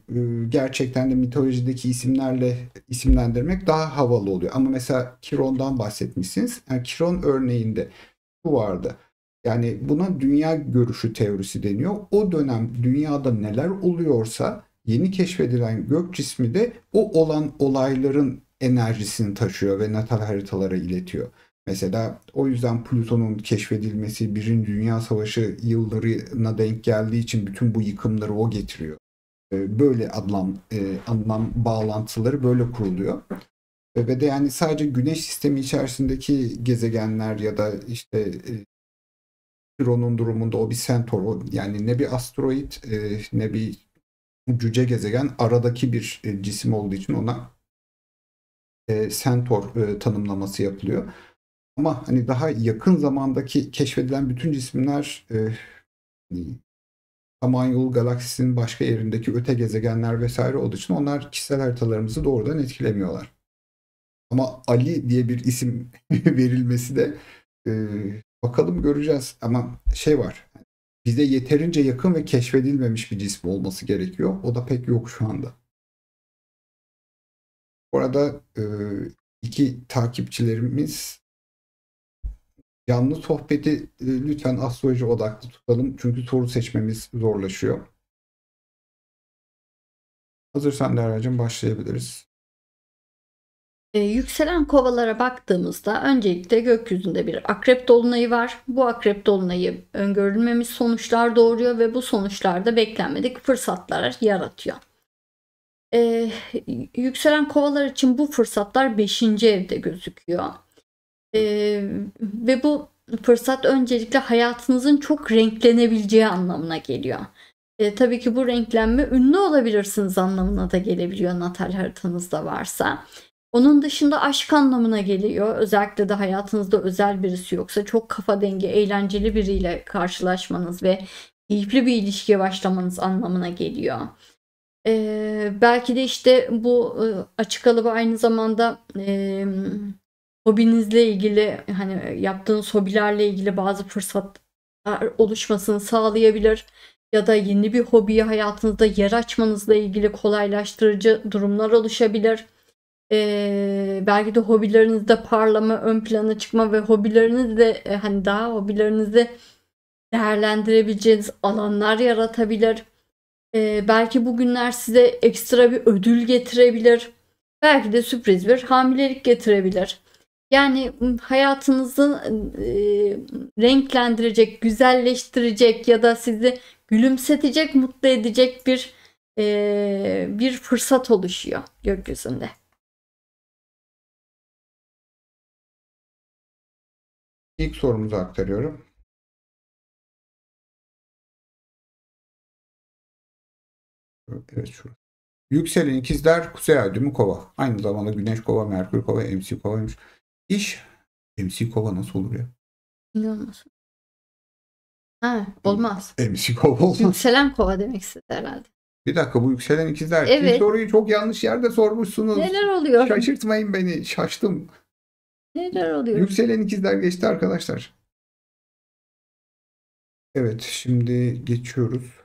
A: gerçekten de mitolojideki isimlerle isimlendirmek daha havalı oluyor. Ama mesela Kiron'dan bahsetmişsiniz. Yani Kiron örneğinde şu vardı. Yani buna dünya görüşü teorisi deniyor. O dönem dünyada neler oluyorsa yeni keşfedilen gök cismi de o olan olayların enerjisini taşıyor ve natal haritalara iletiyor. Mesela o yüzden Plüton'un keşfedilmesi Birinci Dünya Savaşı yıllarına denk geldiği için bütün bu yıkımları o getiriyor. Böyle anlam bağlantıları böyle kuruluyor. Ve de yani sadece Güneş sistemi içerisindeki gezegenler ya da işte Chiron'un durumunda o bir centaur, yani ne bir asteroid ne bir cüce gezegen, aradaki bir cisim olduğu için ona centaur tanımlaması yapılıyor. Ama hani daha yakın zamandaki keşfedilen bütün cisimler Samanyolu galaksisinin başka yerindeki öte gezegenler vesaire olduğu için onlar kişisel haritalarımızı doğrudan etkilemiyorlar. Ama Ali diye bir isim verilmesi de bakalım göreceğiz. Ama şey var. Bize yeterince yakın ve keşfedilmemiş bir cisim olması gerekiyor. O da pek yok şu anda. Bu arada iki takipçilerimiz canlı sohbeti lütfen astroloji odaklı tutalım. Çünkü soru seçmemiz zorlaşıyor. Hazırsan Derya'cığım başlayabiliriz.
B: Yükselen kovalara baktığımızda öncelikle gökyüzünde bir akrep dolunayı var. Bu akrep dolunayı öngörülmemiş sonuçlar doğuruyor ve bu sonuçlarda beklenmedik fırsatlar yaratıyor. Yükselen kovalar için bu fırsatlar 5. evde gözüküyor. Ve bu fırsat öncelikle hayatınızın çok renklenebileceği anlamına geliyor. Tabii ki bu renklenme ünlü olabilirsiniz anlamına da gelebiliyor natal haritanızda varsa. Onun dışında aşk anlamına geliyor. Özellikle de hayatınızda özel birisi yoksa çok kafa dengi, eğlenceli biriyle karşılaşmanız ve keyifli bir ilişkiye başlamanız anlamına geliyor. Belki de işte bu açık alıbı aynı zamanda hobinizle ilgili, hani yaptığınız hobilerle ilgili bazı fırsatlar oluşmasını sağlayabilir. Ya da yeni bir hobiye hayatınızda yer açmanızla ilgili kolaylaştırıcı durumlar oluşabilir. Belki de hobilerinizde parlama, ön plana çıkma ve hobilerinizde hani daha hobilerinizi değerlendirebileceğiniz alanlar yaratabilir. Belki bugünler size ekstra bir ödül getirebilir. Belki de sürpriz bir hamilelik getirebilir. Yani hayatınızı renklendirecek, güzelleştirecek ya da sizi gülümsetecek, mutlu edecek bir fırsat oluşuyor gökyüzünde.
A: İlk sorumuzu aktarıyorum. Evet, şu. Yükselen ikizler, Kuzey Ay düğümü Kova. Aynı zamanda Güneş Kova, Merkür Kova, MC Kova'ymış. İş MC Kova nasıl olur ya?
B: Ne olmasın? Ha, olmaz.
A: MC Kova olmaz.
B: Yükselen kova demek istedi herhalde.
A: Bir dakika, bu yükselen ikizler.
B: Evet.
A: Siz soruyu çok yanlış yerde sormuşsunuz.
B: Neler oluyor?
A: Şaşırtmayın beni. Şaştım.
B: Neler oluyor?
A: Yükselen ikizler geçti arkadaşlar. Evet, şimdi geçiyoruz.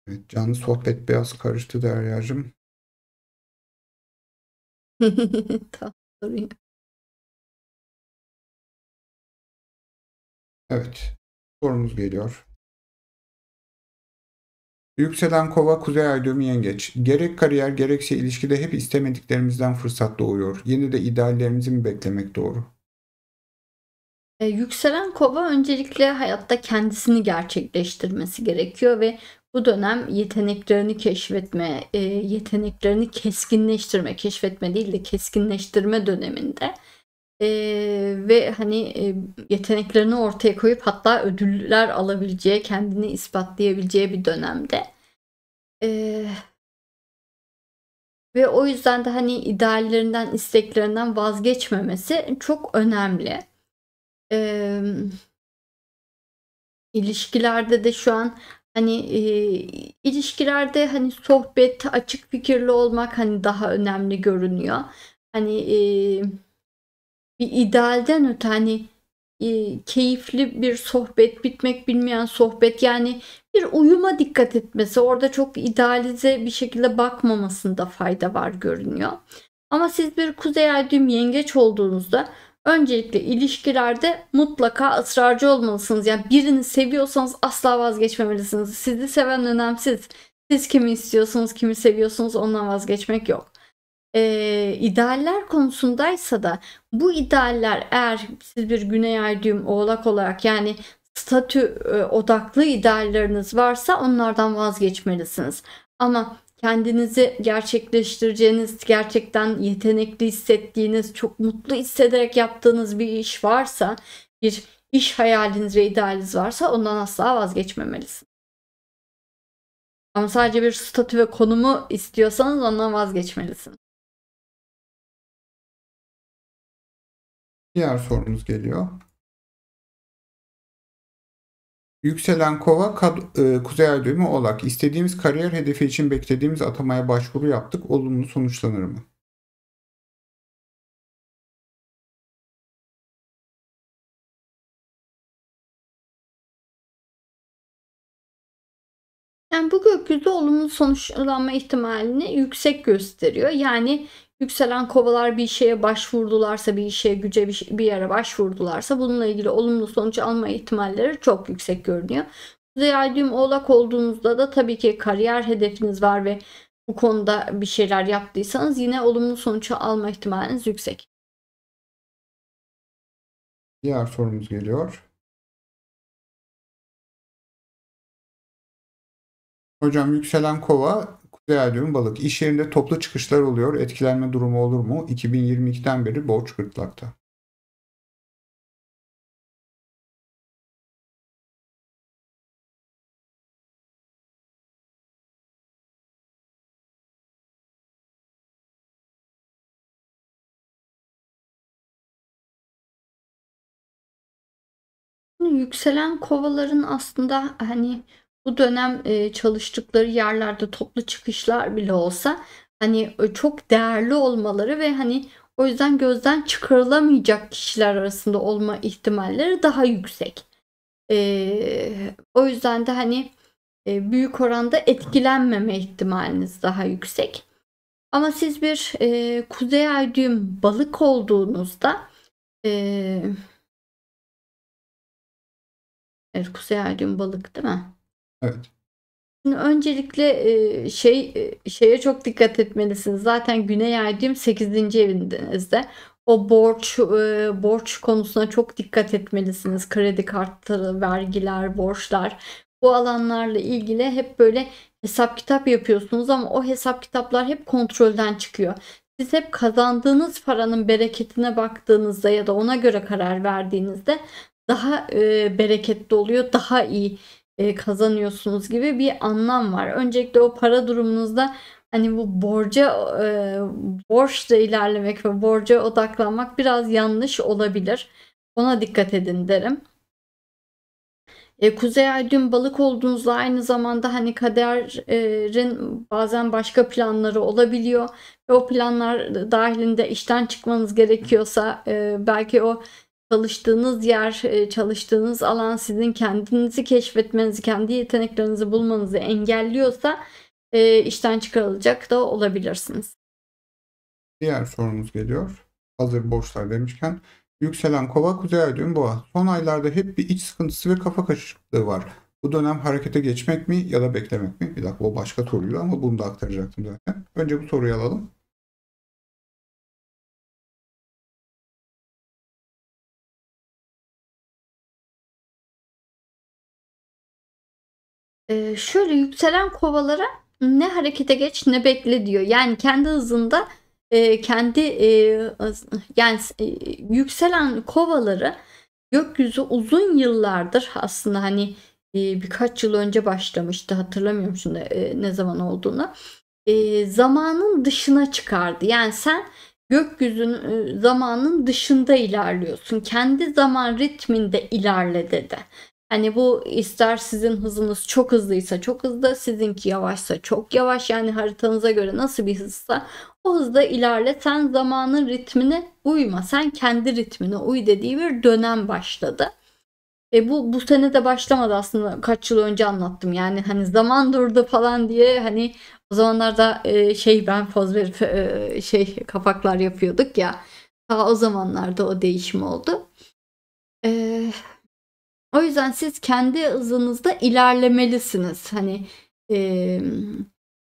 A: Evet, canlı sohbet biraz karıştı Derya'cığım.
B: Tamam, sorayım.
A: Evet, sorumuz geliyor. Yükselen Kova, Kuzey Ay düğümü Yengeç. Gerek kariyer gerekse ilişkide hep istemediklerimizden fırsat doğuyor. Yine de ideallerimizi mi beklemek doğru?
B: Yükselen kova öncelikle hayatta kendisini gerçekleştirmesi gerekiyor ve bu dönem yeteneklerini keşfetme, yeteneklerini keskinleştirme, keşfetme değil de keskinleştirme döneminde. Ve hani yeteneklerini ortaya koyup hatta ödüller alabileceği, kendini ispatlayabileceği bir dönemde. Ve o yüzden de hani ideallerinden, isteklerinden vazgeçmemesi çok önemli. İlişkilerde de şu an hani ilişkilerde hani sohbet, açık fikirli olmak hani daha önemli görünüyor. Hani bir idealden öte hani keyifli bir sohbet, bitmek bilmeyen sohbet, yani bir uyuma dikkat etmesi, orada çok idealize bir şekilde bakmamasında fayda var görünüyor. Ama siz bir Kuzey Ay düğüm Yengeç olduğunuzda öncelikle ilişkilerde mutlaka ısrarcı olmalısınız. Yani birini seviyorsanız asla vazgeçmemelisiniz. Sizi seven önemsiz. Siz kimi istiyorsunuz, kimi seviyorsunuz, ondan vazgeçmek yok. İdealler konusundaysa da bu idealler, eğer siz bir Güney Ay düğüm Oğlak olarak yani statü odaklı idealleriniz varsa onlardan vazgeçmelisiniz. Ama kendinizi gerçekleştireceğiniz, gerçekten yetenekli hissettiğiniz, çok mutlu hissederek yaptığınız bir iş varsa, bir iş hayaliniz ve idealiniz varsa ondan asla vazgeçmemelisiniz. Ama sadece bir statü ve konumu istiyorsanız ondan vazgeçmelisiniz.
A: Diğer sorumuz geliyor. Yükselen Kova, Kuzey Ay düğümü Oğlak. İstediğimiz kariyer hedefi için beklediğimiz atamaya başvuru yaptık. Olumlu sonuçlanır mı?
B: Yani bu gökyüzü olumlu sonuçlanma ihtimalini yüksek gösteriyor. Yani yükselen kovalar bir şeye başvurdularsa, bir işe, güce, bir yere başvurdularsa bununla ilgili olumlu sonuç alma ihtimalleri çok yüksek görünüyor. Kuzey Ay düğüm Oğlak olduğunuzda da tabii ki kariyer hedefiniz var ve bu konuda bir şeyler yaptıysanız yine olumlu sonuç alma ihtimaliniz yüksek.
A: Diğer sorumuz geliyor. Hocam, yükselen Kova, Kuzey Ay düğümü Balık. İş yerinde toplu çıkışlar oluyor. Etkilenme durumu olur mu? 2022'den beri borç gırtlakta.
B: Yükselen kovaların aslında hani bu dönem çalıştıkları yerlerde toplu çıkışlar bile olsa hani çok değerli olmaları ve hani o yüzden gözden çıkarılamayacak kişiler arasında olma ihtimalleri daha yüksek. O yüzden de hani büyük oranda etkilenmeme ihtimaliniz daha yüksek. Ama siz bir kuzey ay düğüm balık olduğunuzda evet, kuzey ay düğüm balık değil mi?
A: Evet.
B: Şimdi öncelikle şeye çok dikkat etmelisiniz. Zaten güney ay düğüm 8. evinizde. O borç konusuna çok dikkat etmelisiniz. Kredi kartları, vergiler, borçlar. Bu alanlarla ilgili hep böyle hesap kitap yapıyorsunuz ama o hesap kitaplar hep kontrolden çıkıyor. Siz hep kazandığınız paranın bereketine baktığınızda ya da ona göre karar verdiğinizde daha bereketli oluyor, daha iyi kazanıyorsunuz gibi bir anlam var. Öncelikle o para durumunuzda hani bu borçla ilerlemek ve borca odaklanmak biraz yanlış olabilir. Ona dikkat edin derim. Kuzey ay düğüm balık olduğunuzda aynı zamanda hani kaderin bazen başka planları olabiliyor ve o planlar dahilinde işten çıkmanız gerekiyorsa belki o çalıştığınız yer, çalıştığınız alan sizin kendinizi keşfetmenizi, kendi yeteneklerinizi bulmanızı engelliyorsa işten çıkarılacak da olabilirsiniz.
A: Diğer sorumuz geliyor. Hazır borçlar demişken. Yükselen kova, kuzey ay düğüm boğa. Son aylarda hep bir iç sıkıntısı ve kafa karışıklığı var. Bu dönem harekete geçmek mi ya da beklemek mi? Bir dakika, o başka soruydu ama bunu da aktaracaktım zaten. Önce bu soruyu alalım.
B: Şöyle yükselen kovalara ne harekete geç ne bekle diyor. Yani kendi hızında yani yükselen kovaları gökyüzü uzun yıllardır aslında hani birkaç yıl önce başlamıştı, hatırlamıyorum şimdi ne zaman olduğunu. Zamanın dışına çıkardı. Yani sen gökyüzünün zamanın dışında ilerliyorsun. Kendi zaman ritminde ilerle dedi. Hani bu ister sizin hızınız çok hızlıysa çok hızlı, sizinki yavaşsa çok yavaş. Yani haritanıza göre nasıl bir hızsa o hızda ilerle. Sen zamanın ritmine uyma. Sen kendi ritmine uy dediği bir dönem başladı. Bu sene de başlamadı aslında, kaç yıl önce anlattım. Yani hani zaman durdu falan diye hani o zamanlarda ben poz verip kapaklar yapıyorduk ya. Ta o zamanlarda o değişim oldu. E, O yüzden siz kendi hızınızda ilerlemelisiniz.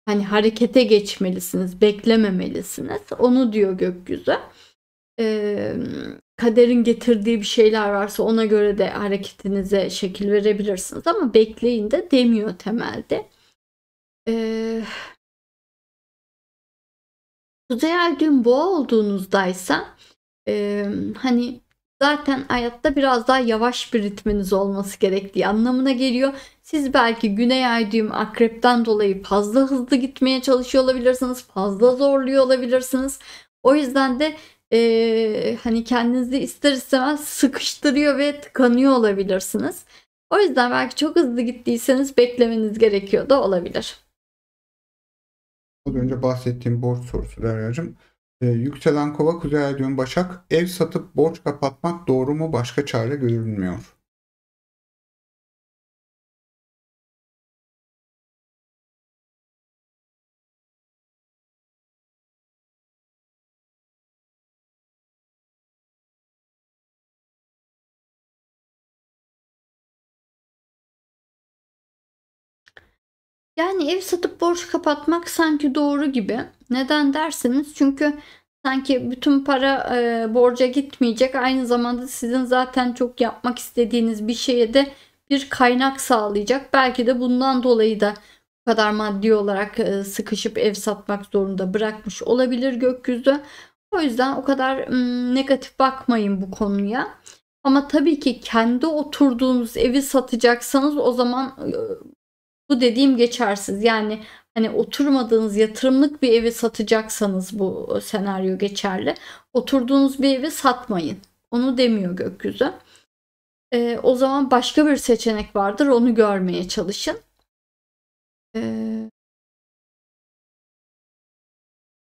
B: Hani harekete geçmelisiniz, beklememelisiniz. Onu diyor gökyüzü. Kaderin getirdiği bir şeyler varsa ona göre de hareketinize şekil verebilirsiniz ama bekleyin de demiyor temelde. Kuzey ay düğüm boğa olduğunuzdaysa hani zaten hayatta biraz daha yavaş bir ritminiz olması gerektiği anlamına geliyor. Siz belki güney ay düğüm akrepten dolayı fazla hızlı gitmeye çalışıyor olabilirsiniz. Fazla zorluyor olabilirsiniz. O yüzden de hani kendinizi ister istemez sıkıştırıyor ve tıkanıyor olabilirsiniz. O yüzden belki çok hızlı gittiyseniz beklemeniz gerekiyor da olabilir.
A: Az önce bahsettiğim borç sorusu Derya'cığım. Yükselen kova, kuzey ay düğüm başak. Ev satıp borç kapatmak doğru mu? Başka çare görülmüyor.
B: Yani ev satıp borç kapatmak sanki doğru gibi. Neden dersiniz? Çünkü sanki bütün para borca gitmeyecek. Aynı zamanda sizin zaten çok yapmak istediğiniz bir şeye de bir kaynak sağlayacak. Belki de bundan dolayı da bu kadar maddi olarak sıkışıp ev satmak zorunda bırakmış olabilir gökyüzü. O yüzden o kadar negatif bakmayın bu konuya. Ama tabii ki kendi oturduğunuz evi satacaksanız o zaman bu dediğim geçersiz. Yani hani oturmadığınız yatırımlık bir evi satacaksanız bu senaryo geçerli. Oturduğunuz bir evi satmayın. Onu demiyor gökyüzü. O zaman başka bir seçenek vardır. Onu görmeye çalışın.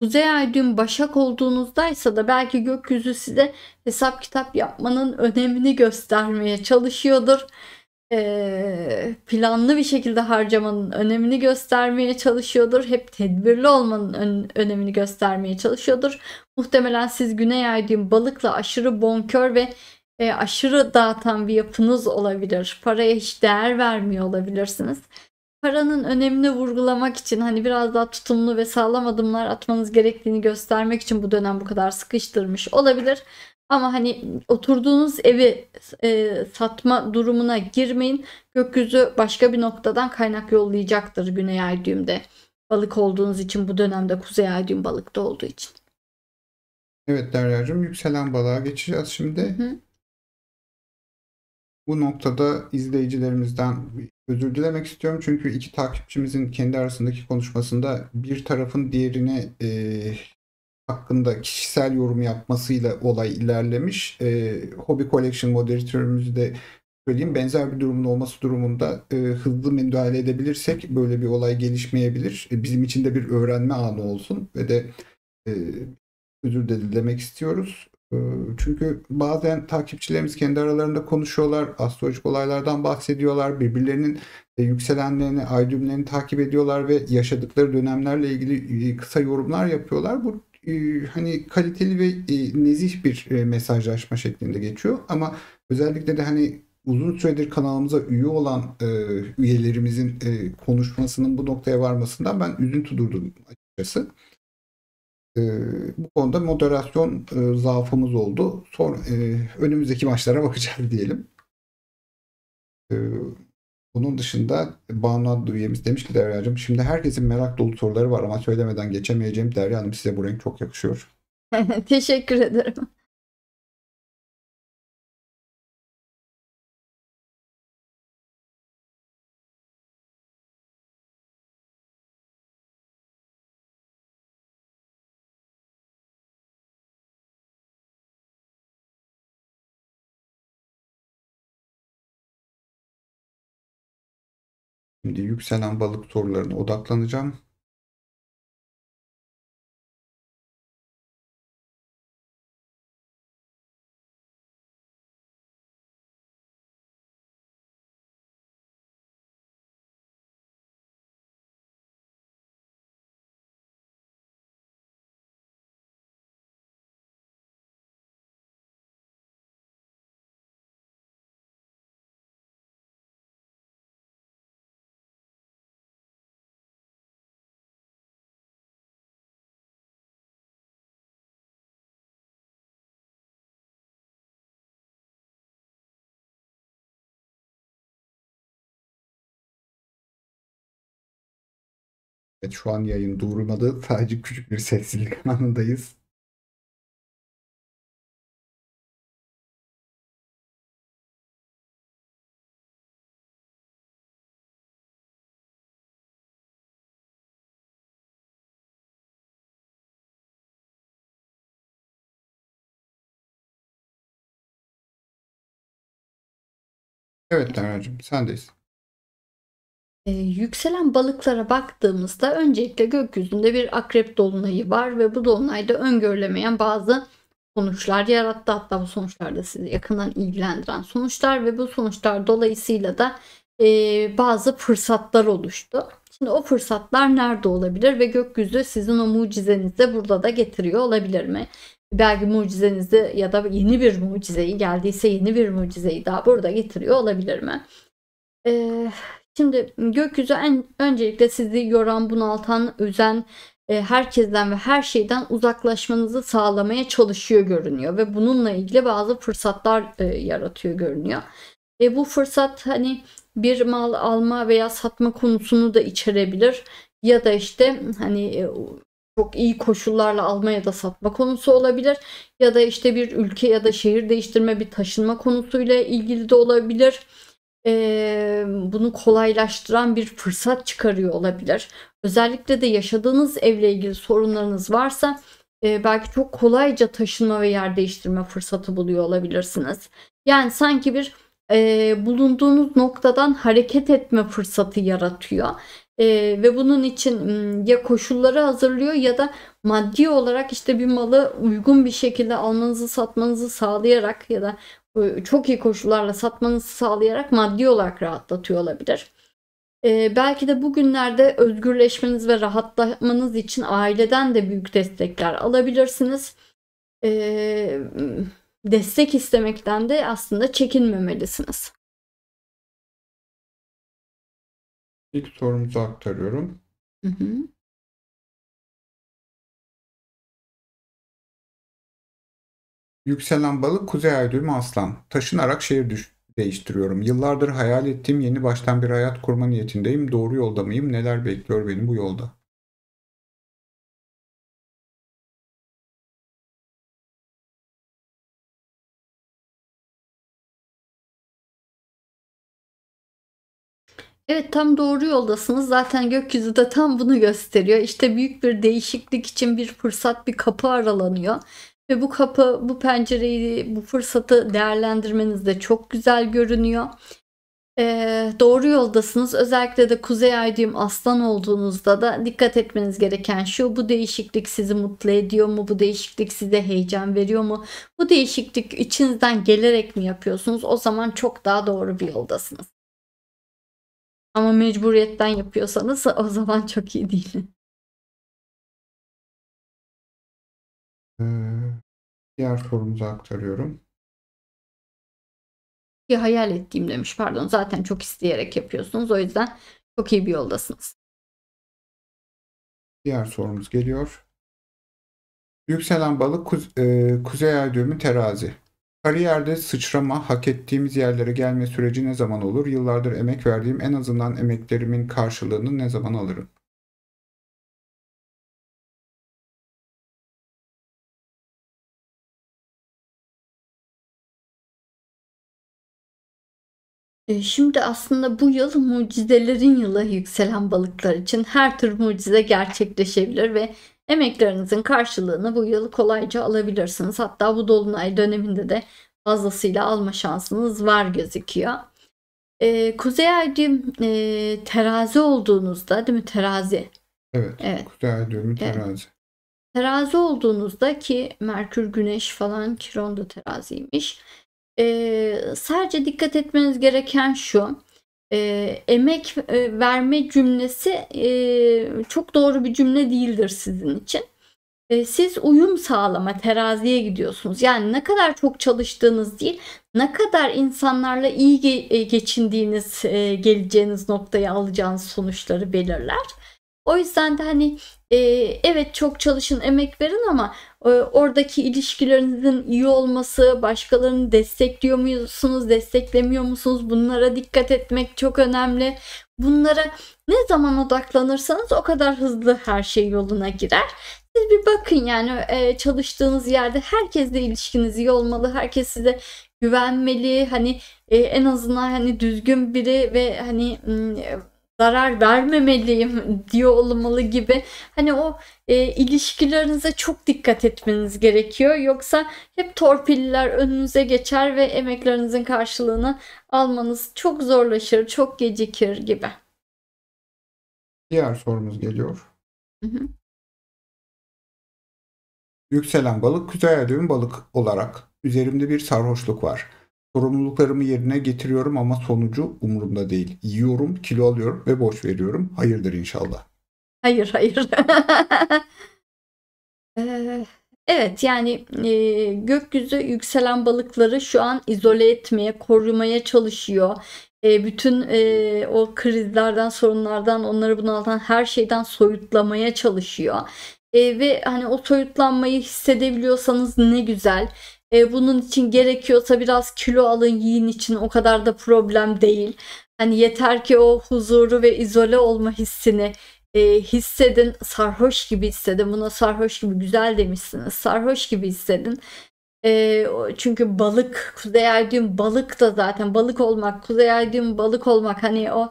B: Kuzey ay düğüm başak olduğunuzdaysa da belki gökyüzü size hesap kitap yapmanın önemini göstermeye çalışıyordur. planlı bir şekilde harcamanın önemini göstermeye çalışıyordur. Hep tedbirli olmanın önemini göstermeye çalışıyordur. Muhtemelen siz Güney Ay düğüm balıkla aşırı bonkör ve aşırı dağıtan bir yapınız olabilir. Paraya hiç değer vermiyor olabilirsiniz. Paranın önemini vurgulamak için hani biraz daha tutumlu ve sağlam adımlar atmanız gerektiğini göstermek için bu dönem bu kadar sıkıştırmış olabilir. Ama hani oturduğunuz evi satma durumuna girmeyin. Gökyüzü başka bir noktadan kaynak yollayacaktır Güney Ay düğümde. Balık olduğunuz için bu dönemde Kuzey Ay düğüm balıkta olduğu için.
A: Evet Derya'cığım, yükselen balığa geçeceğiz şimdi.
B: Hı.
A: Bu noktada izleyicilerimizden özür dilemek istiyorum. Çünkü iki takipçimizin kendi arasındaki konuşmasında bir tarafın diğerine hakkında kişisel yorum yapmasıyla olay ilerlemiş. Hobby Collection moderatörümüzü de söyleyeyim. Benzer bir durumun olması durumunda hızlı müdahale edebilirsek böyle bir olay gelişmeyebilir. Bizim için de bir öğrenme anı olsun ve de e, özür de dilemek istiyoruz. Çünkü bazen takipçilerimiz kendi aralarında konuşuyorlar, astrolojik olaylardan bahsediyorlar, birbirlerinin yükselenlerini, ay düğümlerini takip ediyorlar ve yaşadıkları dönemlerle ilgili kısa yorumlar yapıyorlar. Bu hani kaliteli ve nezih bir mesajlaşma şeklinde geçiyor. Ama özellikle de hani uzun süredir kanalımıza üye olan üyelerimizin konuşmasının bu noktaya varmasından ben üzüntü duydum açıkçası. Bu konuda moderasyon zaafımız oldu. Sonra önümüzdeki maçlara bakacağız diyelim. E, Bunun dışında Banu adlı üyemiz demiş ki Derya'cığım, şimdi herkesin merak dolu soruları var ama söylemeden geçemeyeceğim. Derya Hanım, size bu renk çok yakışıyor.
B: Teşekkür ederim.
A: Şimdi yükselen balık sorularına odaklanacağım. Evet, şu an yayın durmadı. Sadece küçük bir sessizlik anındayız. Evet Derya'cığım, sendeyiz.
B: Yükselen balıklara baktığımızda öncelikle gökyüzünde bir akrep dolunayı var ve bu dolunayda öngörülemeyen bazı sonuçlar yarattı. Hatta bu sonuçlar da sizi yakından ilgilendiren sonuçlar ve bu sonuçlar dolayısıyla da bazı fırsatlar oluştu. Şimdi o fırsatlar nerede olabilir ve gökyüzü sizin o mucizenizi de burada da getiriyor olabilir mi? Belki mucizenizi ya da yeni bir mucizeyi, geldiyse yeni bir mucizeyi daha burada getiriyor olabilir mi? Şimdi gökyüzü öncelikle sizi yoran, bunaltan, üzen, herkesten ve her şeyden uzaklaşmanızı sağlamaya çalışıyor görünüyor ve bununla ilgili bazı fırsatlar yaratıyor görünüyor. Bu fırsat hani bir mal alma veya satma konusunu da içerebilir ya da işte hani çok iyi koşullarla alma ya da satma konusu olabilir ya da işte bir ülke ya da şehir değiştirme, bir taşınma konusuyla ilgili de olabilir. Bunu kolaylaştıran bir fırsat çıkarıyor olabilir. Özellikle de yaşadığınız evle ilgili sorunlarınız varsa belki çok kolayca taşınma ve yer değiştirme fırsatı buluyor olabilirsiniz. Yani sanki bir bulunduğunuz noktadan hareket etme fırsatı yaratıyor. Ve bunun için ya koşulları hazırlıyor ya da maddi olarak işte bir malı uygun bir şekilde almanızı satmanızı sağlayarak ya da çok iyi koşullarla satmanızı sağlayarak maddi olarak rahatlatıyor olabilir. Belki de bugünlerde özgürleşmeniz ve rahatlamanız için aileden de büyük destekler alabilirsiniz. Destek istemekten de aslında çekinmemelisiniz.
A: İlk sorumuzu aktarıyorum.
B: Hı hı.
A: Yükselen balık, kuzey ay düğümü aslan. Taşınarak şehir değiştiriyorum. Yıllardır hayal ettiğim yeni baştan bir hayat kurma niyetindeyim. Doğru yolda mıyım? Neler bekliyor beni bu yolda?
B: Evet, tam doğru yoldasınız. Zaten gökyüzü de tam bunu gösteriyor. İşte büyük bir değişiklik için bir fırsat, bir kapı aralanıyor. Ve bu kapı, bu pencereyi, bu fırsatı değerlendirmeniz de çok güzel görünüyor. Doğru yoldasınız. Özellikle de kuzey ay düğüm aslan olduğunuzda da dikkat etmeniz gereken şu: bu değişiklik sizi mutlu ediyor mu? Bu değişiklik size heyecan veriyor mu? Bu değişiklik içinizden gelerek mi yapıyorsunuz? O zaman çok daha doğru bir yoldasınız. Ama mecburiyetten yapıyorsanız o zaman çok iyi değil.
A: Ee, Diğer sorumuzu aktarıyorum.
B: Bir hayal ettiğim demiş, pardon. Zaten çok isteyerek yapıyorsunuz. O yüzden çok iyi bir yoldasınız.
A: Diğer sorumuz geliyor. Yükselen balık, kuzey ay düğümü terazi. Kariyerde sıçrama, hak ettiğimiz yerlere gelme süreci ne zaman olur? Yıllardır emek verdiğim, en azından emeklerimin karşılığını ne zaman alırım?
B: Şimdi aslında bu yıl mucizelerin yılı yükselen balıklar için. Her tür mucize gerçekleşebilir ve emeklerinizin karşılığını bu yıl kolayca alabilirsiniz. Hatta bu dolunay döneminde de fazlasıyla alma şansınız var gözüküyor. Kuzey ay düğüm terazi olduğunuzda, değil mi? Terazi.
A: Evet,
B: Evet.
A: kuzey ay düğümü
B: Evet.
A: terazi.
B: Terazi olduğunuzda, ki Merkür, Güneş falan Kiron da teraziymiş. Sadece dikkat etmeniz gereken şu: emek verme cümlesi çok doğru bir cümle değildir sizin için. Siz uyum sağlama, teraziye gidiyorsunuz. Yani ne kadar çok çalıştığınız değil, ne kadar insanlarla iyi geçindiğiniz, geleceğiniz noktaya alacağınız sonuçları belirler. O yüzden de hani evet, çok çalışın, emek verin ama oradaki ilişkilerinizin iyi olması, başkalarını destekliyor musunuz, desteklemiyor musunuz? Bunlara dikkat etmek çok önemli. Bunlara ne zaman odaklanırsanız o kadar hızlı her şey yoluna girer. Siz bir bakın, yani çalıştığınız yerde herkesle ilişkiniz iyi olmalı. Herkes size güvenmeli. Hani en azından hani düzgün biri ve hani zarar vermemeliyim diyor olmalı gibi. Hani o ilişkilerinize çok dikkat etmeniz gerekiyor. Yoksa hep torpiller önünüze geçer ve emeklerinizin karşılığını almanız çok zorlaşır, çok gecikir gibi.
A: Diğer sorumuz geliyor.
B: Hı hı.
A: Yükselen balık, kuzey ay düğümü balık olarak. Üzerimde bir sarhoşluk var. Sorumluluklarımı yerine getiriyorum ama sonucu umurumda değil. Yiyorum, kilo alıyorum ve boş veriyorum. Hayırdır inşallah.
B: Hayır, hayır. Evet, yani gökyüzü yükselen balıkları şu an izole etmeye, korumaya çalışıyor. Bütün o krizlerden, sorunlardan, onları bunaltan her şeyden soyutlamaya çalışıyor. Ve hani o soyutlanmayı hissedebiliyorsanız ne güzel. Bunun için gerekiyorsa biraz kilo alın, yiyin, için o kadar da problem değil. Hani yeter ki o huzuru ve izole olma hissini hissedin, sarhoş gibi hissedin. Buna sarhoş gibi güzel demişsiniz. Sarhoş gibi hissedin. Çünkü balık, kuzey ay düğüm balık da zaten balık olmak, kuzey ay düğüm balık olmak, hani o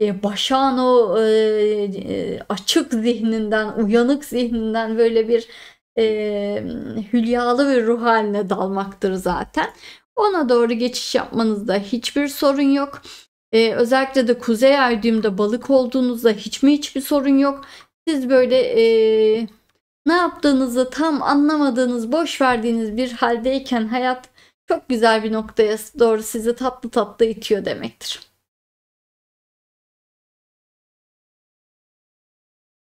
B: başağın o açık zihninden, uyanık zihninden böyle bir hülyalı bir ruh haline dalmaktır zaten. Ona doğru geçiş yapmanızda hiçbir sorun yok. Özellikle de kuzey ay düğümde balık olduğunuzda hiçbir sorun yok. Siz böyle ne yaptığınızı tam anlamadığınız, boş verdiğiniz bir haldeyken hayat çok güzel bir noktaya doğru sizi tatlı tatlı itiyor demektir.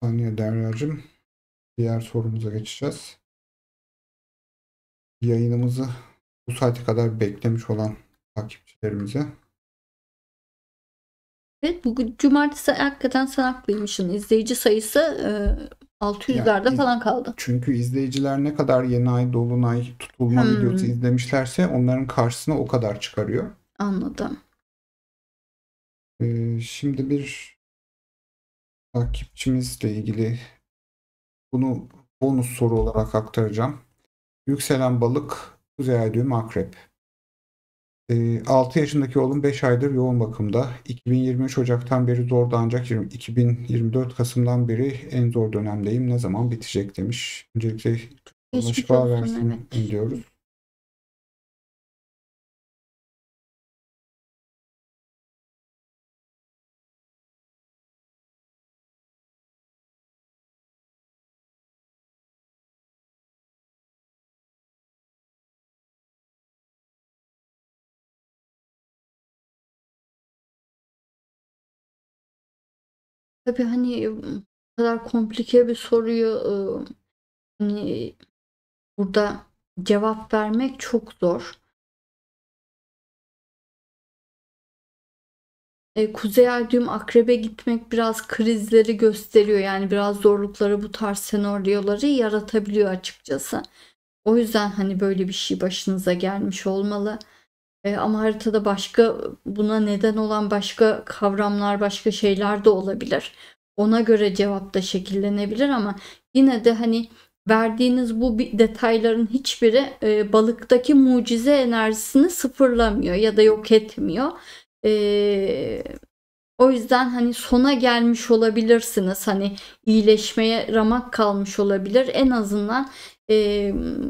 A: Saniye Derya'cığım. Diğer sorumuza geçeceğiz. Yayınımızı bu saate kadar beklemiş olan takipçilerimize.
B: Evet, bugün cumartesi hakikaten sen haklıymışsın. İzleyici sayısı 600'lerde falan kaldı.
A: Çünkü izleyiciler ne kadar yeni ay, dolunay, tutulma videosu izlemişlerse onların karşısına o kadar çıkarıyor.
B: Anladım.
A: Şimdi bir takipçimizle ilgili bunu bonus soru olarak aktaracağım. Yükselen balık, kuzey ay düğüm akrep. 6 yaşındaki oğlum 5 aydır yoğun bakımda. 2023 Ocak'tan beri zordu ancak 2024 Kasım'dan beri en zor dönemdeyim. Ne zaman bitecek demiş. Öncelikle Allah
B: Geçmiş
A: şifa
B: olsun,
A: versin diyoruz.
B: Tabii hani bu kadar komplike bir soruyu hani burada cevap vermek çok zor. Kuzey ay düğüm akrebe gitmek biraz krizleri gösteriyor. Yani biraz zorlukları, bu tarz senaryoları yaratabiliyor açıkçası. O yüzden hani böyle bir şey başınıza gelmiş olmalı. Ama haritada başka, buna neden olan başka kavramlar, başka şeyler de olabilir. Ona göre cevap da şekillenebilir ama yine de hani verdiğiniz bu detayların hiçbiri balıktaki mucize enerjisini sıfırlamıyor ya da yok etmiyor. O yüzden hani sona gelmiş olabilirsiniz. Hani iyileşmeye ramak kalmış olabilir. En azından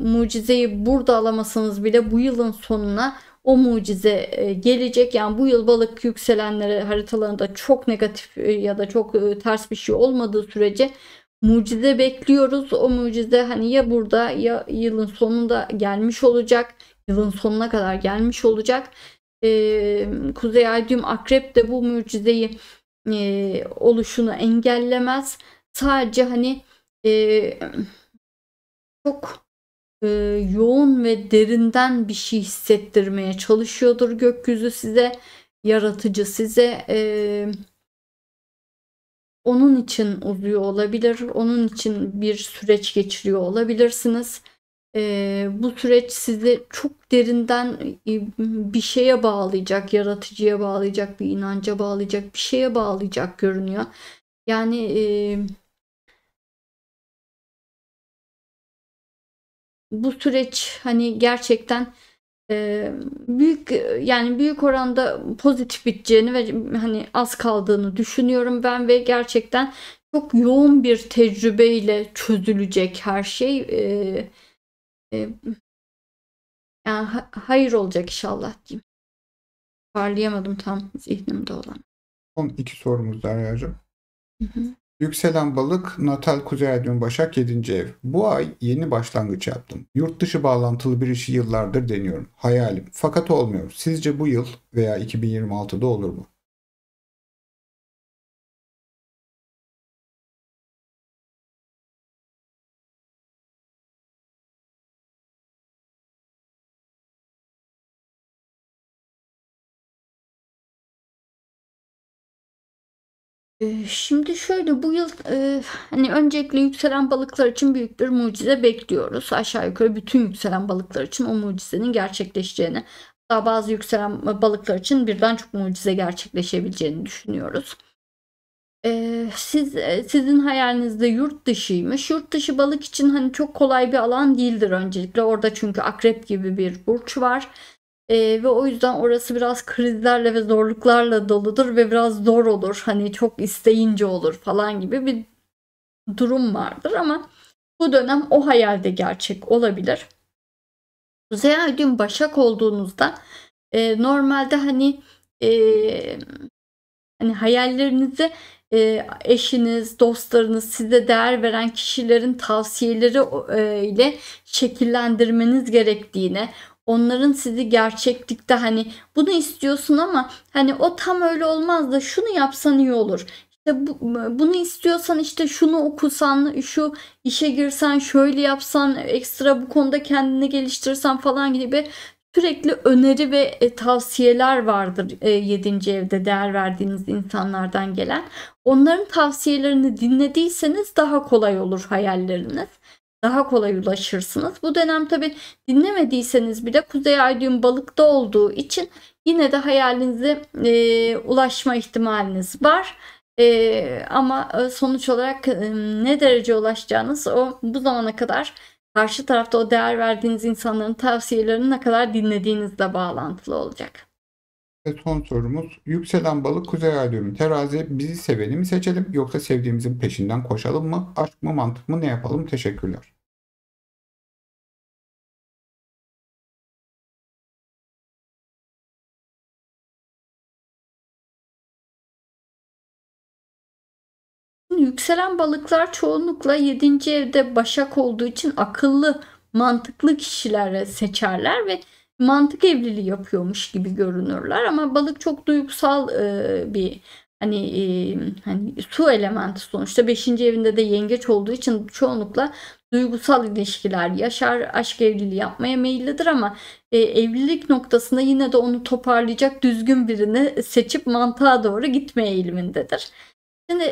B: mucizeyi burada alamasanız bile bu yılın sonuna o mucize gelecek. Yani bu yıl balık yükselenlere haritalarında çok negatif ya da çok ters bir şey olmadığı sürece mucize bekliyoruz. O mucize hani ya burada ya yılın sonunda gelmiş olacak. Yılın sonuna kadar gelmiş olacak. Kuzey ay düğüm akrep de bu mucizeyi oluşunu engellemez. Sadece hani çok yoğun ve derinden bir şey hissettirmeye çalışıyordur gökyüzü size, yaratıcı size. Onun için uzuyor olabilir, onun için bir süreç geçiriyor olabilirsiniz. Bu süreç sizi çok derinden bir şeye bağlayacak, yaratıcıya bağlayacak, bir inanca bağlayacak, bir şeye bağlayacak görünüyor. Yani bu süreç hani gerçekten büyük, yani büyük oranda pozitif biteceğini ve hani az kaldığını düşünüyorum ben ve gerçekten çok yoğun bir tecrübeyle çözülecek her şey. Yani hayır olacak inşallah diyeyim. Parlayamadım tam zihnimde olan.
A: Son 2 sorumuz Derya'cığım.
B: Hı hı.
A: Yükselen balık, natal kuzey ay düğüm başak 7. ev. Bu ay yeni başlangıç yaptım. Yurt dışı bağlantılı bir işi yıllardır deniyorum. Hayalim. Fakat olmuyor. Sizce bu yıl veya 2026'da olur mu?
B: Şimdi şöyle, bu yıl hani öncelikle yükselen balıklar için büyük bir mucize bekliyoruz. Aşağı yukarı bütün yükselen balıklar için o mucizenin gerçekleşeceğini, daha bazı yükselen balıklar için birden çok mucize gerçekleşebileceğini düşünüyoruz. Sizin hayalinizde yurt dışıymış. Yurt dışı balık için hani çok kolay bir alan değildir öncelikle. Orada çünkü akrep gibi bir burç var. Ve o yüzden orası biraz krizlerle ve zorluklarla doludur ve biraz zor olur. Hani çok isteyince olur falan gibi bir durum vardır ama bu dönem o hayalde gerçek olabilir. Kuzey ay düğüm başak olduğunuzda normalde hani hayallerinizi eşiniz, dostlarınız, size değer veren kişilerin tavsiyeleri ile şekillendirmeniz gerektiğini, onların sizi gerçeklikte hani bunu istiyorsun ama hani o tam öyle olmaz da şunu yapsan iyi olur. İşte bunu istiyorsan işte şunu okusan, şu işe girsen, şöyle yapsan, ekstra bu konuda kendini geliştirsen falan gibi sürekli öneri ve tavsiyeler vardır 7. evde değer verdiğiniz insanlardan gelen. Onların tavsiyelerini dinlediyseniz daha kolay olur hayalleriniz. Daha kolay ulaşırsınız. Bu dönem tabi dinlemediyseniz bile Kuzey Ay düğüm balıkta olduğu için yine de hayalinize ulaşma ihtimaliniz var. Ama sonuç olarak ne derece ulaşacağınız o bu zamana kadar karşı tarafta o değer verdiğiniz insanların tavsiyelerini ne kadar dinlediğinizle bağlantılı olacak.
A: Ve son sorumuz, yükselen balık Kuzey Ay düğümü terazi, bizi seveni mi seçelim yoksa sevdiğimizin peşinden koşalım mı? Aşk mı, mantık mı, ne yapalım? Teşekkürler.
B: Yükselen balıklar çoğunlukla 7. evde Başak olduğu için akıllı, mantıklı kişileri seçerler ve mantık evliliği yapıyormuş gibi görünürler. Ama balık çok duygusal bir hani su elementi sonuçta. 5. evinde de yengeç olduğu için çoğunlukla duygusal ilişkiler yaşar, aşk evliliği yapmaya meyillidir ama evlilik noktasında yine de onu toparlayacak düzgün birini seçip mantığa doğru gitme eğilimindedir. Şimdi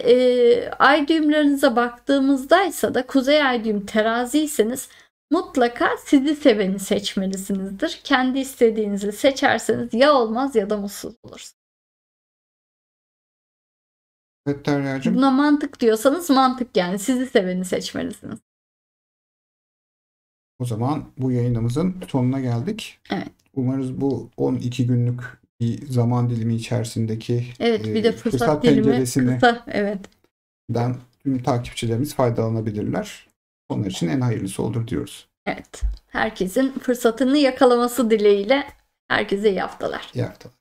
B: ay düğümlerinize baktığımızda ise da Kuzey Ay düğüm teraziyseniz mutlaka sizi seveni seçmelisinizdir. Kendi istediğinizi seçerseniz ya olmaz ya da mutsuz olursunuz.
A: Evet Derya'cığım.
B: Buna mantık diyorsanız mantık, yani sizi seveni seçmelisiniz.
A: O zaman bu yayınımızın sonuna geldik.
B: Evet.
A: Umarız bu 12 günlük bir zaman dilimi içerisindeki
B: Evet, bir de fırsat dilimi kısa. Evet.
A: Tüm takipçilerimiz faydalanabilirler. Onlar için en hayırlısı olur diyoruz.
B: Evet. Herkesin fırsatını yakalaması dileğiyle herkese iyi haftalar.
A: İyi haftalar.